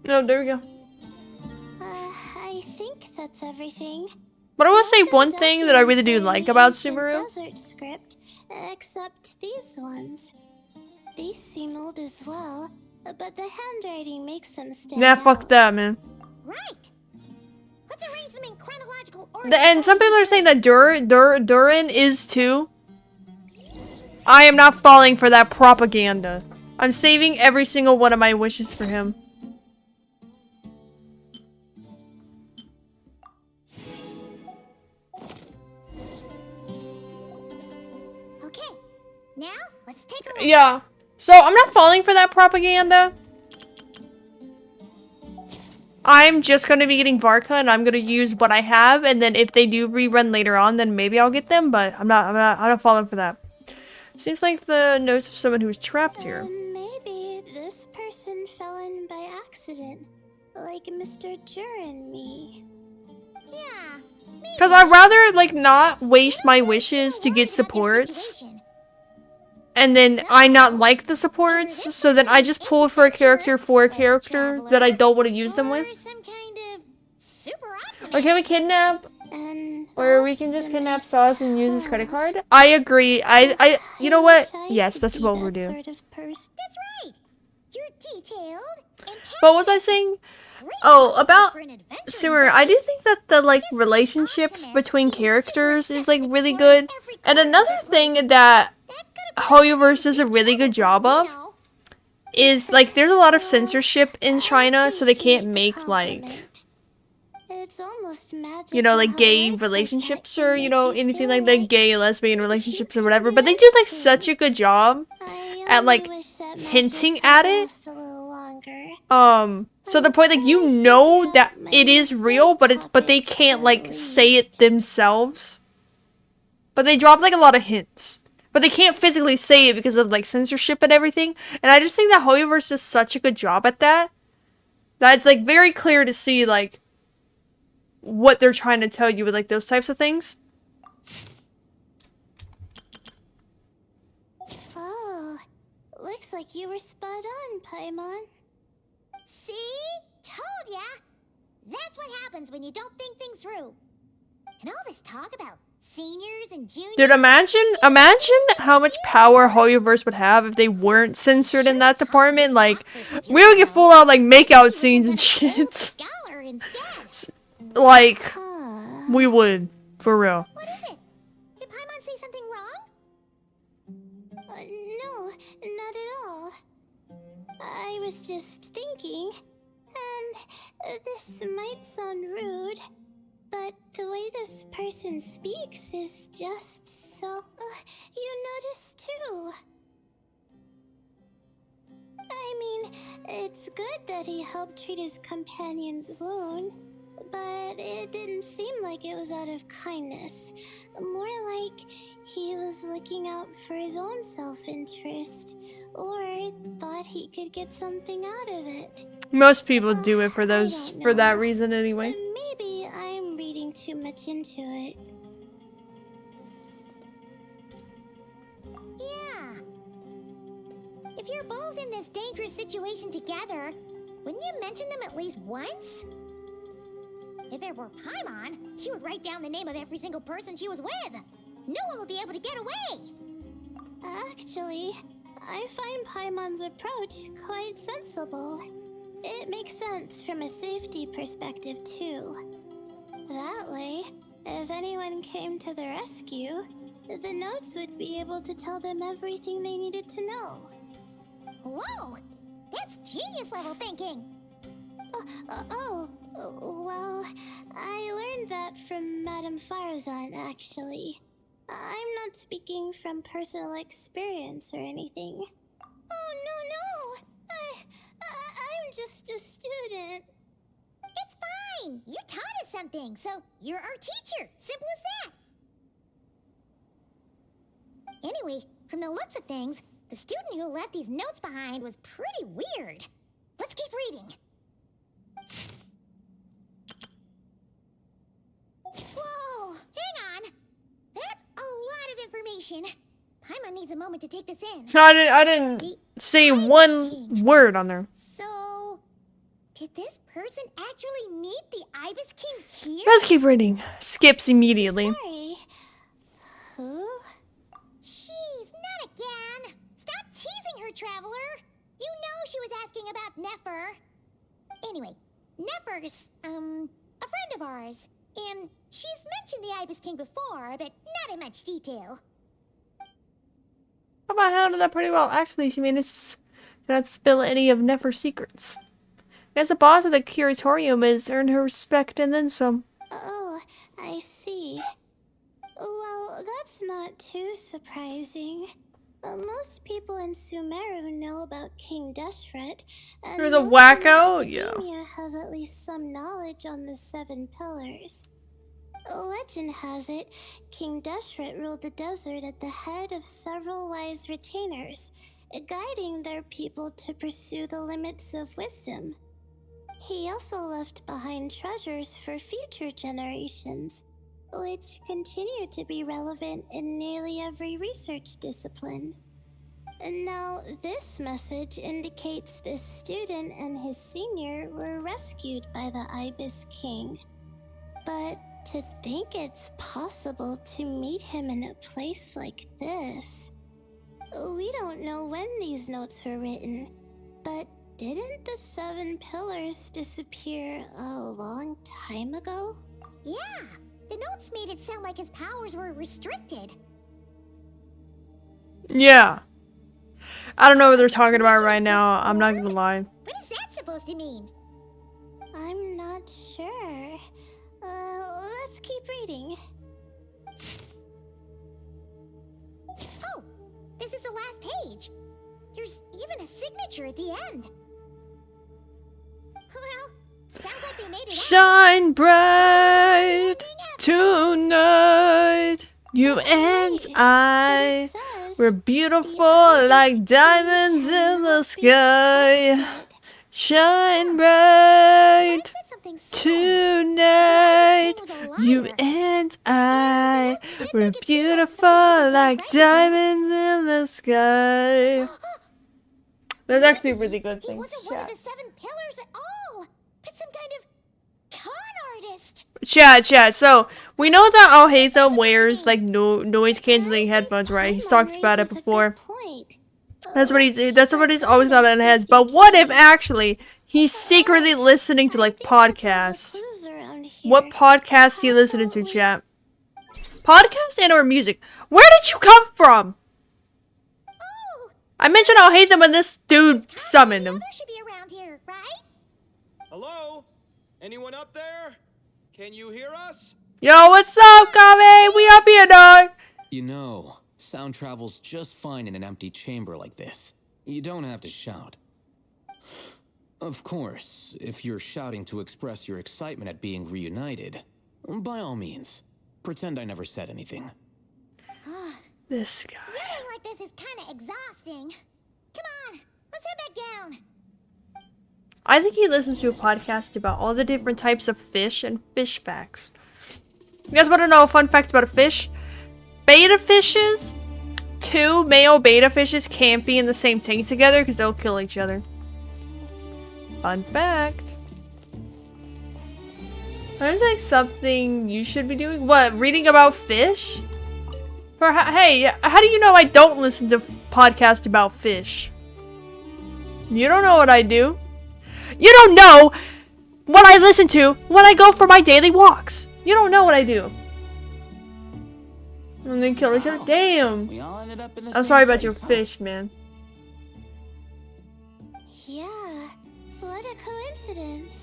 No, there we go. I think that's everything. But I will say Most of one the thing that I really do documents are like in about ancient Subaru. Desert script, except these ones. These seem old as well, but the handwriting makes them stand Nah, fuck out. that, man. Right. Let's arrange them in chronological order. And some people are saying that Durin is too. I am not falling for that propaganda. I'm saving every single one of my wishes for him. Okay. Now, let's take a look. Yeah. So, I'm not falling for that propaganda. I'm just going to be getting Varka, and I'm going to use what I have, and then if they do rerun later on, then maybe I'll get them, but I'm not falling for that. Seems like the nose of someone who's trapped here. Maybe this person fell in by accident, like Mr. Jur and me. Yeah. Because I'd rather, like, not waste my wishes to get supports. And then I not like the supports, so then I just pull for a character that I don't want to use them with. Some kind of super Or can we kidnap? An Or we can just kidnap Sauce and use his optimist. credit card? I agree. You know what? Yes, that's what we'll do. That's right. You're detailed and What was I saying? Oh, about Simmer, I do think that the, like, relationships between characters is, like, really good. And another thing that Heyo does a really good job of is, like, there's a lot of censorship in China, so they can't make, like, It's almost you know, like, gay relationships or, you know, anything like that, gay, lesbian relationships or whatever. But they do, like, such a good job at, like, that magic hinting could at it. last a little longer. So the point, like, you know that it is real, but they can't, like, say it themselves. But they drop, like, a lot of hints. But they can't physically say it because of, like, censorship and everything. And I just think that Hoyoverse does such a good job at that. That it's, like, very clear to see, like, what they're trying to tell you with, like, those types of things. Oh, looks like you were spot on, Paimon. See? Told ya! That's what happens when you don't think things through. And all this talk about seniors and juniors... Dude, imagine how much power Hoyoverse would have if they weren't censored in that department. Like, we would get full out, like, makeout scenes and shit. Like, we would. For real. What is it? Did Paimon say something wrong? No, not at all. I was just thinking, and this might sound rude, but the way this person speaks is just so... you notice too. I mean, it's good that he helped treat his companion's wound, but it didn't seem like it was out of kindness. More like he was looking out for his own self-interest, or thought he could get something out of it. Most people do it for that reason anyway. Maybe I'm reading too much into it. Yeah. If you're both in this dangerous situation together, wouldn't you mention them at least once? If it were Paimon, she would write down the name of every single person she was with. No one would be able to get away. Actually, I find Paimon's approach quite sensible. It makes sense from a safety perspective, too. That way, if anyone came to the rescue, the notes would be able to tell them everything they needed to know. Whoa! That's genius-level thinking! Well, I learned that from Madame Farazan, actually. I'm not speaking from personal experience or anything. Oh, no! I'm just a student. It's fine! You taught us something, so you're our teacher. Simple as that. Anyway, from the looks of things, the student who left these notes behind was pretty weird. Let's keep reading. Whoa! Hang on! That's a lot of information. Paimon needs a moment to take this in. No, I didn't say one word on there. So, did this person actually meet the Ibis King here? Let's keep reading. Skips immediately. Sorry. Who? Jeez, not again. Stop teasing her, Traveler. You know she was asking about Nefer. Anyway, Nefer's, a friend of ours. And she's mentioned the Ibis King before, but not in much detail. How about handled that pretty well? Actually, she managed to not spill any of Nefer's secrets. As the boss of the curatorium has earned her respect and then some. Oh, I see. Well, that's not too surprising. Most people in Sumeru know about King Deshret, and There's a most wacko? in Yeah. academia have at least some knowledge on the 7 pillars. Legend has it, King Deshret ruled the desert at the head of several wise retainers, guiding their people to pursue the limits of wisdom. He also left behind treasures for future generations, which continue to be relevant in nearly every research discipline. Now, this message indicates this student and his senior were rescued by the Ibis King. But to think it's possible to meet him in a place like this... We don't know when these notes were written, but didn't the 7 pillars disappear a long time ago? Yeah, the notes made it sound like his powers were restricted. Yeah. I don't know what they're talking about right now. I'm not gonna lie. What is that supposed to mean? I'm not sure. Let's keep reading. Oh, this is the last page. There's even a signature at the end. Well, sounds like they made it out. Shine bright tonight. You and I, we're beautiful like diamonds in the sky. Shine bright tonight. You and I, we're beautiful like diamonds in the sky. That's actually a really good thing. He wasn't one of the 7 pillars at all, but some kind of con artist. Chat. So we know that Alhaitham wears like noise canceling headphones, right? He's talked about it before. That's what he's always got on his head. But what if actually he's secretly listening to like podcasts? What podcasts he listening to, chat? Podcast and or music? Where did you come from? I mentioned Alhaitham and this dude summoned him. Should be around here, right? Hello? Anyone up there? Can you hear us? Yo, what's up, Kame? We up here, dog. You know, sound travels just fine in an empty chamber like this. You don't have to shout. Of course, if you're shouting to express your excitement at being reunited, by all means, pretend I never said anything. This guy. Yelling like this is kind of exhausting. Come on, let's head back down. I think he listens to a podcast about all the different types of fish and fish facts. You guys want to know a fun fact about a fish? Beta fishes, 2 male beta fishes can't be in the same tank together because they'll kill each other. Fun fact. Sounds like something you should be doing. What? Reading about fish? Hey, how do you know I don't listen to podcasts about fish? You don't know what I do. You don't know what I listen to when I go for my daily walks. You don't know what I do. And then kill each other. Damn. We all ended up in the I'm same sorry about your place, huh? fish, man. Yeah, what a coincidence.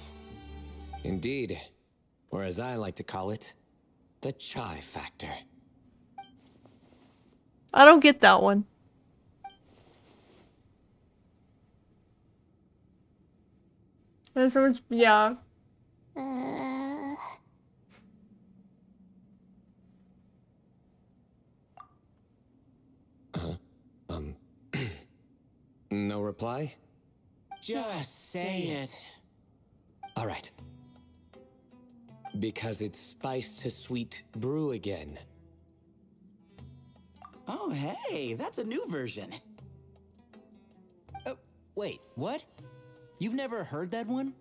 Indeed. Or as I like to call it, the chai factor. I don't get that one. There's so much, yeah. No reply? Just say it. All right. Because it's spice to sweet brew again. Oh, hey, that's a new version. Oh, wait, what? You've never heard that one?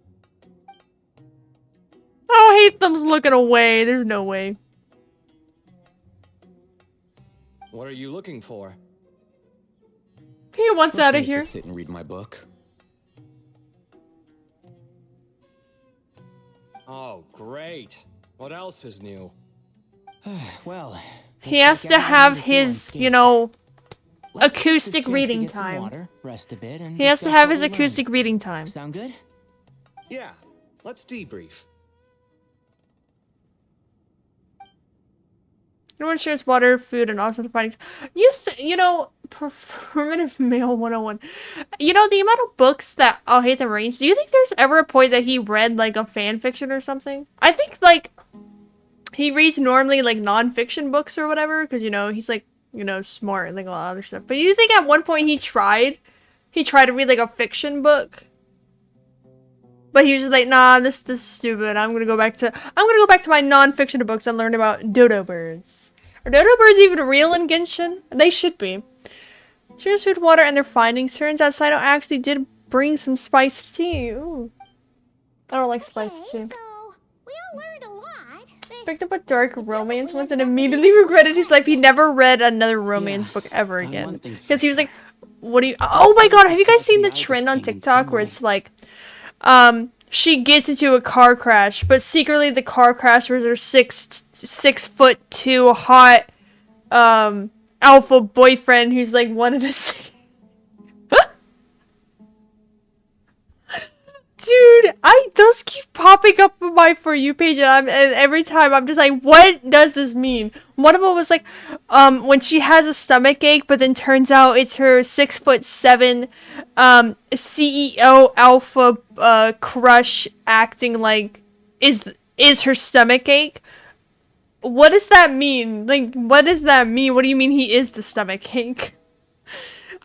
Oh, Hatham's looking away. There's no way. What are you looking for? He wants out of Refuse to here. sit and read my book. Oh, great. What else is new? Well, He has to have his, you know, acoustic reading time. Rest a bit, and He has to discuss have what his we learned. acoustic reading time. Sound good? Yeah, let's debrief. Everyone shares water, food, and also the findings. You know, primitive male 101. You know, the amount of books that Alhaitham reads, do you think there's ever a point that he read, like, a fan fiction or something? I think, like, he reads normally, like, non-fiction books or whatever, because, you know, he's, like, you know, smart and, like, a lot of other stuff. But you think at one point he tried to read, like, a fiction book? But he was just like, nah, this is stupid. I'm gonna go back to my non-fiction books and learn about dodo birds. Are dodo birds even real in Genshin? They should be. Shares food, water, and their findings. Turns out Saito actually did bring some spiced tea. Ooh. I don't like spiced tea. So, we all learned a lot. But Picked up a dark romance once and immediately regretted his life. He never read another romance book ever again. Because he was like, what do you... Oh my god, have you guys seen the trend on TikTok where it's like... she gets into a car crash, but secretly the car crash was her 6'2" hot, alpha boyfriend who's like wanted to see. Dude, those keep popping up on my For You page, and every time I'm just like, what does this mean? One of them was like, when she has a stomach ache, but then turns out it's her 6'7", CEO alpha crush acting like is her stomach ache. What does that mean? Like, what does that mean? What do you mean he is the stomach ache?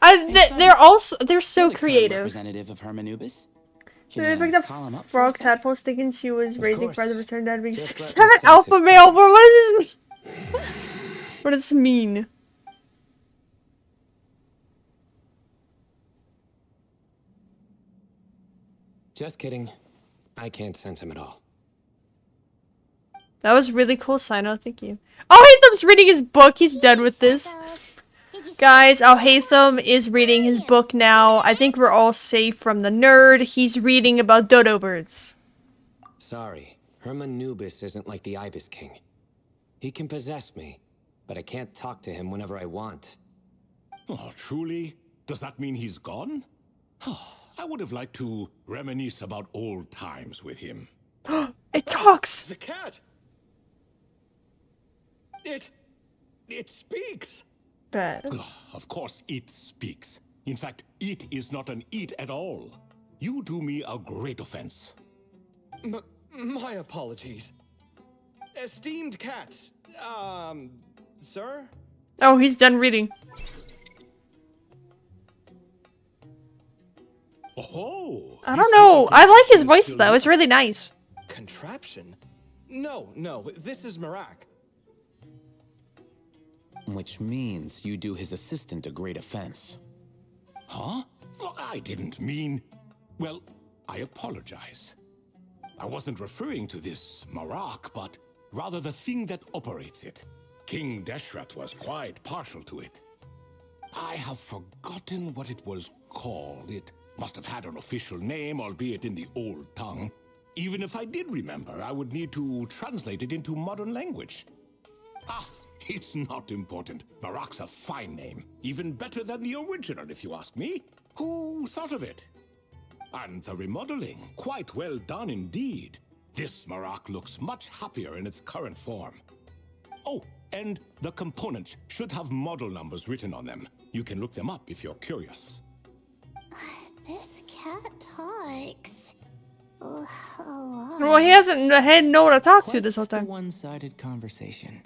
They're so creative. Representative of Hermanubis. They picked up Call him up for a Frog sec? Tadpole thinking she was Of raising course. friends of return dad being Just 6'7" let me sense alpha his male. Bro, presence. what does this mean? What does this mean? Just kidding. I can't sense him at all. That was really cool, Sino. Thank you. Alhaitham's reading his book. He's done with this. Guys, Alhaitham is reading his book now. I think we're all safe from the nerd. He's reading about dodo birds. Sorry, Hermanubis isn't like the Ibis King. He can possess me, but I can't talk to him whenever I want. Oh, truly? Does that mean he's gone? I would have liked to reminisce about old times with him. It talks. The cat! It speaks! Bad. Of course it speaks. In fact, it is not an it at all. You do me a great offense. My apologies. Esteemed cats, sir? Oh, he's done reading. Oh! I don't know. I like his voice though. It's really nice. Contraption? No, this is Marak. Which means you do his assistant a great offense. Huh? Well, I didn't mean... Well, I apologize. I wasn't referring to this Marak, but rather the thing that operates it. King Deshret was quite partial to it. I have forgotten what it was called. It must have had an official name, albeit in the old tongue. Even if I did remember, I would need to translate it into modern language. It's not important. Marak's a fine name. Even better than the original, if you ask me. Who thought of it? And the remodeling, quite well done indeed. This Marak looks much happier in its current form. Oh, and the components should have model numbers written on them. You can look them up if you're curious. This cat talks. A lot. Well, he had no one to talk to this whole Quite the time. one-sided conversation.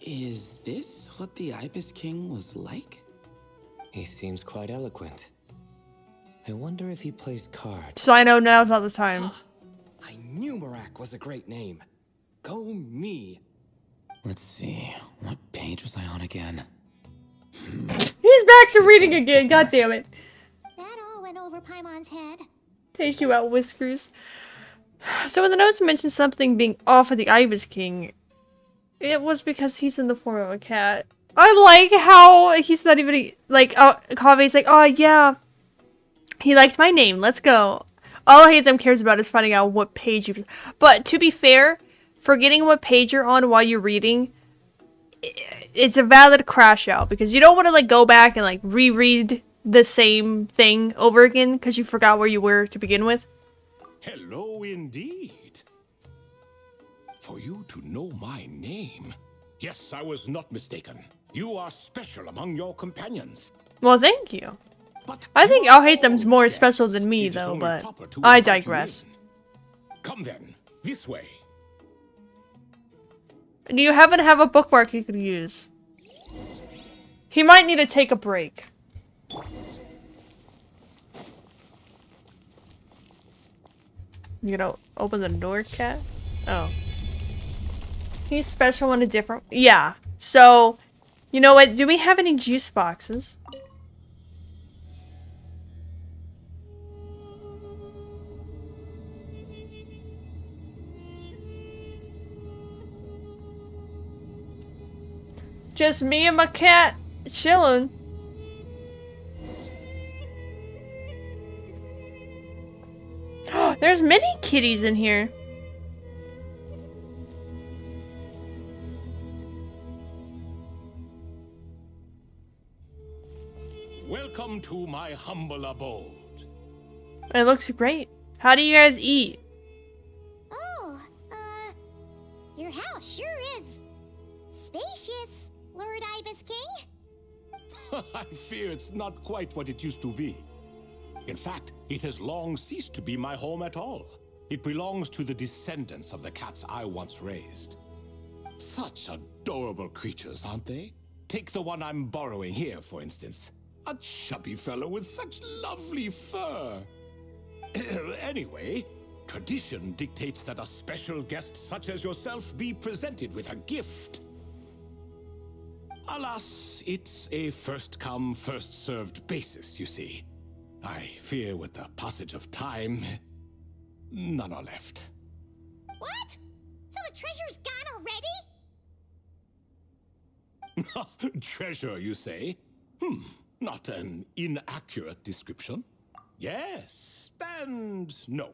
Is this what the Ibis King was like? He seems quite eloquent. I wonder if he plays cards. Sino, now's not the time. I knew Marak was a great name. Go me. Let's see, what page was I on again? He's back to reading again. God damn it. That all went over Paimon's head. Taste you out, Whiskers. So when the notes mentioned something being off with the Ibis King, it was because he's in the form of a cat. I like how he's not even like, Kave's like, oh yeah, he liked my name. Let's go. All Hatham cares about is finding out what page you. But to be fair, forgetting what page you're on while you're reading, it's a valid crash out because you don't want to like go back and like reread the same thing over again because you forgot where you were to begin with. Hello indeed. For you to know my name. Yes, I was not mistaken. You are special among your companions. Well, thank you. But I think your I'll hate them's own more guests, special than me it is though, only but proper to I invite you digress. in. Come then, this way. Do you happen to have a bookmark you could use? He might need to take a break. You gonna open the door, cat? Oh. He's special in a different... Yeah. So, you know what? Do we have any juice boxes? Just me and my cat chilling. There's many kitties in here. Welcome to my humble abode. It looks great. How do you guys eat? Oh, your house sure is spacious, Lord Ibis King. I fear it's not quite what it used to be. In fact, it has long ceased to be my home at all. It belongs to the descendants of the cats I once raised. Such adorable creatures, aren't they? Take the one I'm borrowing here, for instance. A chubby fellow with such lovely fur. Anyway, tradition dictates that a special guest such as yourself be presented with a gift. Alas, it's a first-come, first-served basis, you see. I fear with the passage of time, none are left. What? So the treasure's gone already? Treasure, you say? Not an inaccurate description. Yes, and no.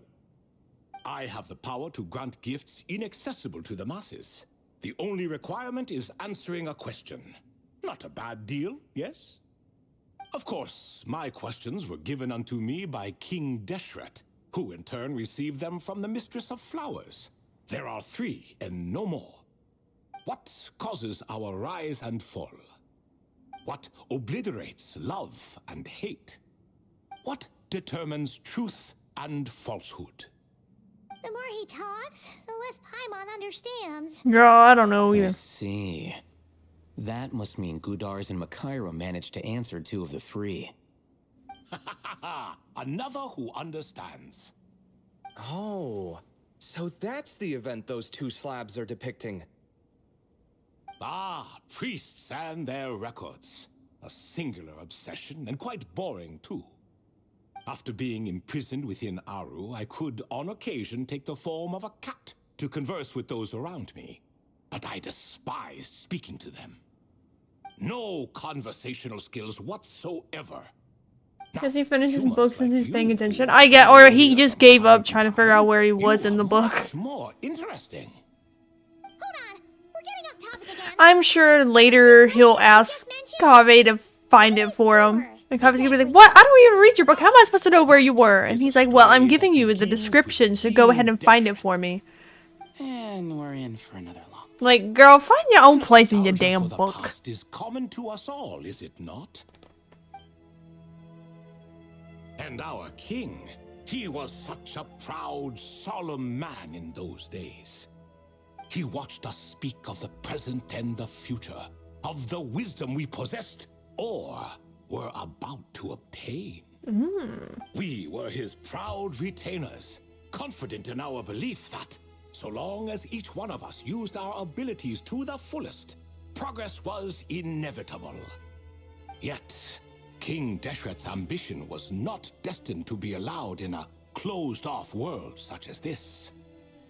I have the power to grant gifts inaccessible to the masses. The only requirement is answering a question. Not a bad deal, yes? Of course, my questions were given unto me by King Deshret, who in turn received them from the Mistress of Flowers. There are 3 and no more. What causes our rise and fall? What obliterates love and hate? What determines truth and falsehood? The more he talks, the less Paimon understands. Girl, I don't know I either. see. That must mean Gudars and Makaira managed to answer 2 of the 3. Another who understands. Oh, so that's the event those 2 slabs are depicting. Ah, priests and their records. A singular obsession, and quite boring, too. After being imprisoned within Aru, I could, on occasion, take the form of a cat to converse with those around me. But I despised speaking to them. No conversational skills whatsoever. Because he finishes humans books since like he's paying you attention. who I get, are or he here just from gave time up to trying to figure out time, where he you was in are the book. much more interesting. Hold on, we're getting off topic again. I'm sure later he'll ask Kaveh to find it for him. And Kave's gonna be like, what? I don't even read your book. How am I supposed to know where you were? And he's like, well, I'm giving you the description, so go ahead and find it for me. And we're in for another long. Like, girl, find your own place in your Nostalgia damn for the book. past is common to us all, is it not? And our king, he was such a proud, solemn man in those days. He watched us speak of the present and the future, of the wisdom we possessed or were about to obtain. We were his proud retainers, confident in our belief that, so long as each one of us used our abilities to the fullest, progress was inevitable. Yet, King Deshret's ambition was not destined to be allowed in a closed-off world such as this,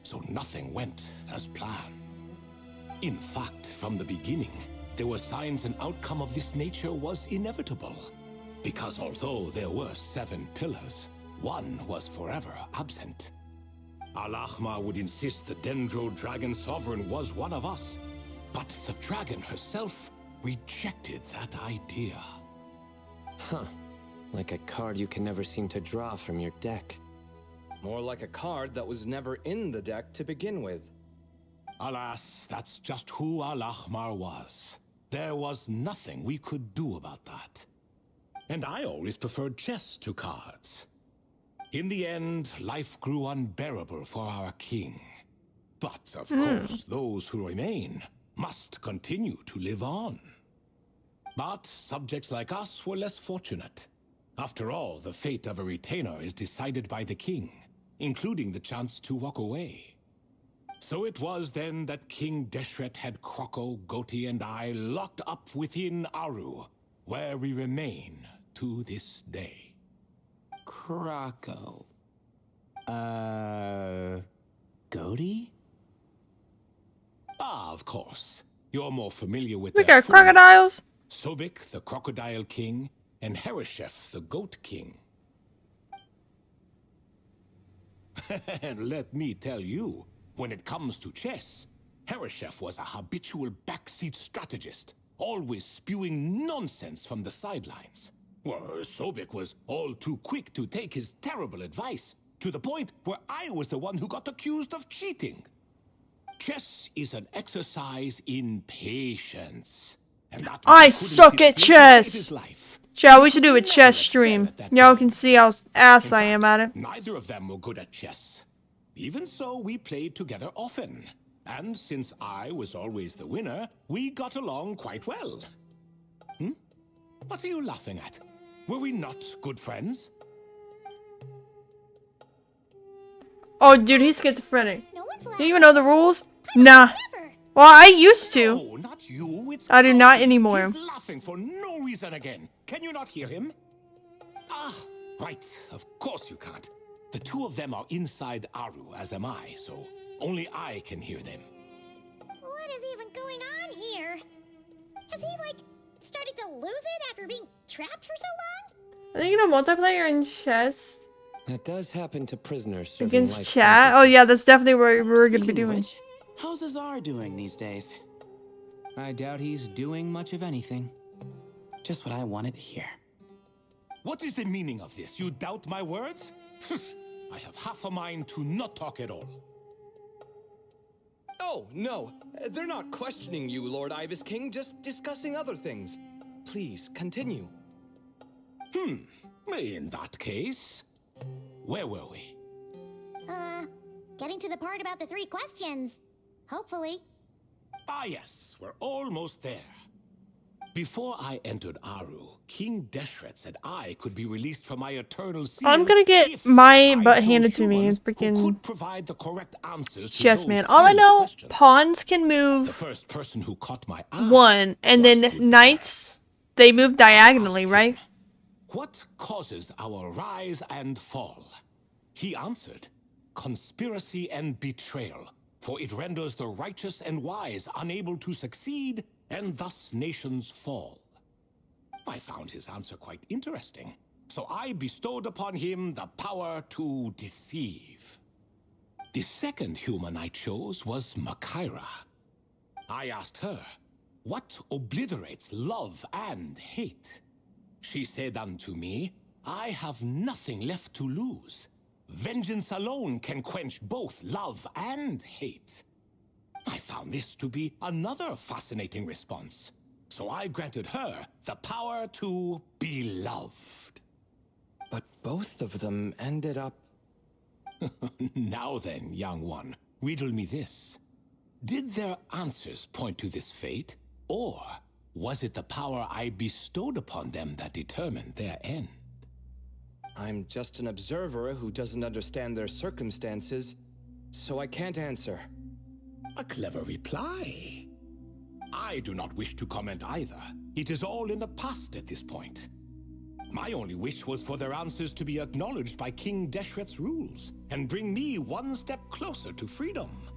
so nothing went as planned. In fact, from the beginning, there were signs an outcome of this nature was inevitable, because although there were 7 pillars, one was forever absent. Al-Ahmar would insist the Dendro Dragon Sovereign was one of us, but the dragon herself rejected that idea. Huh. Like a card you can never seem to draw from your deck. More like a card that was never in the deck to begin with. Alas, that's just who Al-Ahmar was. There was nothing we could do about that. And I always preferred chess to cards. In the end, life grew unbearable for our king. But, of course, those who remain must continue to live on. But subjects like us were less fortunate. After all, the fate of a retainer is decided by the king, including the chance to walk away. So it was then that King Deshret had Kroko, Goti, and I locked up within Aru, where we remain to this day. Kroko. Goti? Ah, of course. You're more familiar with We their got full names. crocodiles. Sobek, the Crocodile King, and Hereshef, the Goat King. And let me tell you, when it comes to chess, Hereshef was a habitual backseat strategist, always spewing nonsense from the sidelines. Well, Sobek was all too quick to take his terrible advice, to the point where I was the one who got accused of cheating. Chess is an exercise in patience. And that I man couldn't suck sit at still to save his chess. life. Chat, we should do a chess Never stream. excel at that Y'all game. can see how ass In I am at it. fact, neither of them were good at chess. Even so, we played together often. And since I was always the winner, we got along quite well. What are you laughing at? Were we not good friends? Oh, dude, he's schizophrenic. No one's Do you even know the rules? Nah. never. Well, I used to. No, not you. It's I do not Cody. anymore. He's laughing for no reason again. Can you not hear him? Ah, right. Of course you can't. The two of them are inside Aru, as am I, so only I can hear them. What is even going on here? Has he, like, started to lose it after being trapped for so long? Are they gonna multiplayer in chess That does happen to prisoners serving against life chat? Oh sentences. yeah, that's definitely what we're gonna be Speaking of doing. which, how's Azar doing these days? I doubt he's doing much of anything. Just what I wanted to hear. What is the meaning of this? You doubt my words? I have half a mind to not talk at all. Oh, no. They're not questioning you, Lord Ibis King, just discussing other things. Please, continue. In that case, where were we? Getting to the part about the 3 questions. Hopefully. Ah yes, we're almost there. Before I entered Aru, King Deshret said I could be released from my eternal seal. I'm gonna get if my I butt chose handed to me in humans who freaking could provide the correct answers to chess, those man. All I 3 know, questions. pawns can The move first person who caught my eye 1, and was then good knights, they move diagonally, asked right? him, what causes our rise and fall? He answered, conspiracy and betrayal, for it renders the righteous and wise unable to succeed, and thus nations fall. I found his answer quite interesting, so I bestowed upon him the power to deceive. The second human I chose was Makaira. I asked her, what obliterates love and hate? She said unto me, I have nothing left to lose. Vengeance alone can quench both love and hate. I found this to be another fascinating response, so I granted her the power to be loved. But both of them ended up... Now then, young one, riddle me this. Did their answers point to this fate, or was it the power I bestowed upon them that determined their end? I'm just an observer who doesn't understand their circumstances, so I can't answer. A clever reply. I do not wish to comment either. It is all in the past at this point. My only wish was for their answers to be acknowledged by King Deshret's rules, and bring me one step closer to freedom.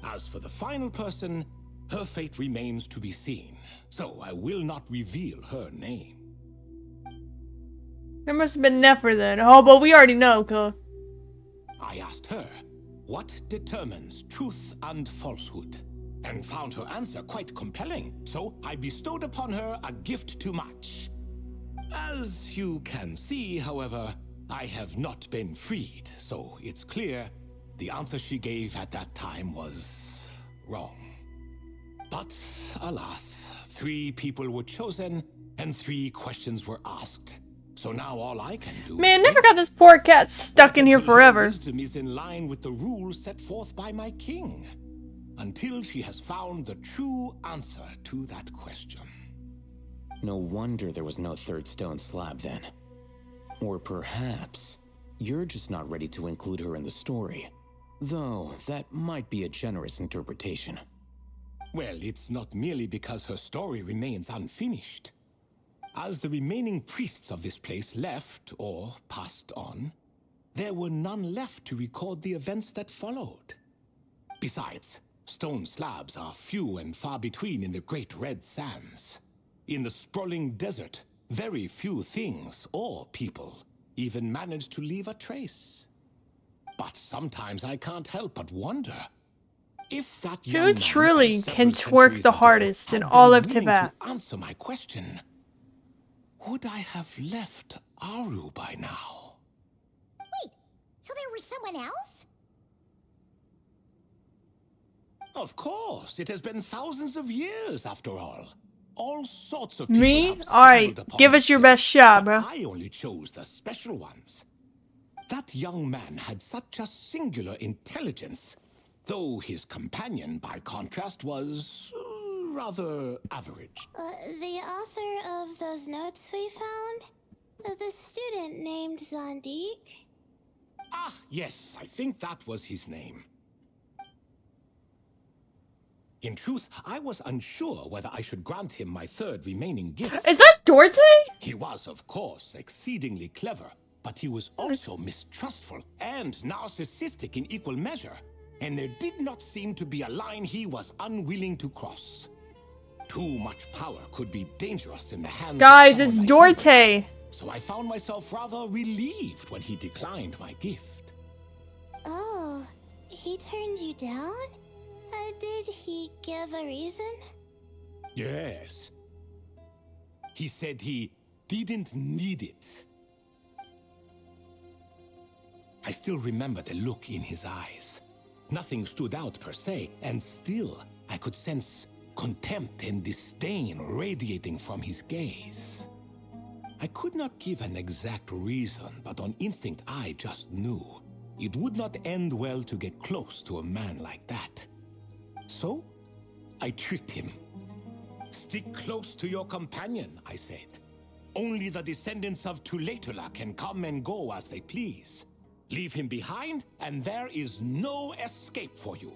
As for the final person, her fate remains to be seen, so I will not reveal her name. There must have been Nefer then. Oh, but we already know, cuz. I asked her, what determines truth and falsehood? And found her answer quite compelling, so I bestowed upon her a gift to match. As you can see, however, I have not been freed, so it's clear the answer she gave at that time was wrong. But alas, 3 people were chosen and 3 questions were asked. So now all I can do... Man, never got this poor cat stuck in here until her forever. wisdom is in line with the rules set forth by my king, until she has found the true answer to that question. No wonder there was no third stone slab then. Or perhaps you're just not ready to include her in the story. Though that might be a generous interpretation. Well, it's not merely because her story remains unfinished. As the remaining priests of this place left, or passed on, there were none left to record the events that followed. Besides, stone slabs are few and far between in the Great Red Sands. In the sprawling desert, very few things or people even manage to leave a trace. But sometimes I can't help but wonder if that young Who man truly from can several twerk centuries the ago hardest in had all been of willing Tibet? to answer my question. Would I have left Aru by now? Wait, So there was someone else? Of course, it has been thousands of years after all. All sorts of people Me? have Alright, stumbled upon give this us your place, best shot, but bro. I only chose the special ones. That young man had such a singular intelligence, though his companion, by contrast, was rather average. The author of those notes we found? The student named Zondik? Ah, yes, I think that was his name. In truth, I was unsure whether I should grant him my third remaining gift. Is that Dorte? He was, of course, exceedingly clever, but he was also mistrustful and narcissistic in equal measure, and there did not seem to be a line he was unwilling to cross. Too much power could be dangerous in the hands Guys, of it's someone like him, Dorte. so I found myself rather relieved when he declined my gift. Oh, he turned you down? Did he give a reason? Yes. He said he didn't need it. I still remember the look in his eyes. Nothing stood out per se, and still I could sense contempt and disdain radiating from his gaze. I could not give an exact reason, but on instinct I just knew it would not end well to get close to a man like that. So, I tricked him. Stick close to your companion, I said. Only the descendants of Tuletula can come and go as they please. Leave him behind, and there is no escape for you.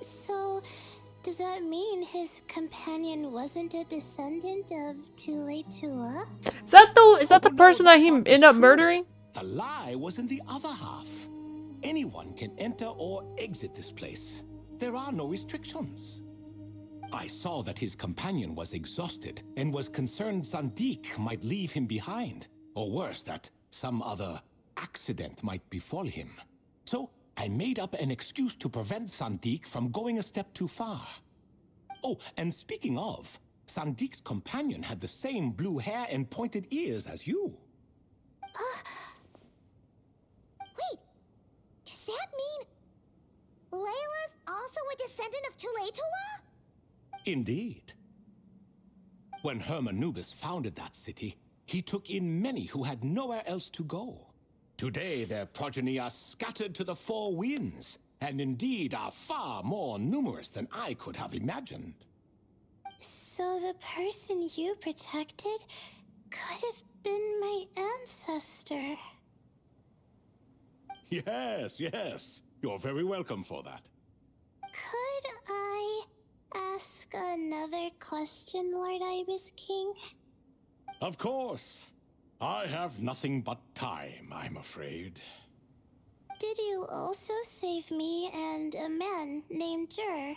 So, does that mean his companion wasn't a descendant of Tuletula? Is that the person that he ended up murdering? The lie was in the other half. Anyone can enter or exit this place. There are no restrictions. I saw that his companion was exhausted and was concerned Zandik might leave him behind, or worse, that some other accident might befall him. So I made up an excuse to prevent Zandik from going a step too far. Oh, and speaking of, Sandik's companion had the same blue hair and pointed ears as you. Wait, does that mean Layla's also a descendant of Tuletula? Indeed. When Hermanubis founded that city, he took in many who had nowhere else to go. Today, their progeny are scattered to the four winds, and indeed are far more numerous than I could have imagined. So the person you protected could have been my ancestor. Yes, yes. You're very welcome for that. Could I ask another question, Lord Ibis King? Of course. I have nothing but time, I'm afraid. Did you also save me and a man named Jur?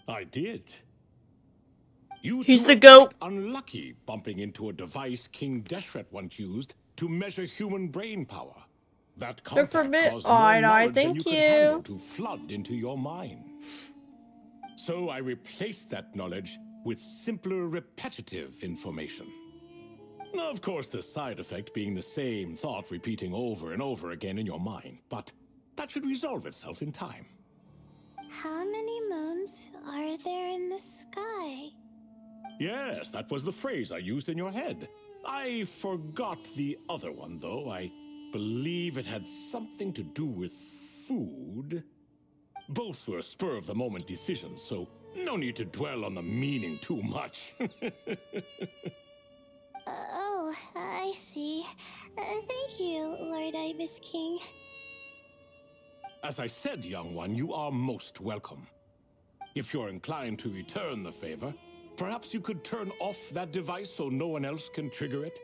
I did. You He's two the were goat. quite unlucky bumping into a device King Deshret once used to measure human brain power. That Good for contact me. caused more Alright, knowledge than thank you could handle you. to flood into your mind. So I replaced that knowledge with simpler, repetitive information. Of course, the side effect being the same thought repeating over and over again in your mind, but that should resolve itself in time. How many moons are there in the sky? Yes, that was the phrase I used in your head. I forgot the other one, though. I believe it had something to do with food. Both were spur-of-the-moment decisions, so no need to dwell on the meaning too much. Oh, I see. Thank you, Lord Ibis King. As I said, young one, you are most welcome. If you're inclined to return the favor, perhaps you could turn off that device so no one else can trigger it?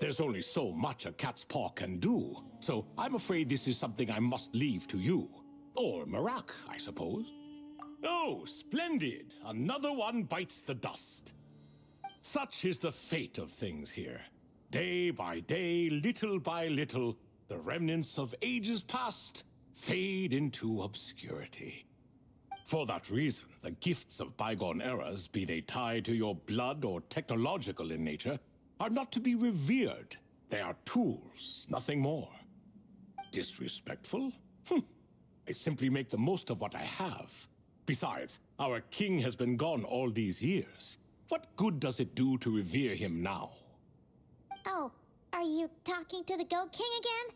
There's only so much a cat's paw can do, so I'm afraid this is something I must leave to you. Or Marak, I suppose. Oh, splendid! Another one bites the dust. Such is the fate of things here. Day by day, little by little, the remnants of ages past fade into obscurity. For that reason, the gifts of bygone eras, be they tied to your blood or technological in nature, are not to be revered, They are tools, nothing more. Disrespectful? I simply make the most of what I have. Besides, our king has been gone all these years. What good does it do to revere him now? Oh, are you talking to the Goat King again?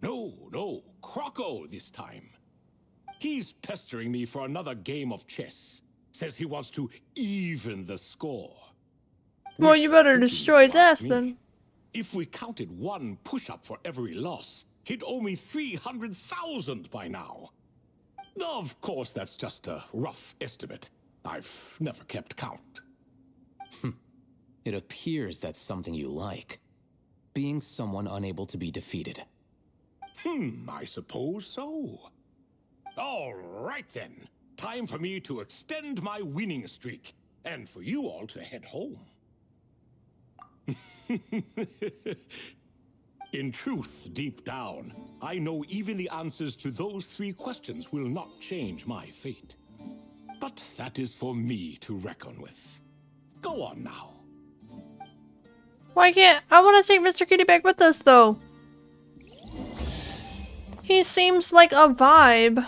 No, Croco this time. He's pestering me for another game of chess. Says he wants to even the score. Well, you better destroy his ass then. If we counted one push-up for every loss, he'd owe me 300,000 by now. Of course, that's just a rough estimate. I've never kept count. It appears that's something you like. Being someone unable to be defeated. I suppose so. All right then. Time for me to extend my winning streak, and for you all to head home. In truth, deep down, I know even the answers to those 3 questions will not change my fate. But that is for me to reckon with. Go on now. Why can't I want to take Mr. Kitty back with us though? He seems like a vibe.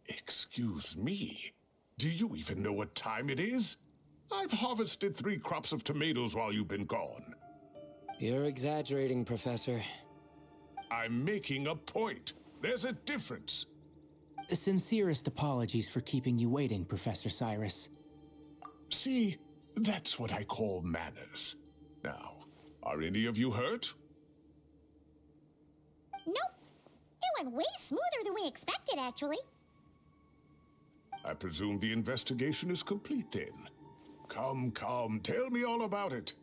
Excuse me. Do you even know what time it is? I've harvested 3 crops of tomatoes while you've been gone. You're exaggerating, Professor. I'm making a point. There's a difference. Sincerest apologies for keeping you waiting, Professor Cyrus. See, that's what I call manners. Now, are any of you hurt? Nope. It went way smoother than we expected, actually. I presume the investigation is complete then. Come, tell me all about it.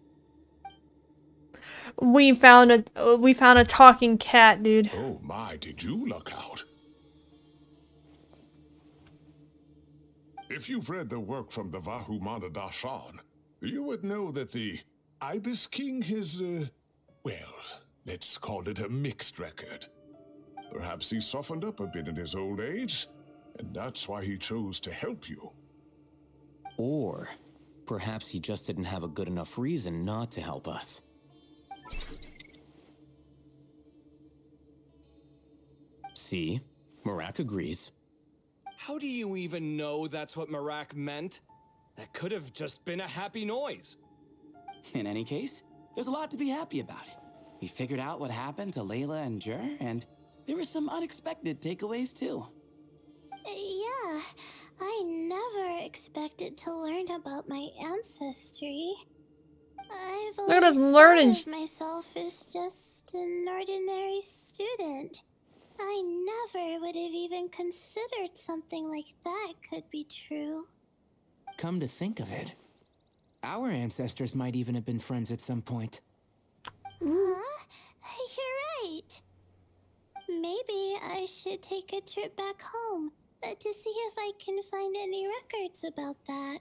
We found a talking cat, dude. Oh my, did you luck out? If you've read the work from the Vahumana Dashan, you would know that the Ibis King has, well, let's call it a mixed record. Perhaps he softened up a bit in his old age, and that's why he chose to help you. Or perhaps he just didn't have a good enough reason not to help us. See? Marak agrees. How do you even know that's what Marak meant? That could have just been a happy noise. In any case, there's a lot to be happy about. We figured out what happened to Layla and Jur, and there were some unexpected takeaways too. Yeah, I never expected to learn about my ancestry. I've Look at us always learning. thought of myself as just an ordinary student. I never would have even considered something like that could be true. Come to think of it, our ancestors might even have been friends at some point. Huh? You're right. Maybe I should take a trip back home to see if I can find any records about that.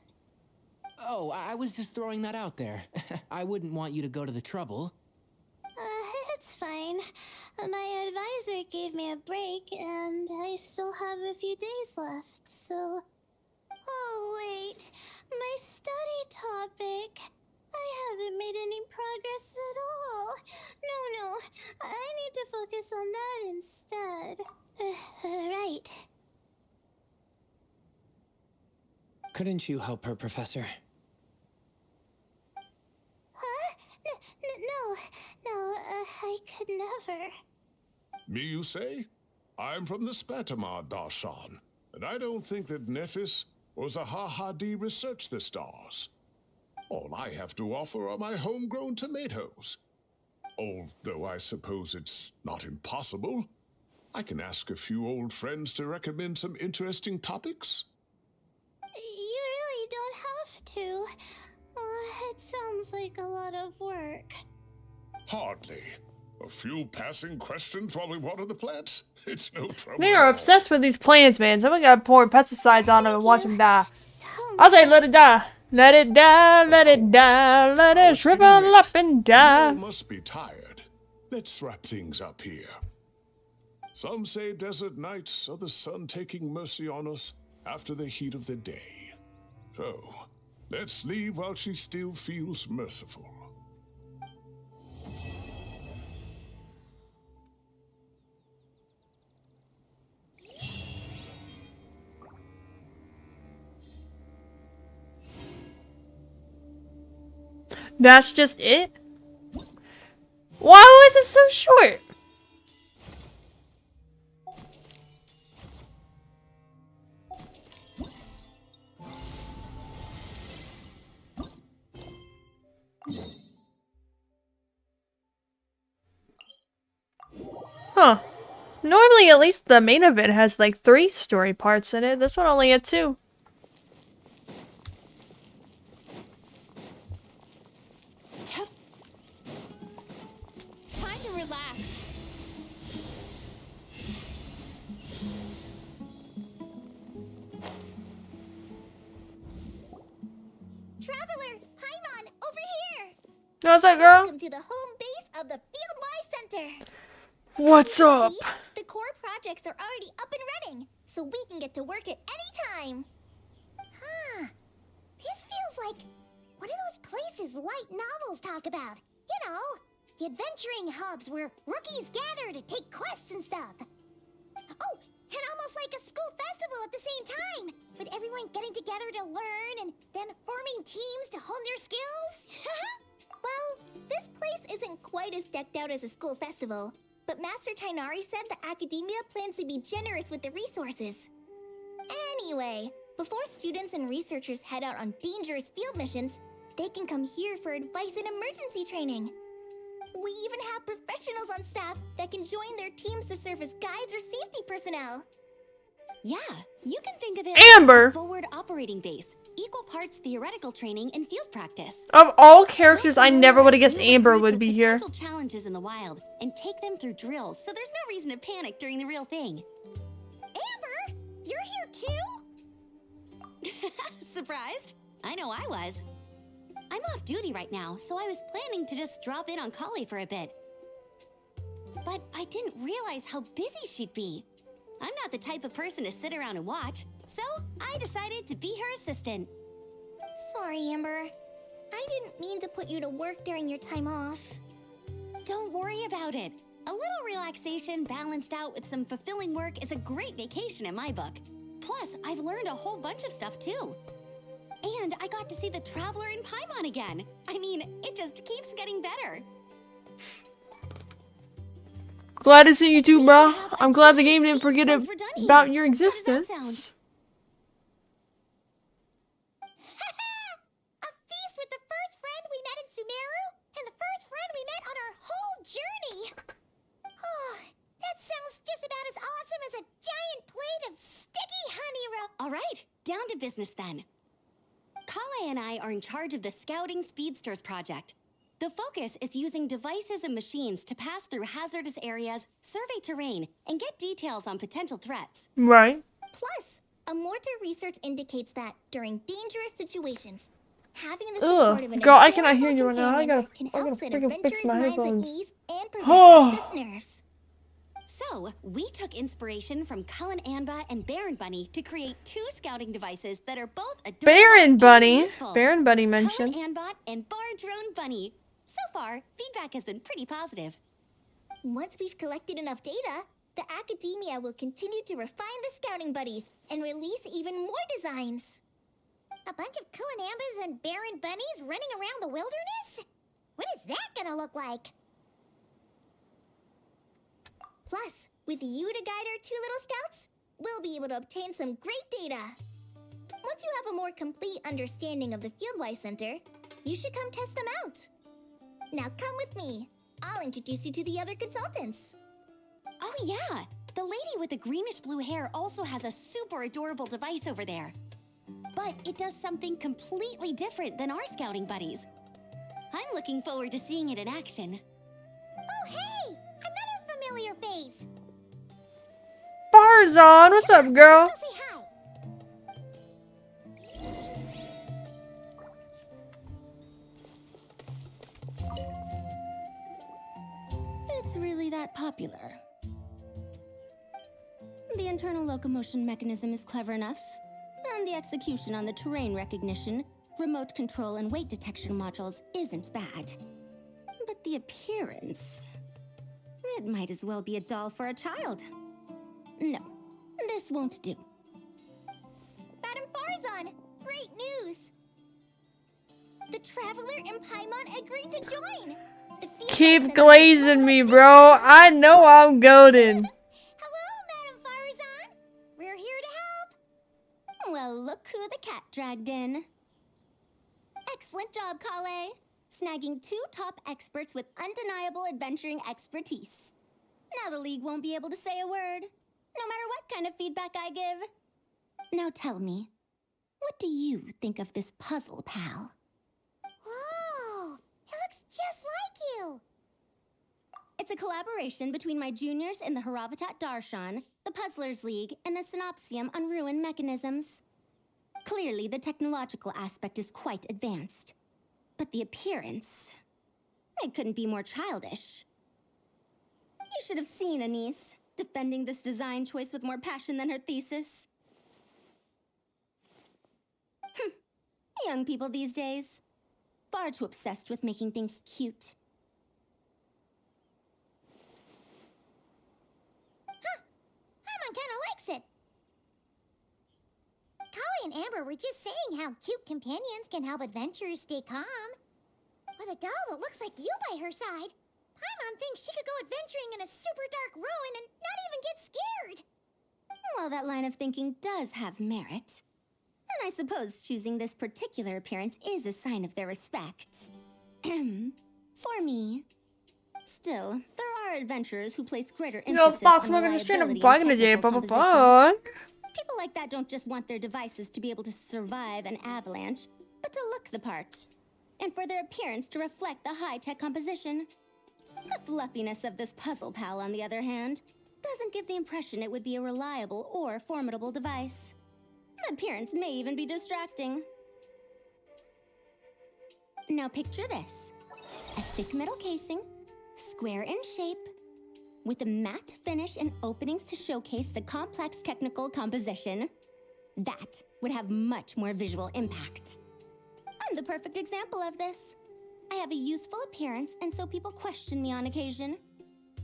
Oh, I was just throwing that out there. I wouldn't want you to go to the trouble. It's fine. My advisor gave me a break, and I still have a few days left, so... Oh, wait. My study topic. I haven't made any progress at all. No. I need to focus on that instead. Right. Couldn't you help her, Professor? Huh? No, I could never. Me, you say? I'm from the Spatamar Darshan, and I don't think that Nephis or Zahahadi researched the stars. All I have to offer are my homegrown tomatoes. Although I suppose it's not impossible. I can ask a few old friends to recommend some interesting topics. You really don't have to. It sounds like a lot of work. Hardly. A few passing questions while we water the plants? It's no trouble. They at are all. obsessed with these plants, man. Someone gotta pour pesticides on them and watch them die. So I'll say let it die. Let it die, let it die, let Now it it's getting shrivel late. up and You all die. must be tired. Let's wrap things up here. Some say desert nights are the sun taking mercy on us after the heat of the day. So, let's leave while she still feels merciful. That's just it? Why was it so short? Huh. Normally, at least the main event has like 3 story parts in it. This one only had 2. Time to relax. Traveler, Paimon, over here! What's up, girl? Welcome to the home base of the Fieldwise Center. What's As you can up? see, the core projects are already up and running, so we can get to work at any time. Huh. This feels like one of those places light novels talk about. You know, the adventuring hubs where rookies gather to take quests and stuff. Oh, and almost like a school festival at the same time, with everyone getting together to learn and then forming teams to hone their skills. Well, this place isn't quite as decked out as a school festival, but Master Tainari said the academia plans to be generous with the resources. Anyway, before students and researchers head out on dangerous field missions, they can come here for advice and emergency training. We even have professionals on staff that can join their teams to serve as guides or safety personnel. Yeah, you can think of it Amber. like a forward operating base. Equal parts theoretical training and field practice. Of all characters, I never would have Plus, guessed new Amber recruits would with be here. potential challenges in the wild and take them through drills, so there's no reason to panic during the real thing. Amber, you're here too? Surprised? I know I was. I'm off duty right now, so I was planning to just drop in on Kali for a bit. But I didn't realize how busy she'd be. I'm not the type of person to sit around and watch, so I decided to be her assistant. Sorry, Amber. I didn't mean to put you to work during your time off. Don't worry about it. A little relaxation balanced out with some fulfilling work is a great vacation in my book. Plus, I've learned a whole bunch of stuff too. And I got to see the Traveler in Paimon again. I mean, it just keeps getting better. Glad to see you too, bro. have a I'm glad the giant game didn't feast forget once we're done here. about your How does that sound? existence. A feast with the first friend we met in Sumeru and the first friend we met on our whole journey. Oh, that sounds just about as awesome as a giant plate of sticky honey roll. All right, down to business then. Kale and I are in charge of the Scouting Speedsters project. The focus is using devices and machines to pass through hazardous areas, survey terrain, and get details on potential threats. Right. Plus, a mortar research indicates that during dangerous situations, having the support of an Girl, I cannot hear you available right now. I companion gotta can freaking help set fix adventurers' my minds at headphones. ease and prevent excess nerves. So, we took inspiration from Cullen Anba and Baron Bunny to create 2 scouting devices that are both adorable Baron and Bunny. useful. Baron Bunny mentioned. Cullen Anbot and Bar Drone Bunny. So far, feedback has been pretty positive. Once we've collected enough data, the academia will continue to refine the scouting buddies and release even more designs. A bunch of Kulanambas and Baron Bunnies running around the wilderness? What is that gonna look like? Plus, with you to guide our 2 little scouts, we'll be able to obtain some great data. Once you have a more complete understanding of the Fieldwise Center, you should come test them out. Now come with me. I'll introduce you to the other consultants. Oh yeah, the lady with the greenish blue hair also has a super adorable device over there. But it does something completely different than our scouting buddies. I'm looking forward to seeing it in action. Oh, hey! familiar face. Farzan, what's up, girl? Let's go say hi. It's really that popular. The internal locomotion mechanism is clever enough, and the execution on the terrain recognition, remote control, and weight detection modules isn't bad. But the appearance... it might as well be a doll for a child. No, this won't do. Madam Farzan, great news. The Traveler and Paimon agreed to join. The field Keep reps and glazing me, bro. I know I'm golden. Hello, Madam Farzan. We're here to help. Well, look who the cat dragged in. Excellent job, Kale. Snagging 2 top experts with undeniable adventuring expertise. Now the League won't be able to say a word, no matter what kind of feedback I give. Now tell me, what do you think of this puzzle, pal? Whoa, it looks just like you. It's a collaboration between my juniors in the Haravatat Darshan, the Puzzlers League, and the Synopsium on Ruin Mechanisms. Clearly, the technological aspect is quite advanced. But the appearance... it couldn't be more childish. You should have seen Anise, defending this design choice with more passion than her thesis. Young people these days. Far too obsessed with making things cute. Huh, Paimon kinda likes it. Kali and Amber were just saying how cute companions can help adventurers stay calm. With a doll that looks like you by her side, Paimon thinks she could go adventuring in a super dark ruin and not even get scared. Well, that line of thinking does have merit. And I suppose choosing this particular appearance is a sign of their respect. For me. Still, there are adventurers who place greater You know, emphasis Fox, on we're gonna stream a reliability bug and in a day, technical bug. composition. People like that don't just want their devices to be able to survive an avalanche, but to look the part. And for their appearance to reflect the high-tech composition. The fluffiness of this puzzle pal, on the other hand, doesn't give the impression it would be a reliable or formidable device. The appearance may even be distracting. Now picture this. A thick metal casing, square in shape, with a matte finish and openings to showcase the complex technical composition. That would have much more visual impact. I'm the perfect example of this. I have a youthful appearance, and so people question me on occasion.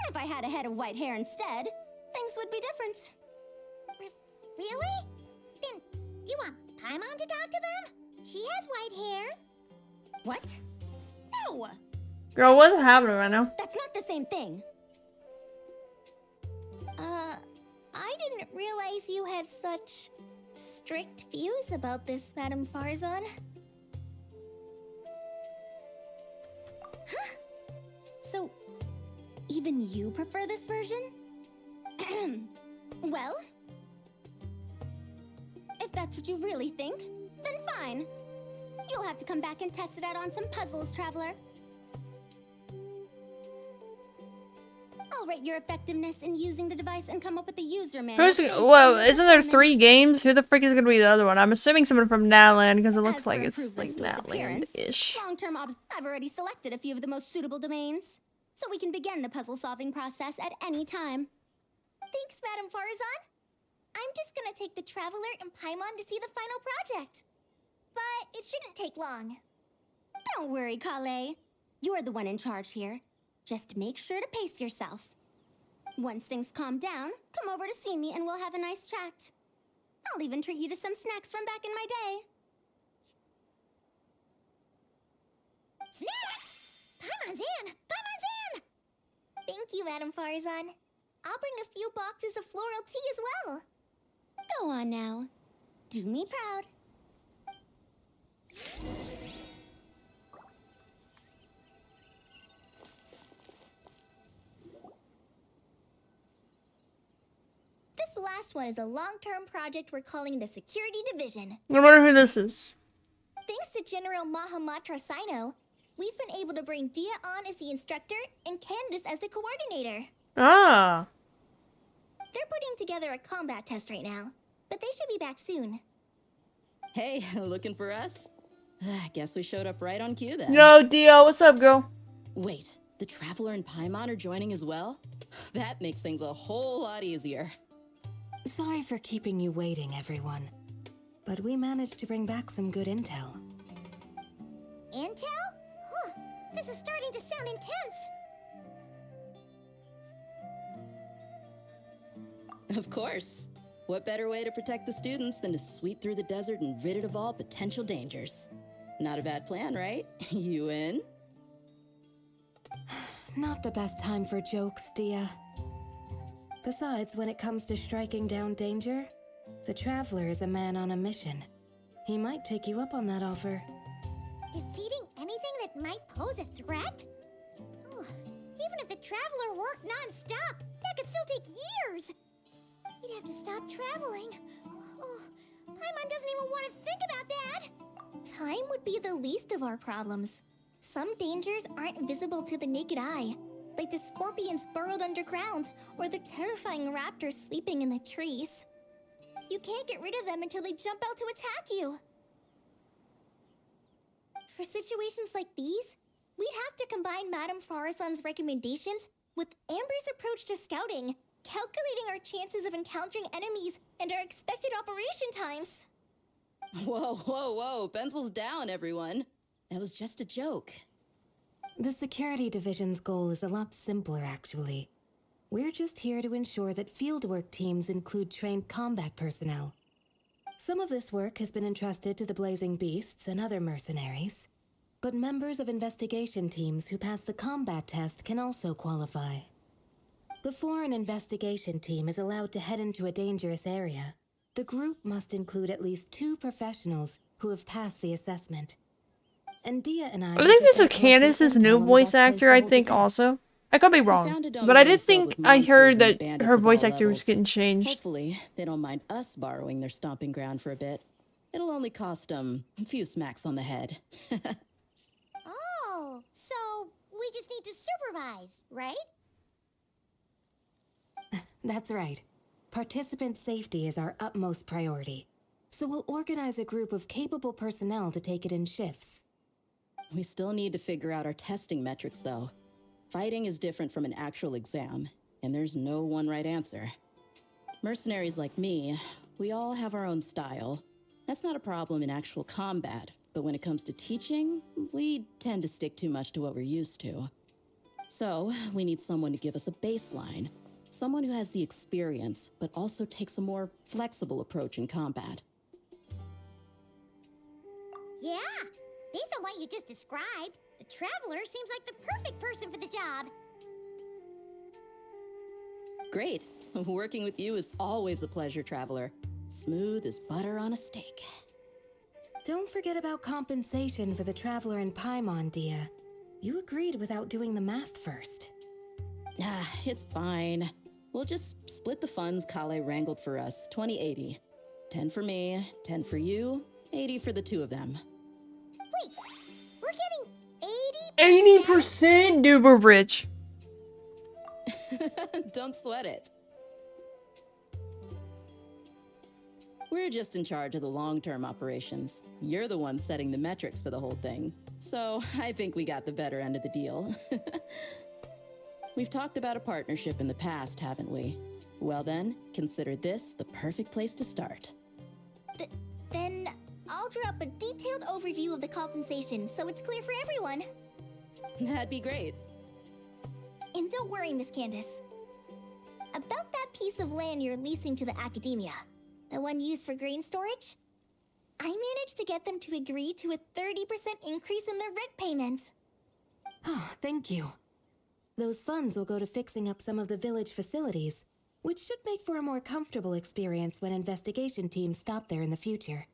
If I had a head of white hair instead, things would be different. Really? Then, you want Paimon to talk to them? She has white hair. What? No! Girl, what's happening right now? That's not the same thing. I didn't realize you had such strict views about this, Madam Farzan. Huh? So, even you prefer this version? Well, if that's what you really think, then fine. You'll have to come back and test it out on some puzzles, Traveler. I'll rate your effectiveness in using the device and come up with a user manual. Well, isn't there 3 games? Who the frick is gonna be the other one? I'm assuming someone from Natland because it looks like it's like Natland-ish. Long-term I've already selected a few of the most suitable domains, so we can begin the puzzle-solving process at any time. Thanks, Madam Farzan. I'm just gonna take the Traveler and Paimon to see the final project. But it shouldn't take long. Don't worry, Kale. You're the one in charge here. Just make sure to pace yourself. Once things calm down, come over to see me and we'll have a nice chat. I'll even treat you to some snacks from back in my day. Snacks! Paimon's in! Paimon's in! Thank you, Madam Farzan. I'll bring a few boxes of floral tea as well. Go on now. Do me proud. This last one is a long-term project we're calling the Security Division. I wonder who this is. Thanks to General Mahamatra Sino, we've been able to bring Dia on as the instructor and Candace as the coordinator. Ah. They're putting together a combat test right now, but they should be back soon. Hey, looking for us? Guess we showed up right on cue then. Yo, Dio, what's up, girl? Wait, the Traveler and Paimon are joining as well? That makes things a whole lot easier. Sorry for keeping you waiting, everyone. But we managed to bring back some good intel. Intel? Huh, this is starting to sound intense. Of course. What better way to protect the students than to sweep through the desert and rid it of all potential dangers? Not a bad plan, right? You in? Not the best time for jokes, Dia. Besides, when it comes to striking down danger, the Traveler is a man on a mission. He might take you up on that offer. Defeating anything that might pose a threat? Even if the Traveler worked non-stop, that could still take years. We'd have to stop traveling. Paimon doesn't even want to think about that. Time would be the least of our problems. Some dangers aren't visible to the naked eye, like the scorpions burrowed underground, or the terrifying raptors sleeping in the trees. You can't get rid of them until they jump out to attack you. For situations like these, we'd have to combine Madame Farason's recommendations with Amber's approach to scouting, calculating our chances of encountering enemies and our expected operation times. Whoa, whoa, whoa, pencils down, everyone. That was just a joke. The Security Division's goal is a lot simpler, actually. We're just here to ensure that fieldwork teams include trained combat personnel. Some of this work has been entrusted to the Blazing Beasts and other mercenaries, but members of investigation teams who pass the combat test can also qualify. Before an investigation team is allowed to head into a dangerous area, the group must include at least 2 professionals who have passed the assessment. And Dia and I think this is just Candace's new voice actor, I think, also. I could be wrong, but I did think I heard that her voice actor was getting changed. Hopefully, they don't mind us borrowing their stomping ground for a bit. It'll only cost a few smacks on the head. Oh, so we just need to supervise, right? That's right. Participant safety is our utmost priority. So we'll organize a group of capable personnel to take it in shifts. We still need to figure out our testing metrics, though. Fighting is different from an actual exam, and there's no one right answer. Mercenaries like me, we all have our own style. That's not a problem in actual combat, but when it comes to teaching, we tend to stick too much to what we're used to. So, we need someone to give us a baseline. Someone who has the experience, but also takes a more flexible approach in combat. Yeah, based on what you just described, the Traveler seems like the perfect person for the job. Great. Working with you is always a pleasure, Traveler. Smooth as butter on a steak. Don't forget about compensation for the Traveler and Paimon, Dia. You agreed without doing the math first. It's fine. We'll just split the funds Kale wrangled for us, 20-80. 10 for me, 10 for you, 80 for the 2 of them. Wait, we're getting 80% duper rich. Don't sweat it. We're just in charge of the long-term operations. You're the one setting the metrics for the whole thing. So I think we got the better end of the deal. We've talked about a partnership in the past, haven't we? Well then, consider this the perfect place to start. Then I'll draw up a detailed overview of the compensation so it's clear for everyone. That'd be great. And don't worry, Miss Candace. About that piece of land you're leasing to the academia, the one used for grain storage, I managed to get them to agree to a 30% increase in their rent payment. Oh, thank you. Those funds will go to fixing up some of the village facilities, which should make for a more comfortable experience when investigation teams stop there in the future.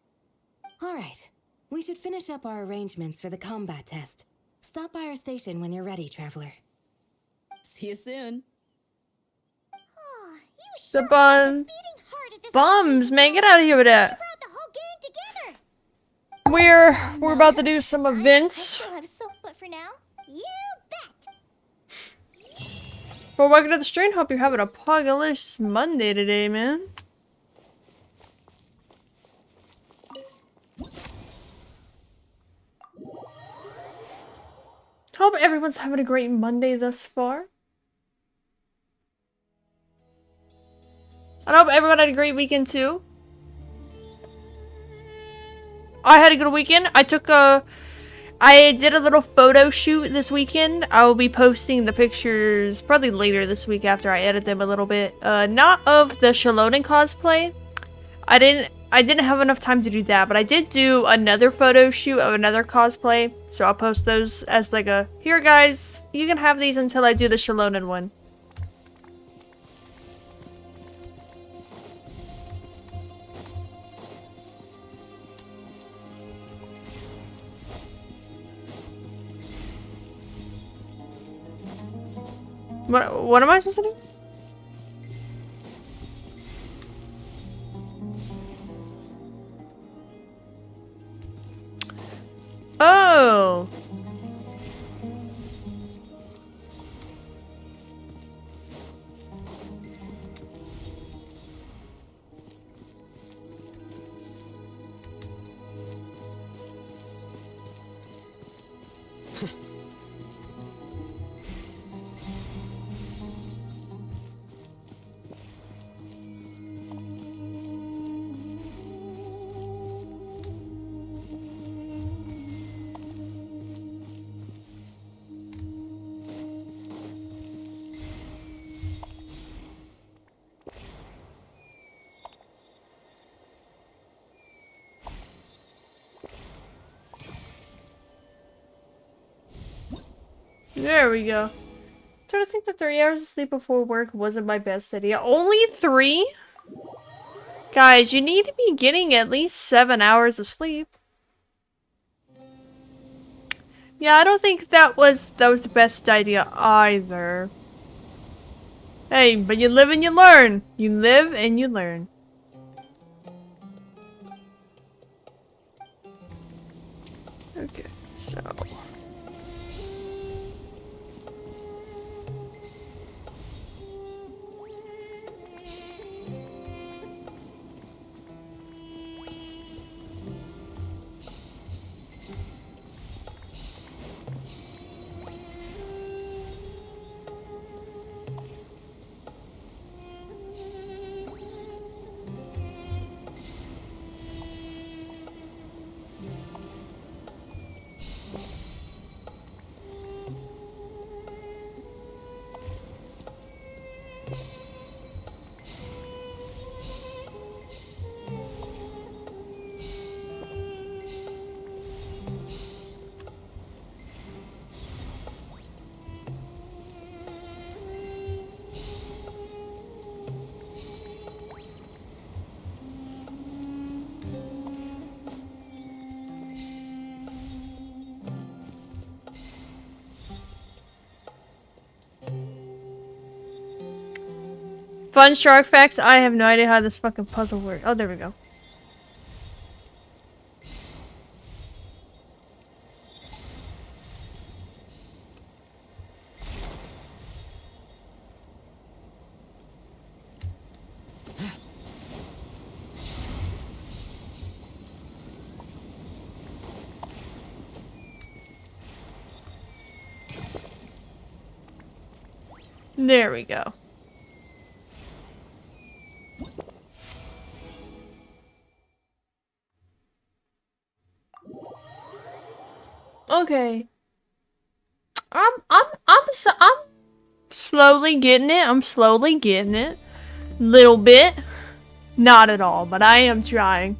All right, we should finish up our arrangements for the combat test. Stop by our station when you're ready, Traveler. See you soon. Oh, you The sure bun. Bums, man, get out of here with that. brought the whole gang together. We're about to do some events. I still have soap, but for now, you bet. Well, welcome to the stream. Hope you're having a Pogalicious Monday today, man. Hope everyone's having a great Monday thus far. I hope everyone had a great weekend too. I had a good weekend. I did a little photo shoot this weekend. I will be posting the pictures probably later this week after I edit them a little bit. Not of the Shalonen cosplay. I didn't have enough time to do that, but I did do another photo shoot of another cosplay. So I'll post those as like a, here guys, you can have these until I do the Shalonen one. What am I supposed to do? Oh. There we go. So I think that 3 hours of sleep before work wasn't my best idea. Only 3? Guys, you need to be getting at least 7 hours of sleep. Yeah, I don't think that was the best idea either. Hey, but you live and you learn. You live and you learn. Okay, so... Fun shark facts? I have no idea how this fucking puzzle works. Oh, there we go. There we go. Okay. I'm slowly getting it. I'm slowly getting it. Little bit. Not at all, but I am trying.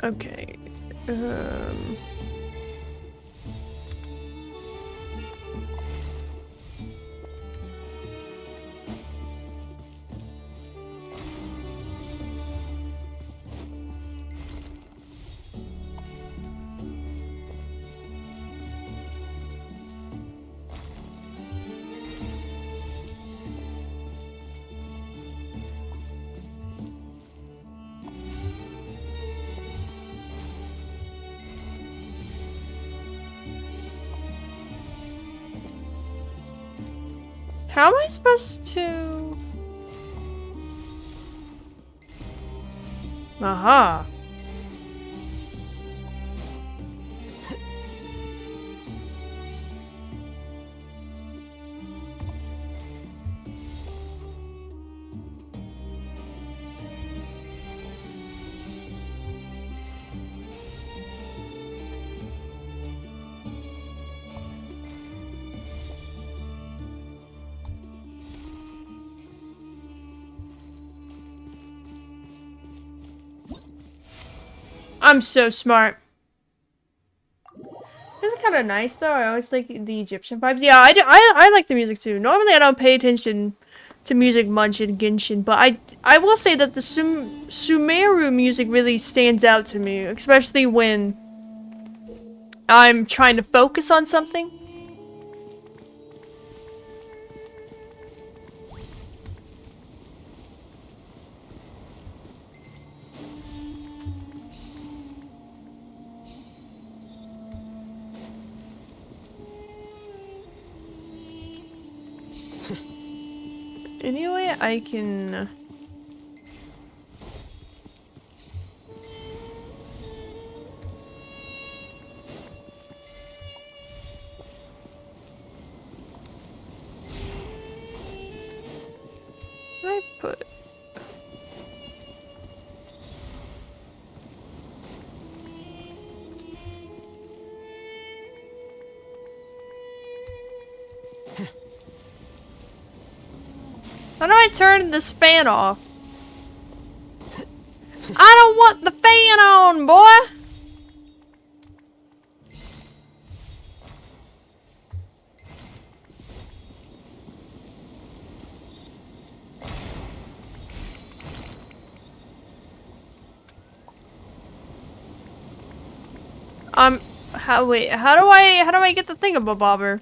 Okay. How am I supposed to... Aha. I'm so smart. It's kind of nice though. I always like the Egyptian vibes. Yeah, I like the music too. Normally I don't pay attention to music much in Genshin, but I will say that the Sumeru music really stands out to me, especially when I'm trying to focus on something. Anyway, I can... I put... How do I turn this fan off? I don't want the fan on, boy! Wait, how do I get the thingamabobber?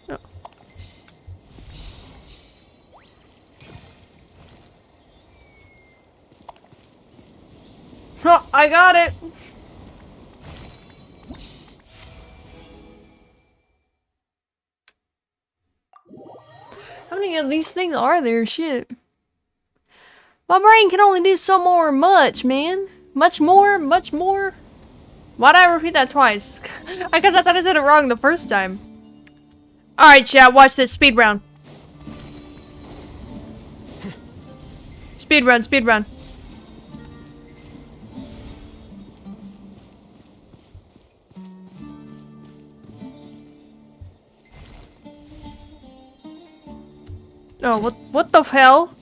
No. Oh, I got it! How many of these things are there? Shit. My brain can only do so more much, man. Much more, much more. Why'd I repeat that twice? Because I thought I said it wrong the first time. Alright, chat, watch this. Speed round. Speed run, speed run. Oh, what the hell?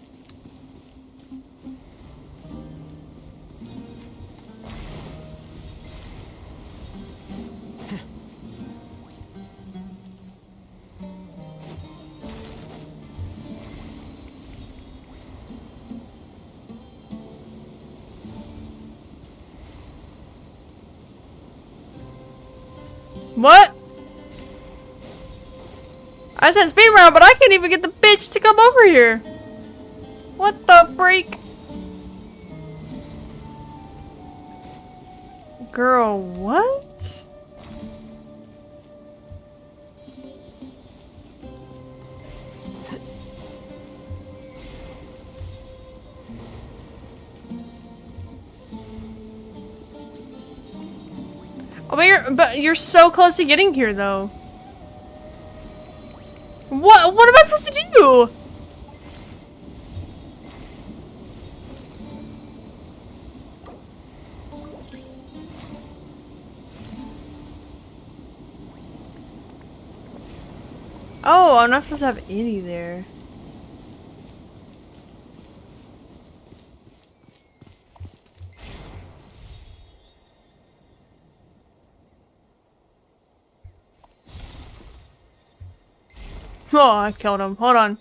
What? I said speed round, but I can't even get the bitch to come over here. What the freak? Girl, what? Oh, but you're so close to getting here, though. What am I supposed to do? Oh, I'm not supposed to have any there. Oh, I killed him. Hold on.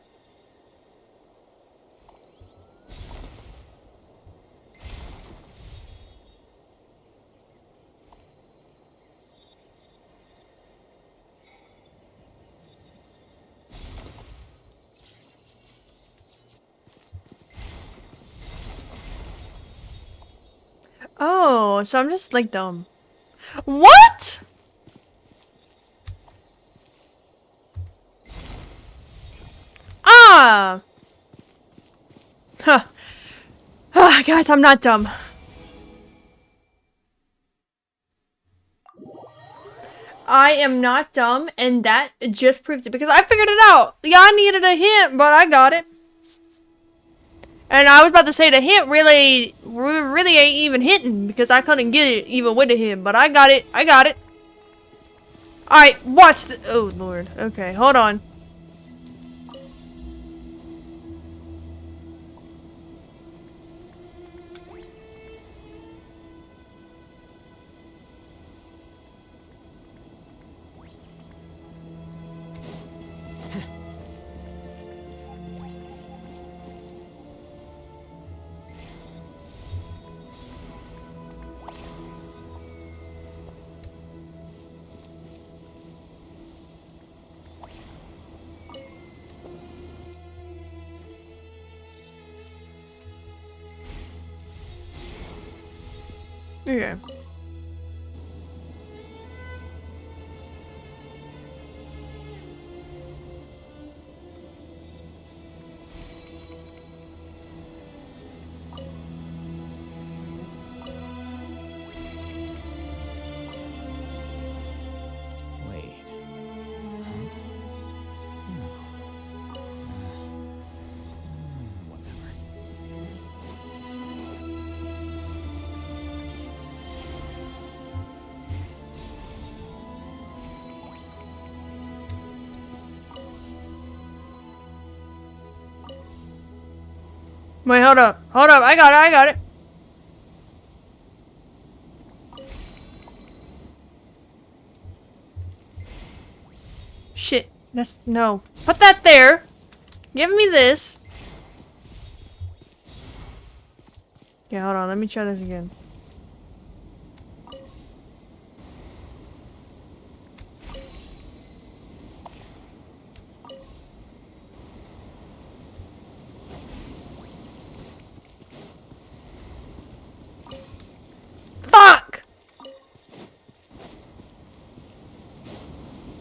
Oh, so I'm just like dumb. What? Ah! Huh. Ah, guys, I'm not dumb. I am not dumb, and that just proved it because I figured it out. Yeah, I needed a hint, but I got it. And I was about to say the hint really ain't even hitting because I couldn't get it even with a hint, but I got it. I got it. Alright, watch the— oh, Lord. Okay, hold on. Okay. Wait. Whatever. Wait, hold up. Hold up. I got it. I got it. Shit. That's— no. Put that there. Give me this. Yeah, hold on. Let me try this again. Fuck!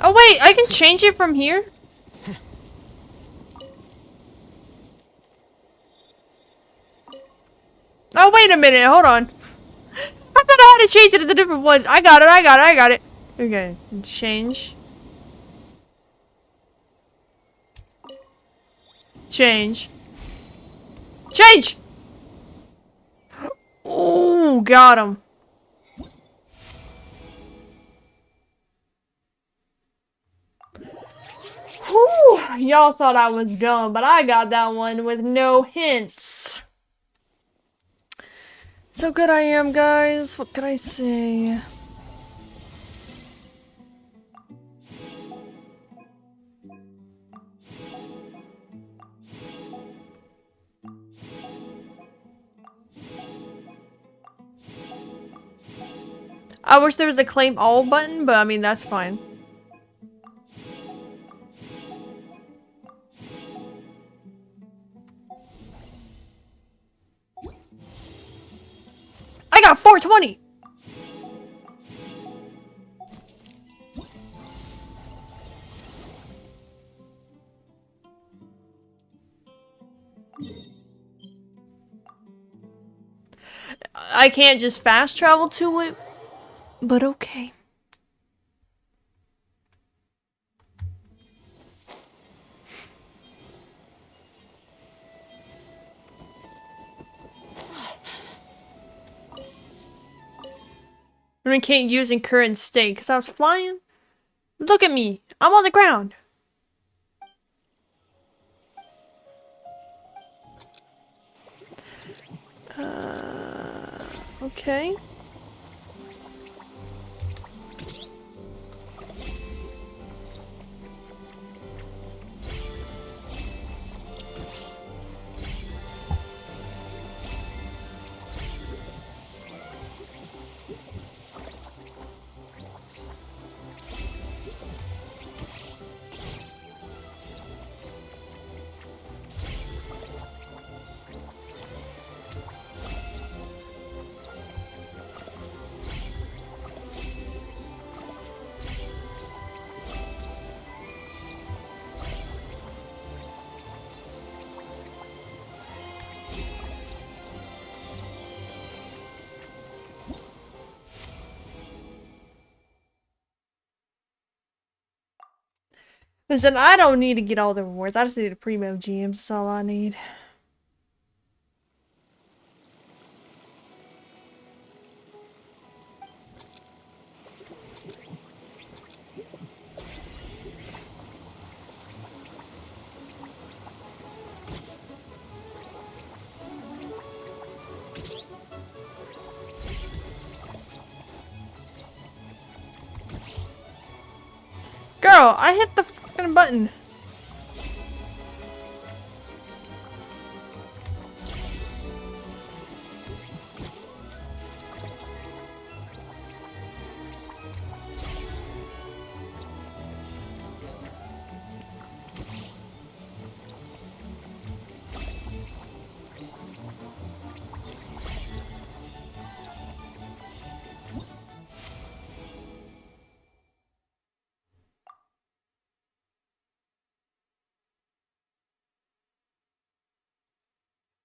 Oh wait, I can change it from here? Oh wait a minute, hold on. I thought I had to change it to the different ones. I got it, I got it, I got it. Okay, change. Change. Change! Oh, got him. Whew, y'all thought I was dumb, but I got that one with no hints. So good I am, guys. What could I say? I wish there was a claim all button, but I mean, that's fine. I got 420! I can't just fast travel to it, but okay. I can't use in current state because I was flying. Look at me. I'm on the ground. Okay. Listen, I don't need to get all the rewards. I just need the primo GMs. That's all I need. Girl, I hit the fucking button.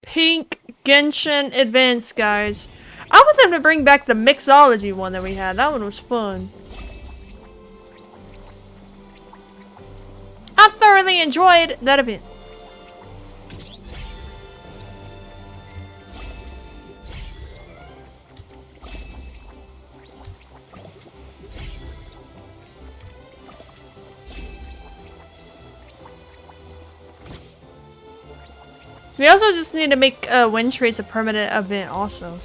Pink Genshin Advance, guys. I want them to bring back the mixology one that we had. That one was fun. I thoroughly enjoyed that event. We also just need to make Wind Trace a permanent event also.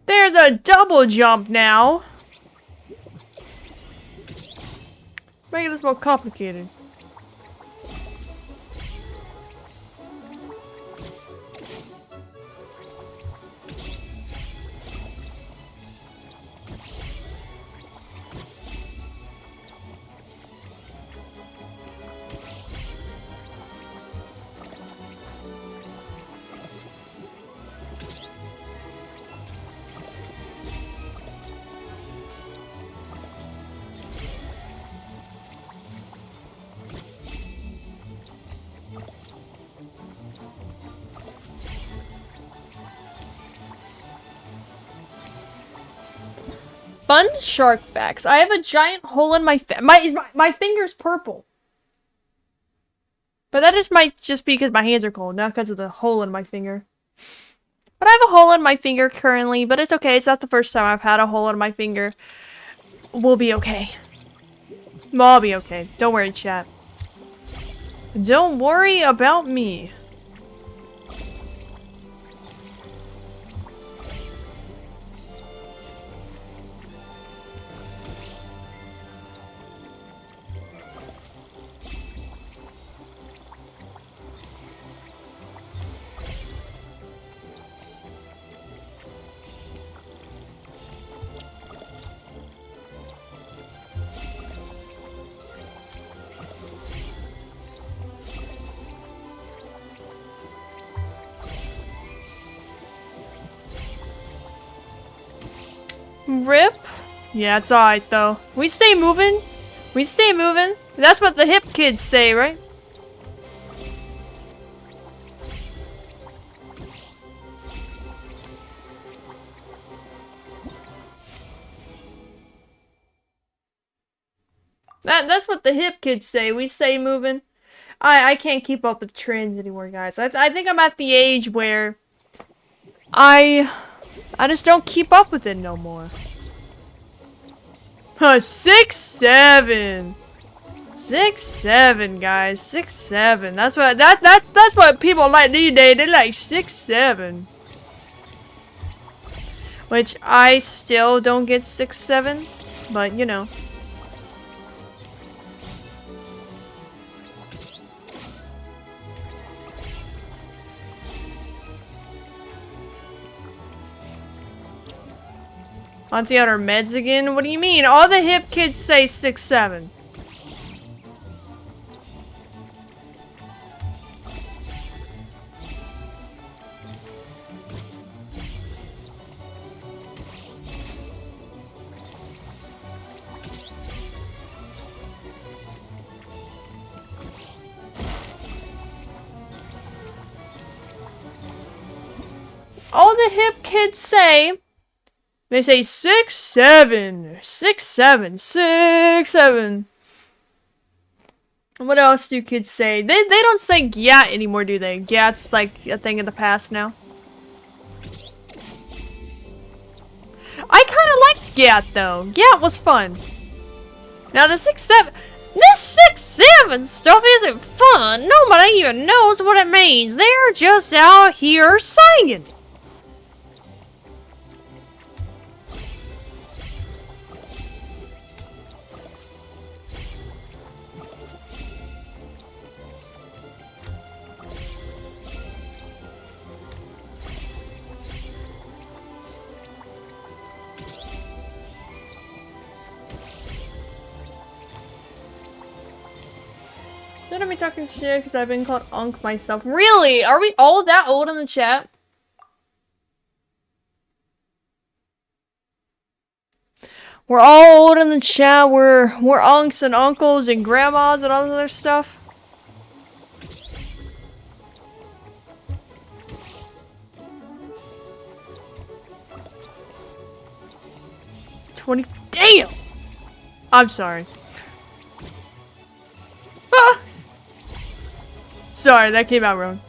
There's a double jump now. Making this more complicated. Fun shark facts. I have a giant hole in my my finger's purple. But that just might just be because my hands are cold, not because of the hole in my finger. But I have a hole in my finger currently, but it's okay. It's not the first time I've had a hole in my finger. We'll be okay. I'll be okay. Don't worry, chat. Don't worry about me. Rip? Yeah, it's alright though. We stay moving. We stay moving. That's what the hip kids say, right? That's what the hip kids say. We stay moving. I can't keep up with trends anymore, guys. I think I'm at the age where I just don't keep up with it no more. 6'7". 6'7", guys. 6'7". That's what people like these days. They like 6'7". Which I still don't get 6'7", but you know. Auntie on her meds again? What do you mean? All the hip kids say 6'7". all the hip kids say, they say 6'7", 6'7", 6'7". What else do kids say? They don't say gat anymore, do they? Gat's like a thing of the past now. I kind of liked gat though. Gat was fun. Now the 6'7", this 6'7" stuff isn't fun. Nobody even knows what it means. They're just out here singing. Shouldn't be talking shit because I've been called Unk myself. Really? Are we all that old in the chat? We're all old in the chat. We're unks and uncles and grandmas and all that other stuff. Damn! I'm sorry. Sorry, that came out wrong.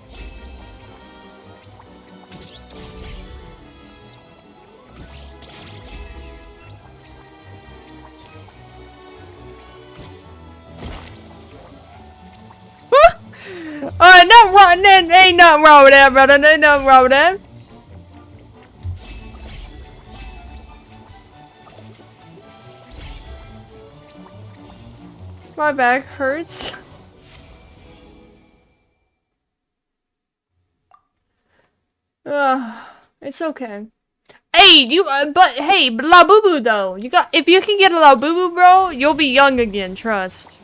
Not wrong. Ain't nothing wrong with that, brother. Ain't nothing wrong with that. My back hurts. It's okay. Hey, but Labubu though. If you can get a Labubu, bro, you'll be young again, trust.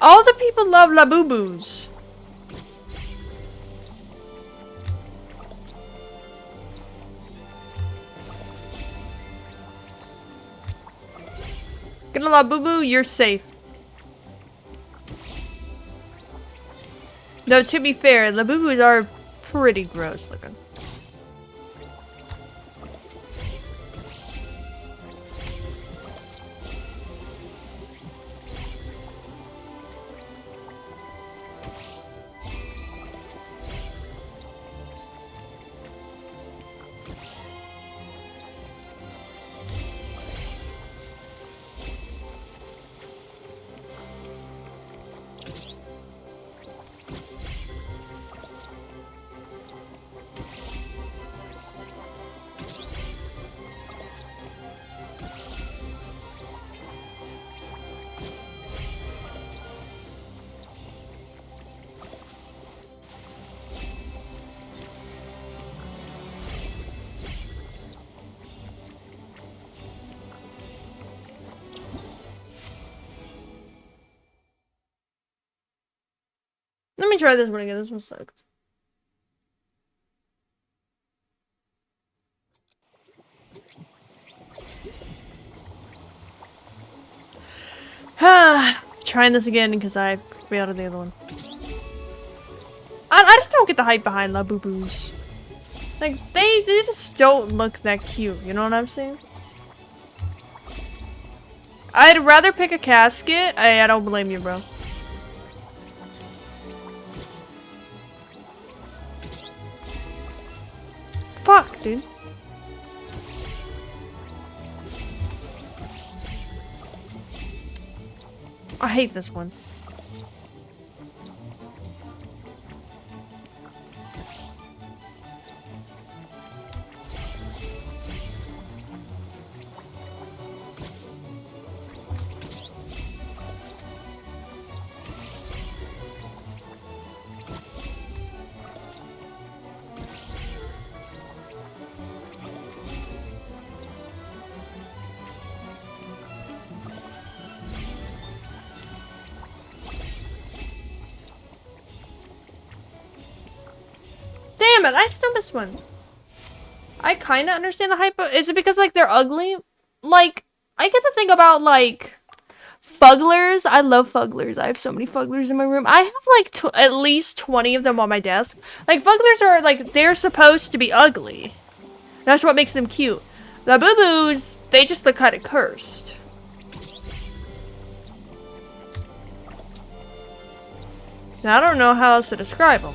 All the people love Labubus. Get a Labubu, you're safe. Though, to be fair, Labubus are pretty gross looking. Let me try this one again. This one sucked. Trying this again because I failed at the other one. I just don't get the hype behind Labubus. Like, they just don't look that cute, you know what I'm saying? I'd rather pick a casket. I don't blame you, bro. Fuck, dude. I hate this one. Damn it, I still missed one. I kinda understand the hype, but is it because, like, they're ugly? Like, I get to think about, like, Fugglers. I love fugglers. I have so many fugglers in my room. I have like at least 20 of them on my desk. Like, fugglers are like, they're supposed to be ugly. That's what makes them cute. The boo-boos, they just look kind of cursed. Now, I don't know how else to describe them.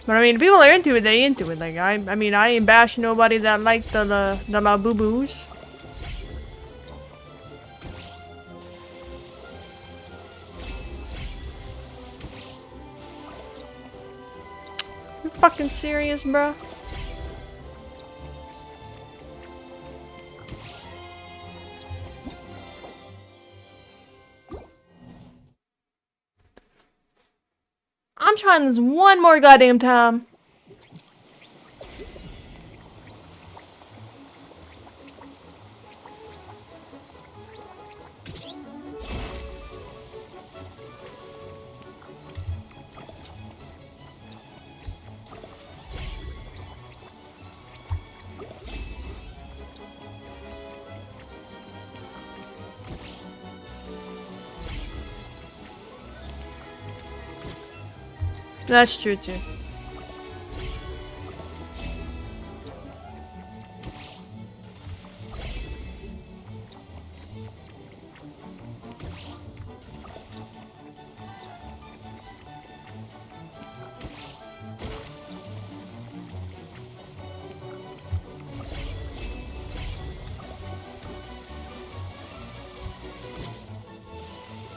But I mean, people are into it, they into it. Like, I mean, I ain't bashing nobody that like the boo-boos. You fucking serious, bro? I'm trying this one more goddamn time. That's true too.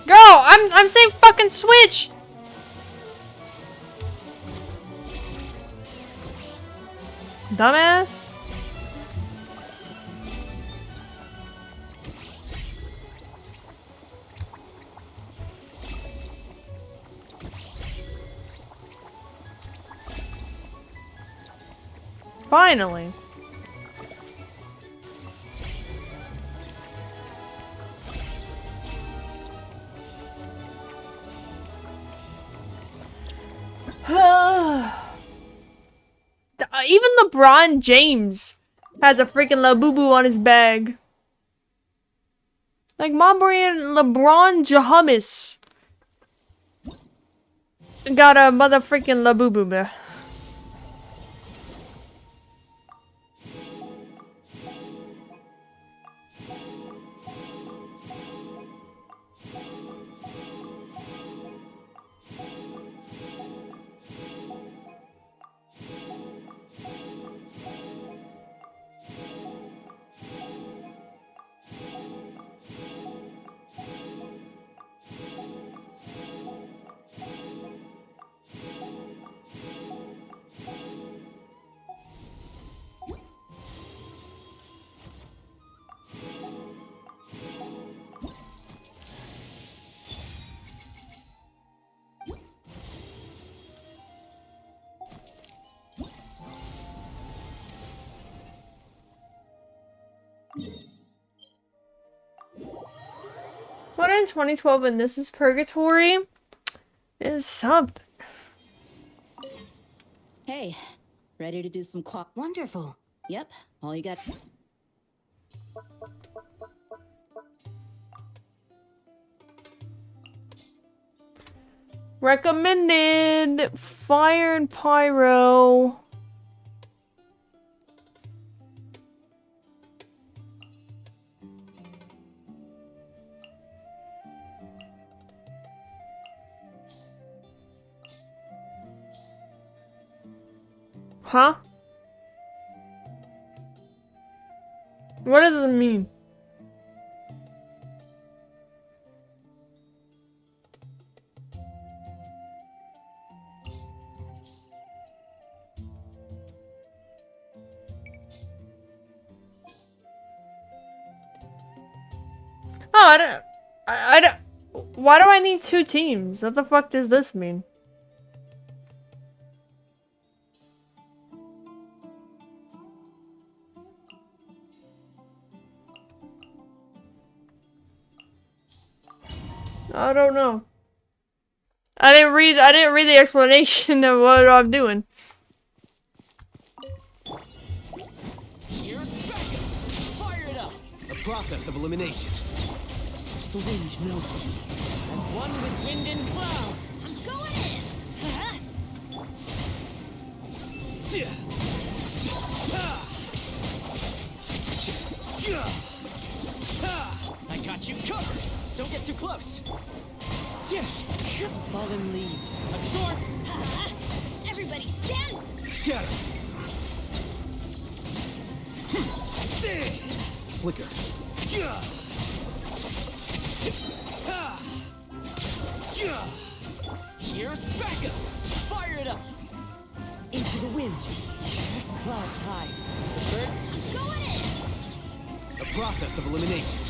Girl, I'm saying fucking switch. Dumbass. Finally. Even LeBron James has a freaking Labubu on his bag. Like, my boy LeBron James got a mother freaking Labubu, man. What in 2012 and this is Purgatory is something. Hey, ready to do some Wonderful. Yep, all you got. Recommended Fire and Pyro. Huh? What does it mean? Oh, I don't. Why do I need two teams? What the fuck does this mean? I don't know. I didn't read the explanation of what I'm doing. process of elimination. The wind knows me. As one with wind and cloud. I'm going in. I got you covered. Don't get too close. Fallen leaves. Absorb. Everybody stand. Scatter. Flicker. Here's backup. Fire it up. Into the wind. Clouds high. The bird. Going in. The process of elimination.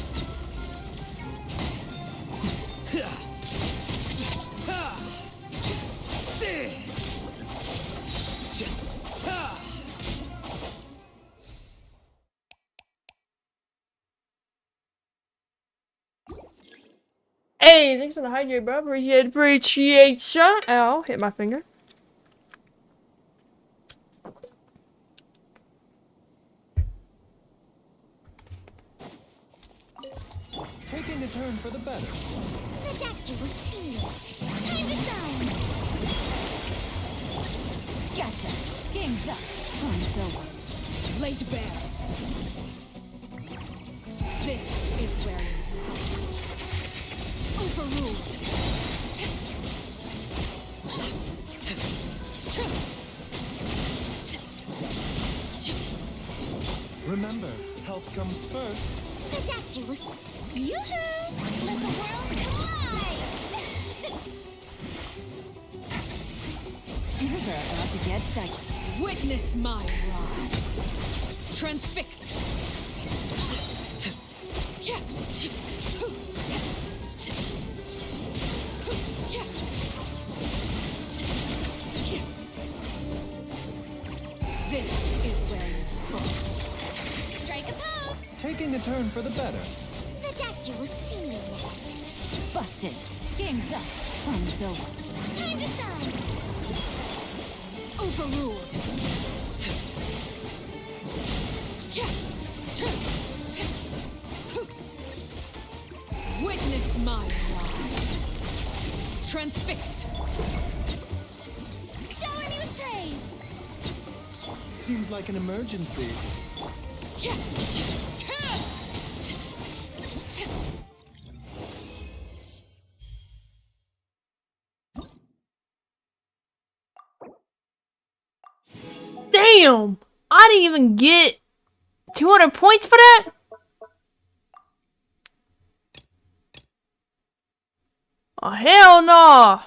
Hey, thanks for the hydrate, bro. Appreciate ya. Ow, hit my finger. Taking a turn for the better. The doctor will see you. Time to shine. Gotcha. Game's up. Time's over. Laid bare. This is where you fall. Overruled. Remember, health comes first. The doctor will see you. Let the world collide. Things are about to get dicey. Witness my rise. Transfixed. This is where you fall. Strike a poke. Taking a turn for the better. The doctor will see you. Busted. Game's up. Time's over. Time to shine. Overruled. Witness my rise. Transfixed. Shower me with praise. Seems like an emergency. Damn! I didn't even get 200 points for that? Oh, hell no!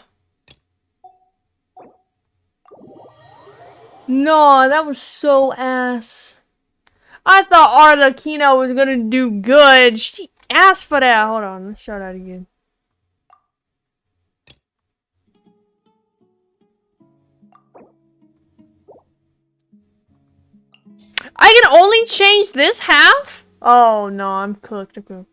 No, that was so ass. I thought Arlecchino was gonna do good. She asked for that. Hold on, let's show that again. I can only change this half? Oh no, I'm cooked. Okay.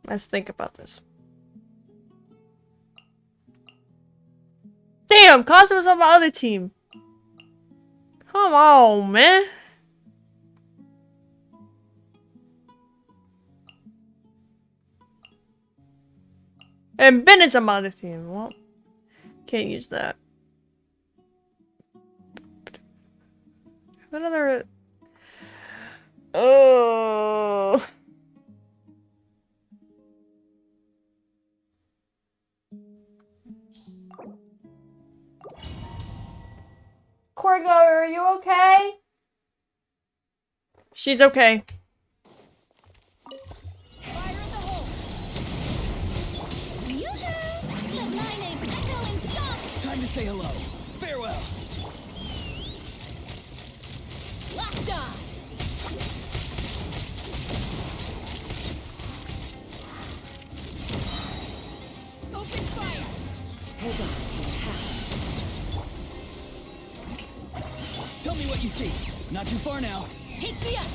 Let's think about this. Damn, Cosmo's on my other team. Come on, man. And Ben is on my other team. Well, can't use that. Another. Oh. Corgo, are you okay? She's okay. Fire in the hole. Let my name echo in song. Time to say hello. Farewell. Locked on. Open fire. Hold on to your hats. Tell me what you see. Not too far now. Take me up.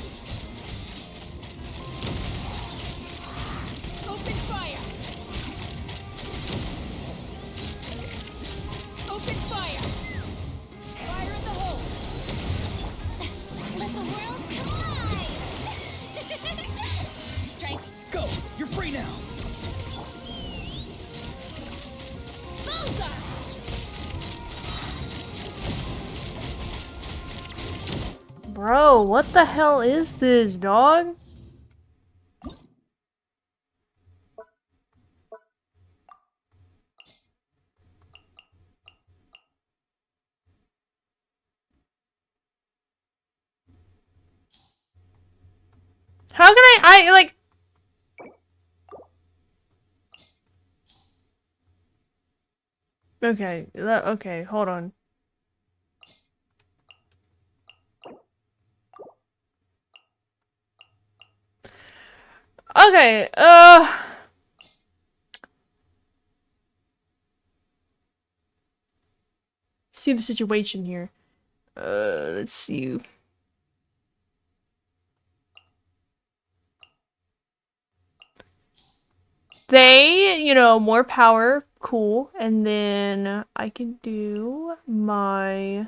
Open fire. Bro, what the hell is this, dog? How can I like... Okay, okay, hold on. Okay, see the situation here. Let's see. They, you know, more power, cool. And then I can do my...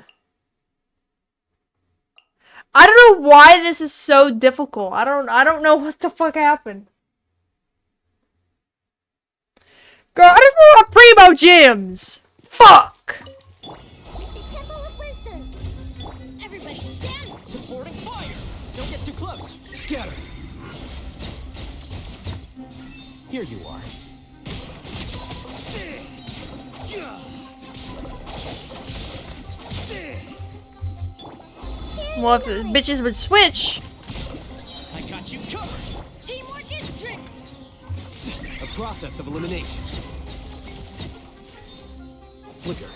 I don't know why this is so difficult. I don't know what the fuck happened. Girl, I just want primo gems. Fuck. The Temple of Wisdom. Everybody stand. Supporting fire! Don't get too close! Scatter! Here you are. Well, if the bitches would switch. I got you covered! Teamwork is trick. A process of elimination. Flicker.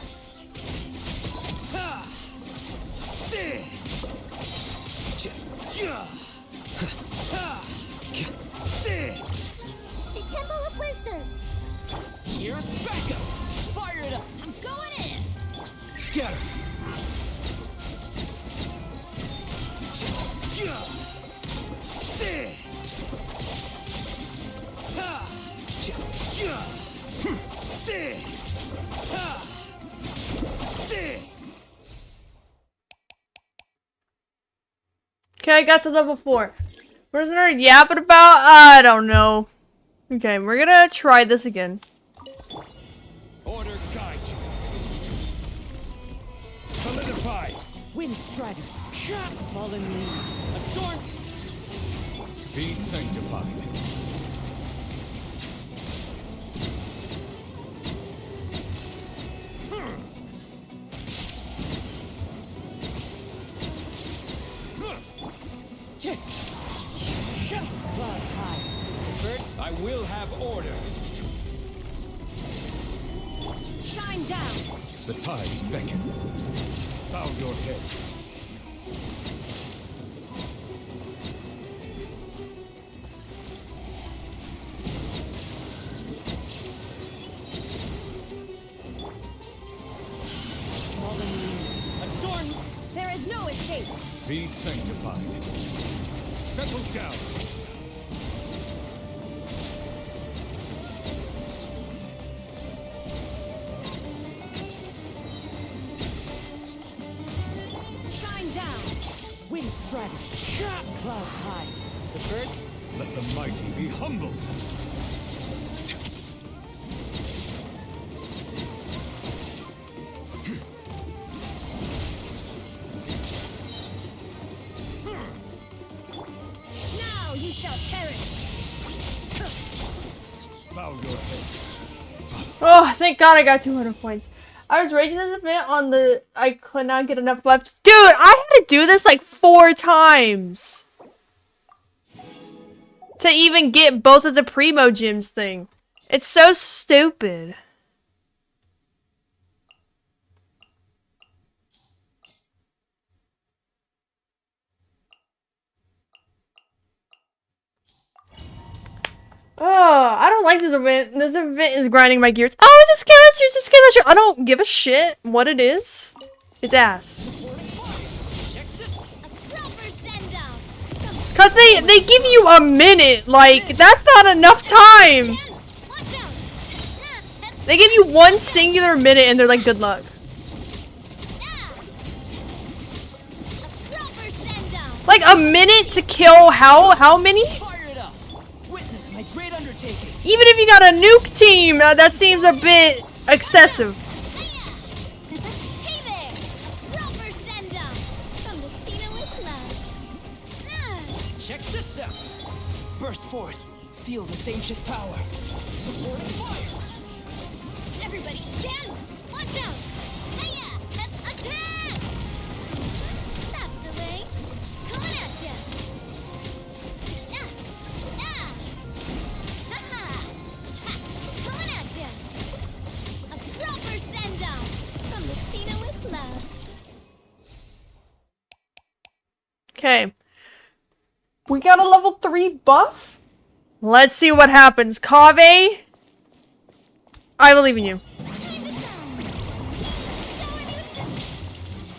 The Temple of Wisdom. Here's backup! Fire it up! I'm going in. Scatter! Okay, I got to level 4. What is there yapping about? I don't know. Okay, we're gonna try this again. Order guide you. Solidify. Wind strider. Fallen leaves. Adorn. Be sanctified. Clouds high. Bird. I will have order. Shine down. The tides beckon. Bow your head. Fallen leaves. Adorn. There is no escape. Be sanctified. Settle down. Shine down. Wind strider. Clouds high. The bird. Let the mighty be humbled. Now you shall perish. Bow your head. Oh, thank God I got 200 points. I was raging this event on the... I could not get enough buffs. Dude, I had to do this like 4 times. To even get both of the primo gems thing. It's so stupid. Oh, I don't like this event. This event is grinding my gears. Oh, it's a skeleton. It's a skeleton. I don't give a shit what it is. It's ass. Cause they give you a minute. Like, that's not enough time. They give you one singular minute and they're like, good luck. Like a minute to kill how many? Even if you got a nuke team, that seems a bit excessive. Hey there! A proper send-off from the Suna with love. Check this out. Burst forth. Feel this ancient power. Supporting fire. Everybody stand! Watch out! Heya! Attack! That's the way. Coming at ya! Ha-ha! Coming at ya! A proper send-off from the Suna with love. Okay. We got a level 3 buff? Let's see what happens. Kaveh, I believe in you.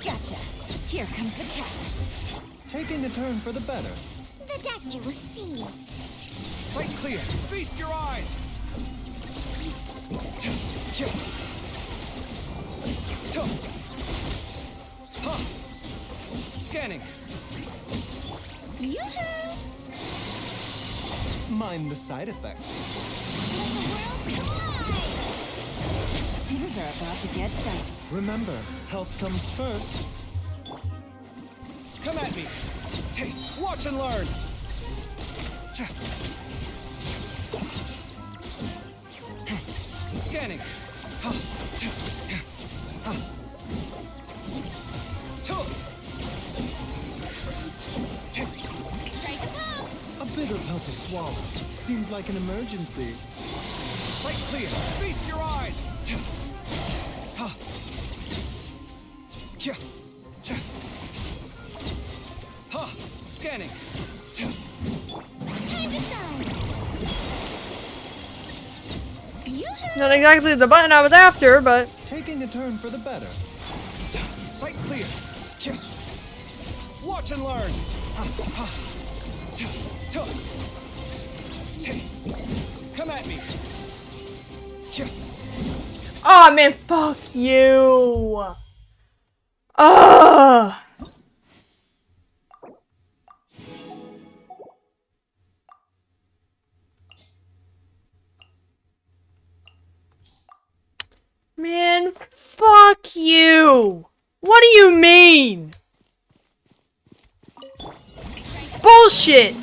Gotcha. Here comes the catch. Taking a turn for the better. The doctor will see you. Sight clear. Feast your eyes. Scanning. Yoo-hoo! Mind the side effects. Things are about to get done. Remember, health comes first. Come at me. Watch and learn. Scanning. Strike a pop! A bitter pill to swallow. Seems like an emergency. Sight clear. Feast your eyes. Scanning. Time to shine! Yoo-hoo! Not exactly the button I was after, but... Taking a turn for the better. Sight clear. Watch and learn. Come at me. Oh man, fuck you! Ugh! Man, fuck you! What do you mean? Bullshit!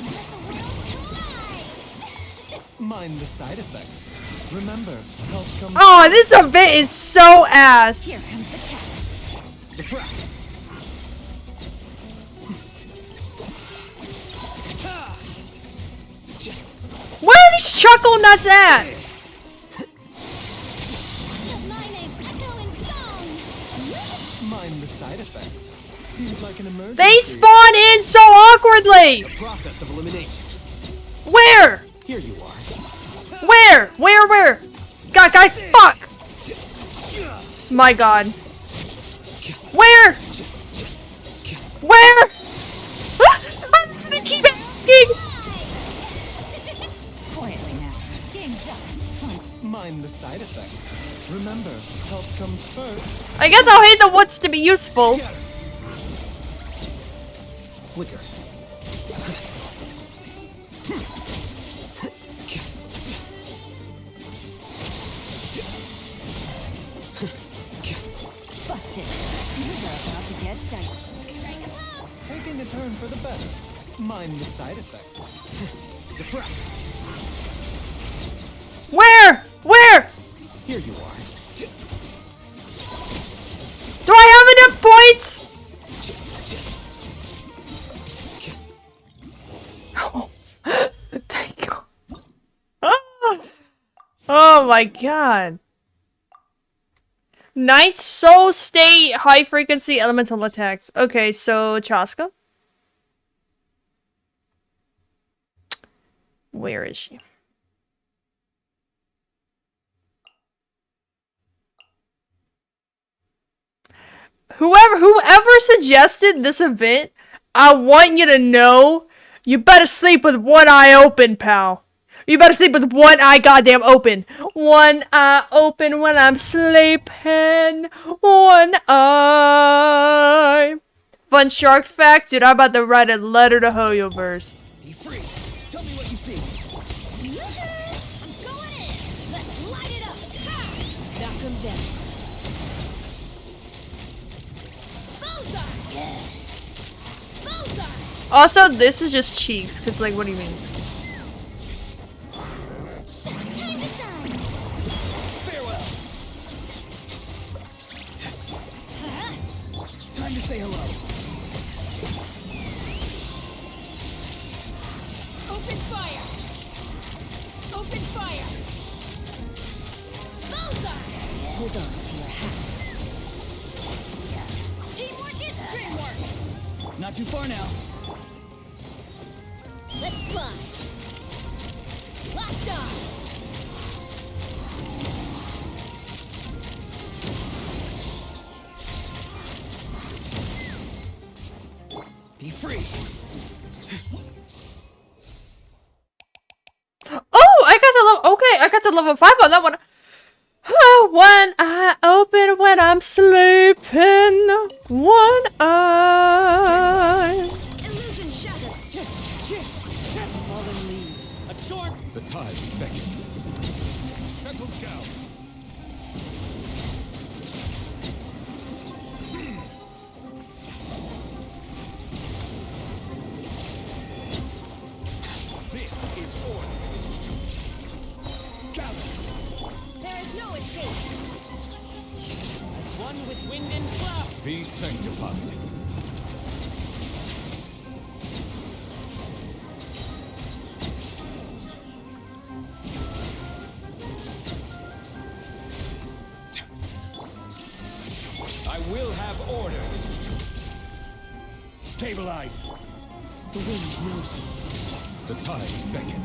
Mind the side effects. Remember, health comes Oh, this event is so ass! Here comes the catch. Defract. Where are these chuckle nuts at? My name's Echo in song! Mind the side effects. Seems like an emergency. They spawn in so awkwardly! Process of elimination. Where? Here you are. Where? Where? God, fuck! My god. Where? Where? I'm gonna keep asking! Quietly now. Game's up. Mind the side effects. Remember, health comes first. I guess I'll hate the what's to be useful. Flicker. Busted. Things are about to get done. Strike a pop! Taking a turn for the better. Mind the side effects. Defract. Where? Here you are. Do I have enough points? Thank God. Oh my god. Night Soul State High Frequency Elemental Attacks. Okay, so Chaska. Where is she? Whoever suggested this event, I want you to know, you better sleep with one eye open, pal. You better sleep with one eye goddamn open. One eye open when I'm sleeping. One eye. Fun shark fact, dude, I'm about to write a letter to Heyo verse. Be free. Tell me what you see. I'm going in! Let's light it up! Ha! Knock him down. Bullseye! Bullseye! Also, this is just cheeks, because, like, what do you mean? Time to shine. Farewell. Time to say hello. Open fire. Open fire. Bullseye. Hold on to your hats. Teamwork is dreamwork. Not too far now. Let's fly. Locked on. Be free. Oh, I got to level. Okay, I got to level 5 on that one. One eye open when I'm sleeping. One eye. Illusion shattered. Fallen leaves. Adorn. The tides beckon. Settle down. This is order. Gather. There is no escape. As one with wind and cloud. Be sanctified. I will have order. Stabilize. The wind knows me. The tides beckon.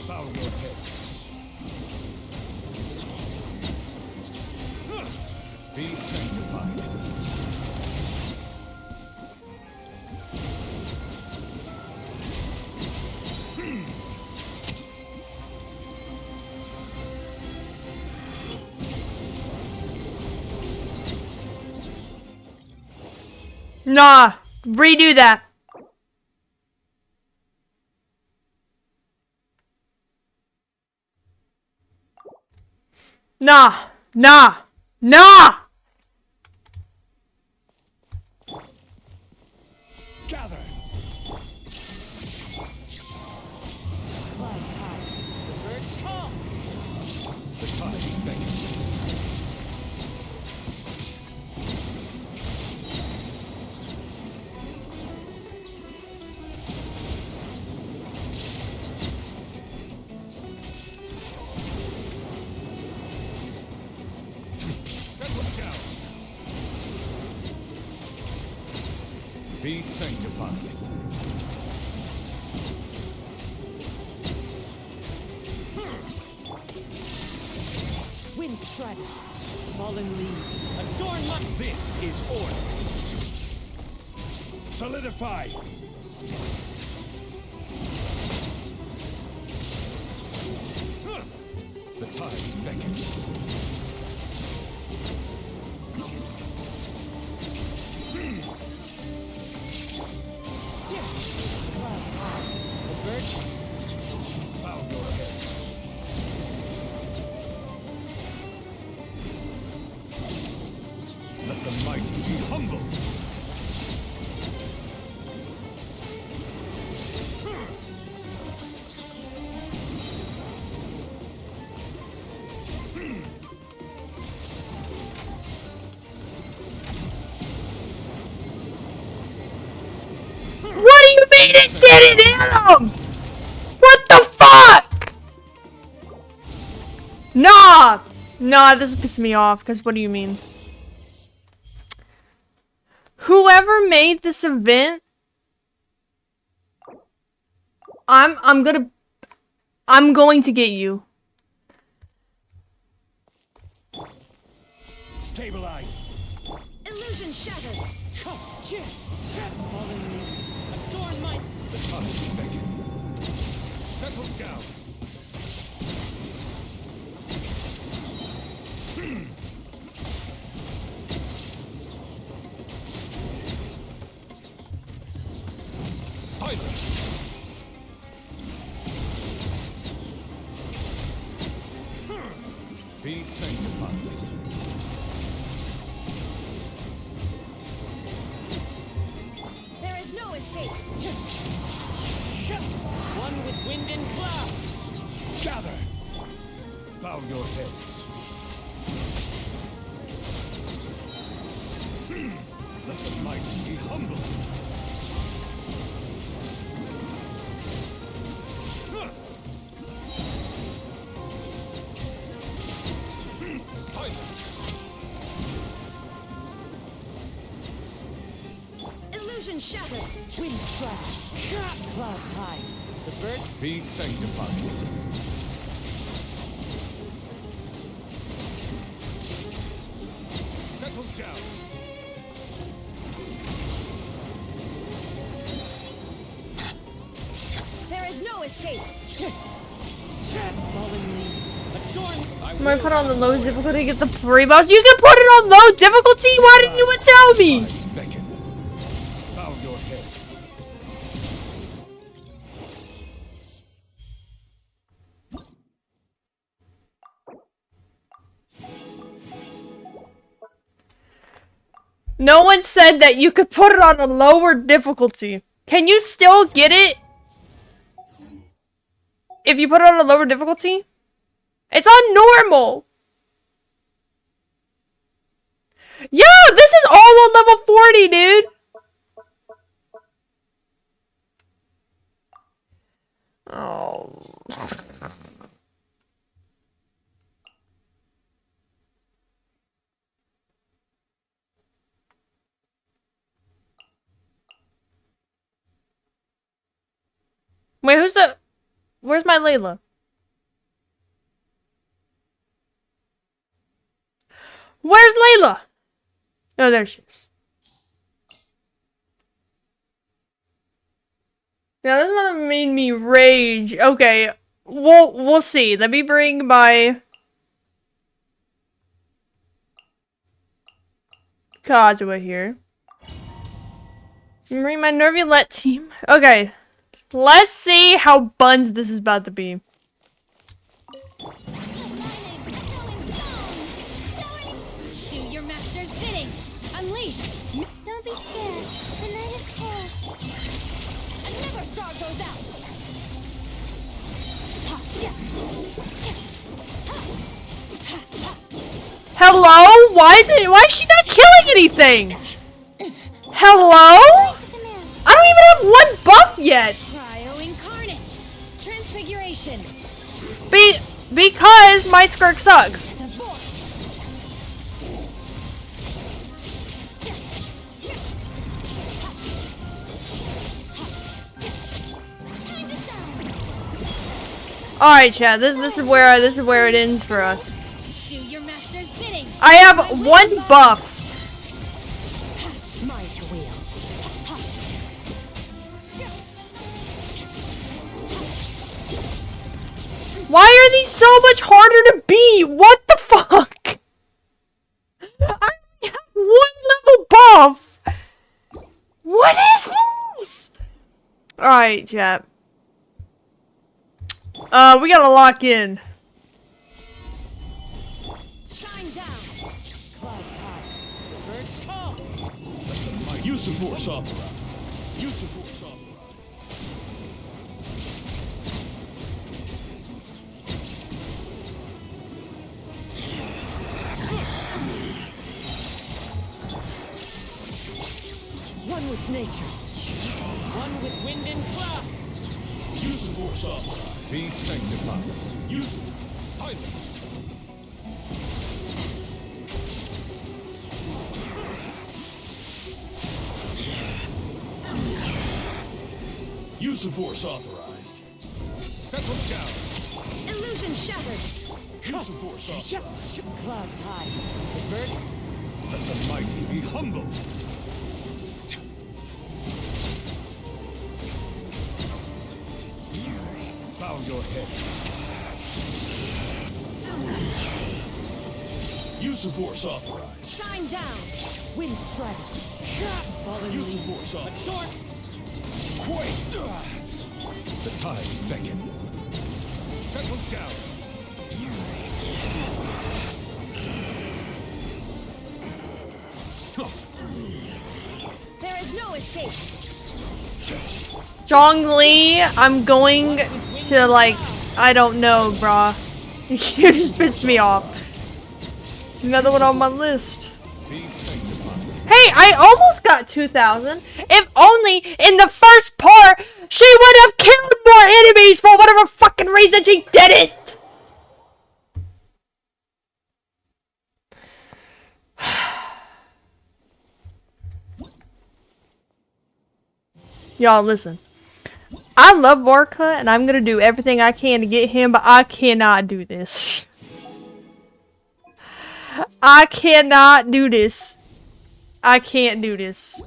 Bow your head. Be sanctified. Nah, redo that. Nah, nah, nah. Gather. Clouds high. The birds come. The tides beckon. Settle down. Be sanctified. Wind strike. Fallen leaves. Adorn my... This is order. Solidify. The tides beckon. Clouds high. The birds... Bow your head. Let the mighty be humble. What do you mean it didn't hit him? What the fuck? Nah. Nah, this is pissing me off, because what do you mean? Whoever made this event, I'm going to get you. Stabilize. Illusion shattered. Come, cheer. Fallen leaves. Adorn my... The tides beckon. Settle down. Silence! Be sanctified. There is no escape. One with wind and cloud. Gather! Bow your head. Let the mighty be humbled. Silence! Illusion shattered. Wind strike. Clouds high. The bird. Be sanctified. Settle down. There is no escape. Fallen leaves. Adorn. I'm gonna put on the low difficulty to get the pre-boss. You can put it on low difficulty? Why didn't you tell me? Beckon. Bow your head. No one said that you could put it on a lower difficulty. Can you still get it if you put it on a lower difficulty? It's on normal. Yeah, this is all on level 40, dude. Oh. Wait, who's the... Where's my Layla? Where's Layla? Oh, there she is. Yeah, this one made me rage. Okay, we'll see. Let me bring my Kazuha here. Bring my Nervulette team. Okay, let's see how buns this is about to be. Do your master's bidding. Unleash. Don't be scared. The night is cold. Another star goes out. Hello? Why is she not killing anything? Hello? I don't even have one buff yet. Cryo incarnate. Transfiguration. Because my Skirk sucks. Alright, Chad, this is where it ends for us. Do your master's bidding. I have one buff. Mine to wield. Why are these so much harder to beat? What the fuck? I have one level buff. What is this? Alright, chat. We gotta lock in. Shine down. Clouds high. The birds call. Use of force authorized. Use of force authorized. One with nature. One with wind and cloud. Use of force authorized. Be sanctified. Use of silence. Use of force authorized. Settle down. Illusion shattered. Use of force authorized. Clouds high. The birds. Let the mighty be humbled. Bow your head. Use of force authorized. Shine down. Wind strike. Fallen Use of leaves. force authorized. Adorn. Quake! The tides beckon. Settle down. There is no escape. Zhongli, I'm going to, like, I don't know, brah. You just pissed me off. Another one on my list. Hey, I almost got 2,000. If only in the first part she would have killed more enemies for whatever fucking reason she didn't. Y'all, listen. I love Vorka, and I'm gonna do everything I can to get him, but I cannot do this. I cannot do this. I can't do this.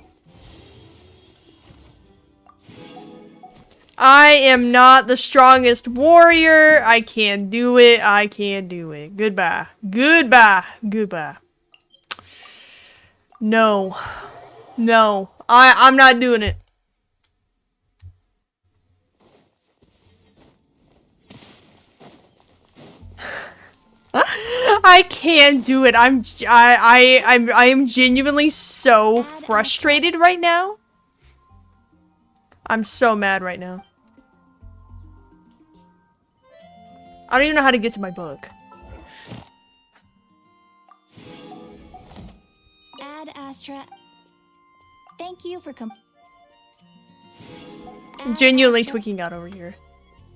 I am not the strongest warrior. I can't do it. I can't do it. Goodbye. Goodbye. Goodbye. No. No. I'm not doing it. I can't do it. I am genuinely so frustrated right now. I'm so mad right now. I don't even know how to get to my book. Ad Astra. Thank you for I'm genuinely tweaking out over here.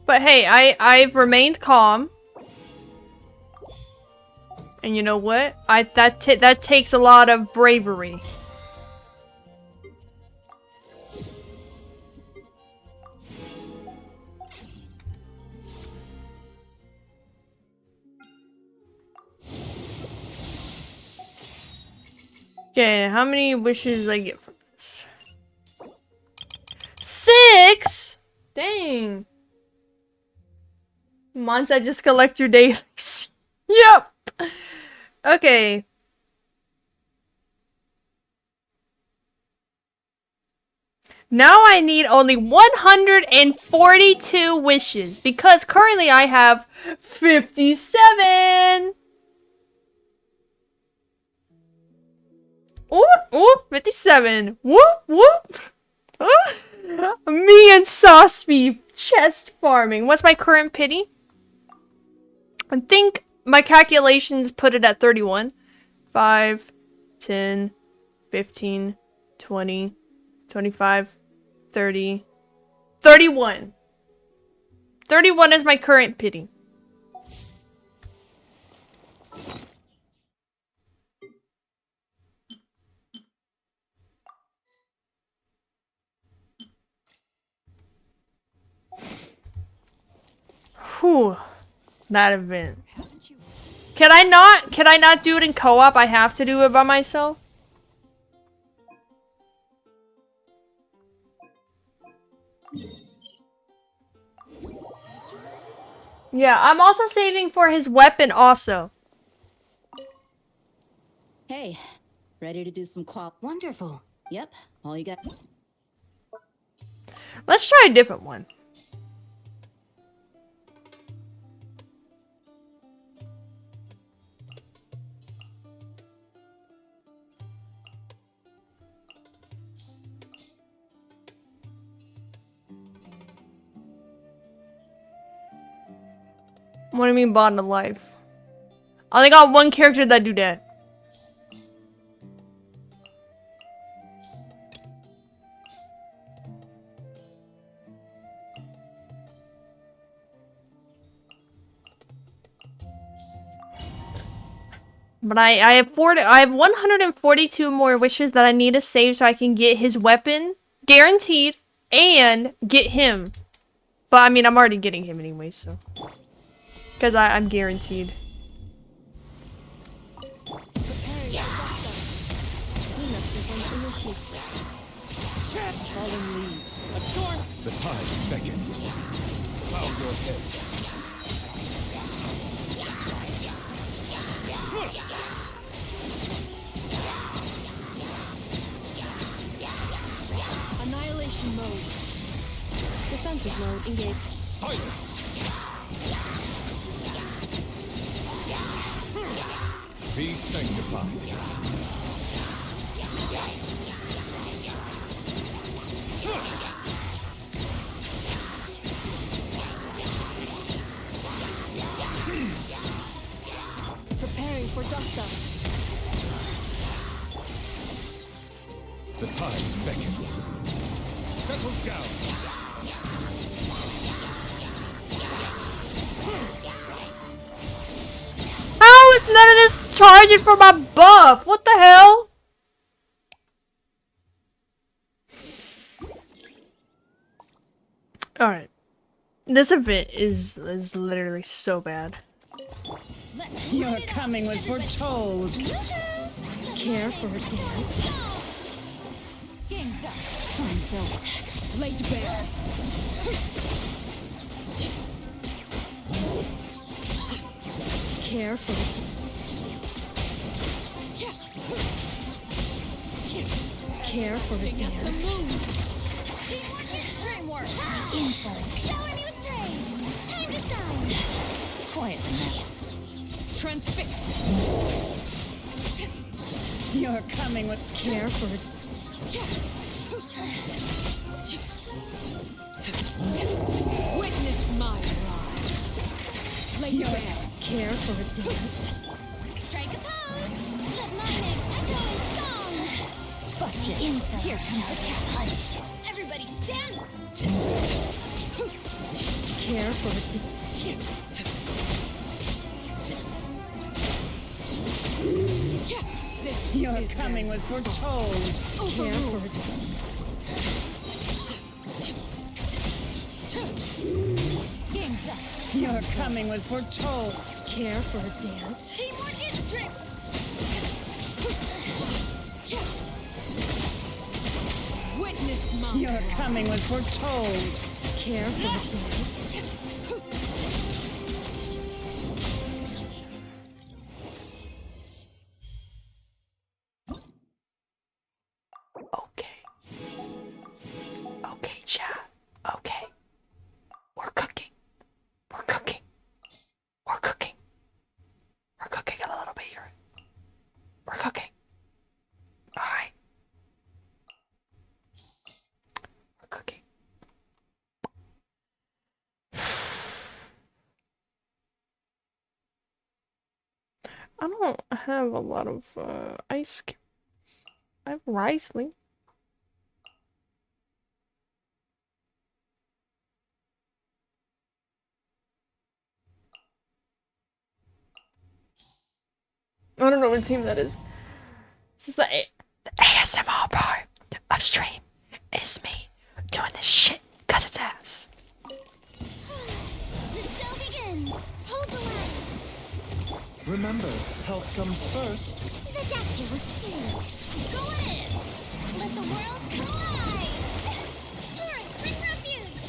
But hey, I've remained calm. And you know what? That takes a lot of bravery. Okay, how many wishes I get from this? 6? Dang. Monza, just collect your dailies. Yep. Okay. Now I need only 142 wishes because currently I have 57. Ooh, ooh, 57. Whoop, whoop. Me and Sauce-Bee chest farming. What's my current pity? I think my calculations put it at 31. 5, 10, 15, 20, 25, 30, 31. 31 is my current pity. Whew. That event. Can I not do it in co-op? I have to do it by myself? Yeah, I'm also saving for his weapon also. Hey, ready to do some Wonderful. Yep, all you got. Let's try a different one. What do you mean bond to life? I only got one character that do that. But I have 142 more wishes that I need to save so I can get his weapon guaranteed and get him. But I mean, I'm already getting him anyway, so. Because I'm guaranteed. Fallen leaves. Adorn. The tides beckon. Bow your head. Annihilation Evacuation mode. Defensive mode engaged. Silence! Be sanctified. Preparing for dust up. The tides beckon. Settle down. How is none of this charging for my buff? What the hell? Alright. This event is literally so bad. Your coming was foretold. Care for a dance? Laid bare. Care for a care for a dance. Insolent. Shower me with praise. Time to shine. Quietly now. Transfixed. You're coming with Care for a witness my rise. Laid bare. Care for a dance. Strike a pose. Let my name echo in song. Bucket. Insolent. Here comes the Punish. Everybody stand. Care for a dance. Your coming was foretold. Care for a dance. Your coming was foretold. Care for a dance. Teamwork is drift. Witness my Your coming was foretold. Care for a dance. Okay. Okay, chat. Okay. We're cooking. We're cooking. We're cooking. We're cooking a little bit here. We're cooking. Alright. We're cooking. I don't have a lot of ice cream. I have Riesling. I don't know what team that is. This is the ASMR part of stream. It's me doing this shit because it's ass. The show begins. Hold the line. Remember, health comes first. The doctor was seen. Go in. Let the world collide. Torrent, bring refuge.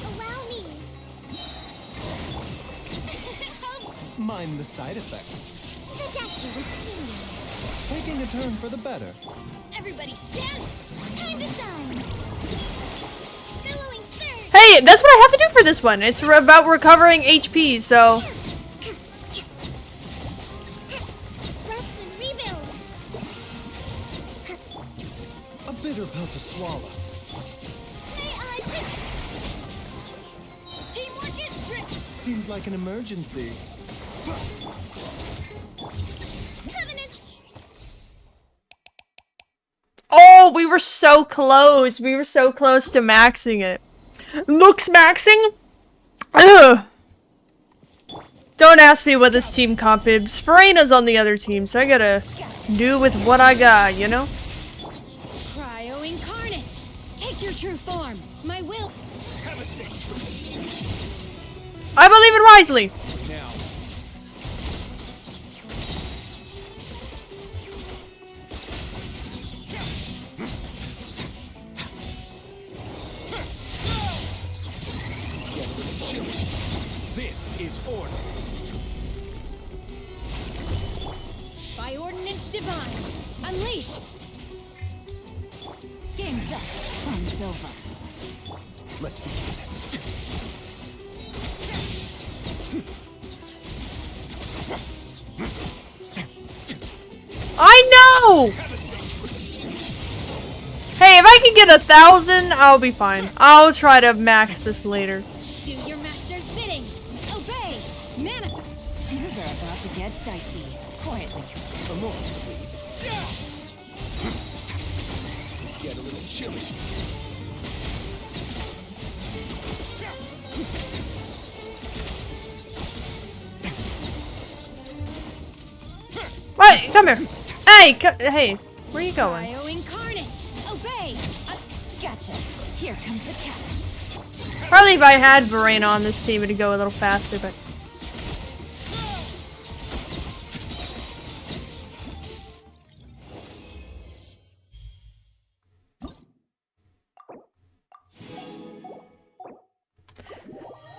Allow me. Help. Mind the side effects. The doctor was seen. Taking a turn for the better. Everybody stand. Time to shine. Billowing surge. Hey, that's what I have to do for this one. It's about recovering HP, so... Rest and rebuild. A bitter pill to swallow. May I Teamwork is drift. Seems like an emergency. Covenant. Oh, we were so close. We were so close to maxing it. Looks maxing? Ugh. Don't ask me what this team comp is. Farena's on the other team, so I gotta do with what I got, you know? Cryo incarnate. Take your true form. My will. Have a safe I believe in Risley. now. This is order. divine. Unleash. Game's up. Fun's over. Let's begin. I know! Hey, if I can get 1,000, I'll be fine. I'll try to max this later. Do your master's bidding. Obey. Manifest. Things are about to get dicey. Quietly. A moment, please. Get a little chilly. Wait, come here. Hey, hey, where you going? Cryo incarnate. Obey. Gotcha. Here comes the catch. Probably if I had Verena on this team, it'd go a little faster, but...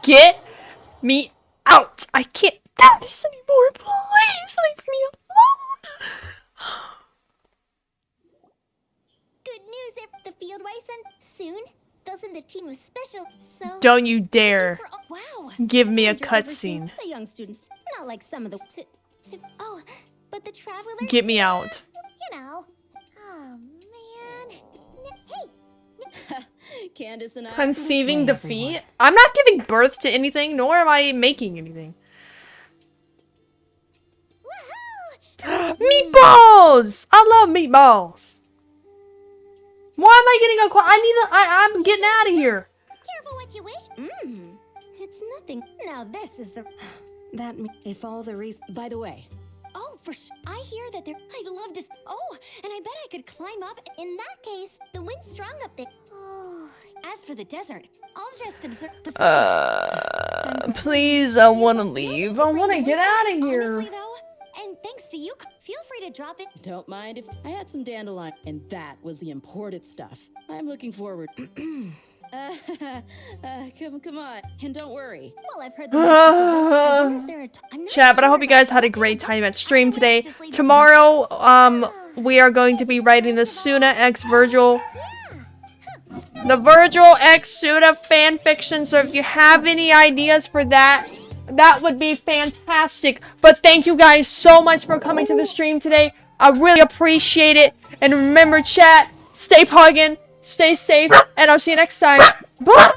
Get me out! I can't do this anymore. Please leave me alone. Good news, the field and soon. They'll send a team of special, so... Don't you dare Wow. give me a You're overseeing cutscene. The young students, not like some of the... Oh, but the traveler... Get me out. You know. Oh, man. Hey. Candace and I... Conceiving defeat? I'm not giving birth to anything, nor am I making anything. Meatballs! I love meatballs. Why am I getting a I'm getting out of here. Careful what you wish. It's nothing. Now this is the... That if all the reason... By the way. Oh, I hear that they're... I'd love to... Oh, and I bet I could climb up. In that case, the wind's strong up there. Oh. As for the desert, I'll just observe... Please, I want to leave. I want to get out of here. Honestly, though, and thanks to you, feel free to drop it. Don't mind if I had some dandelion, and that was the imported stuff. I'm looking forward. Come on, and don't worry. Well, I've heard Chat, but I hope you guys had a great time at stream today. Tomorrow, we are going to be writing the Suna x Virgil. The Virgil x Suna fanfiction, so if you have any ideas for that, that would be fantastic. But thank you guys so much for coming to the stream today. I really appreciate it. And remember, chat, stay puggin', stay safe, and I'll see you next time. Bye!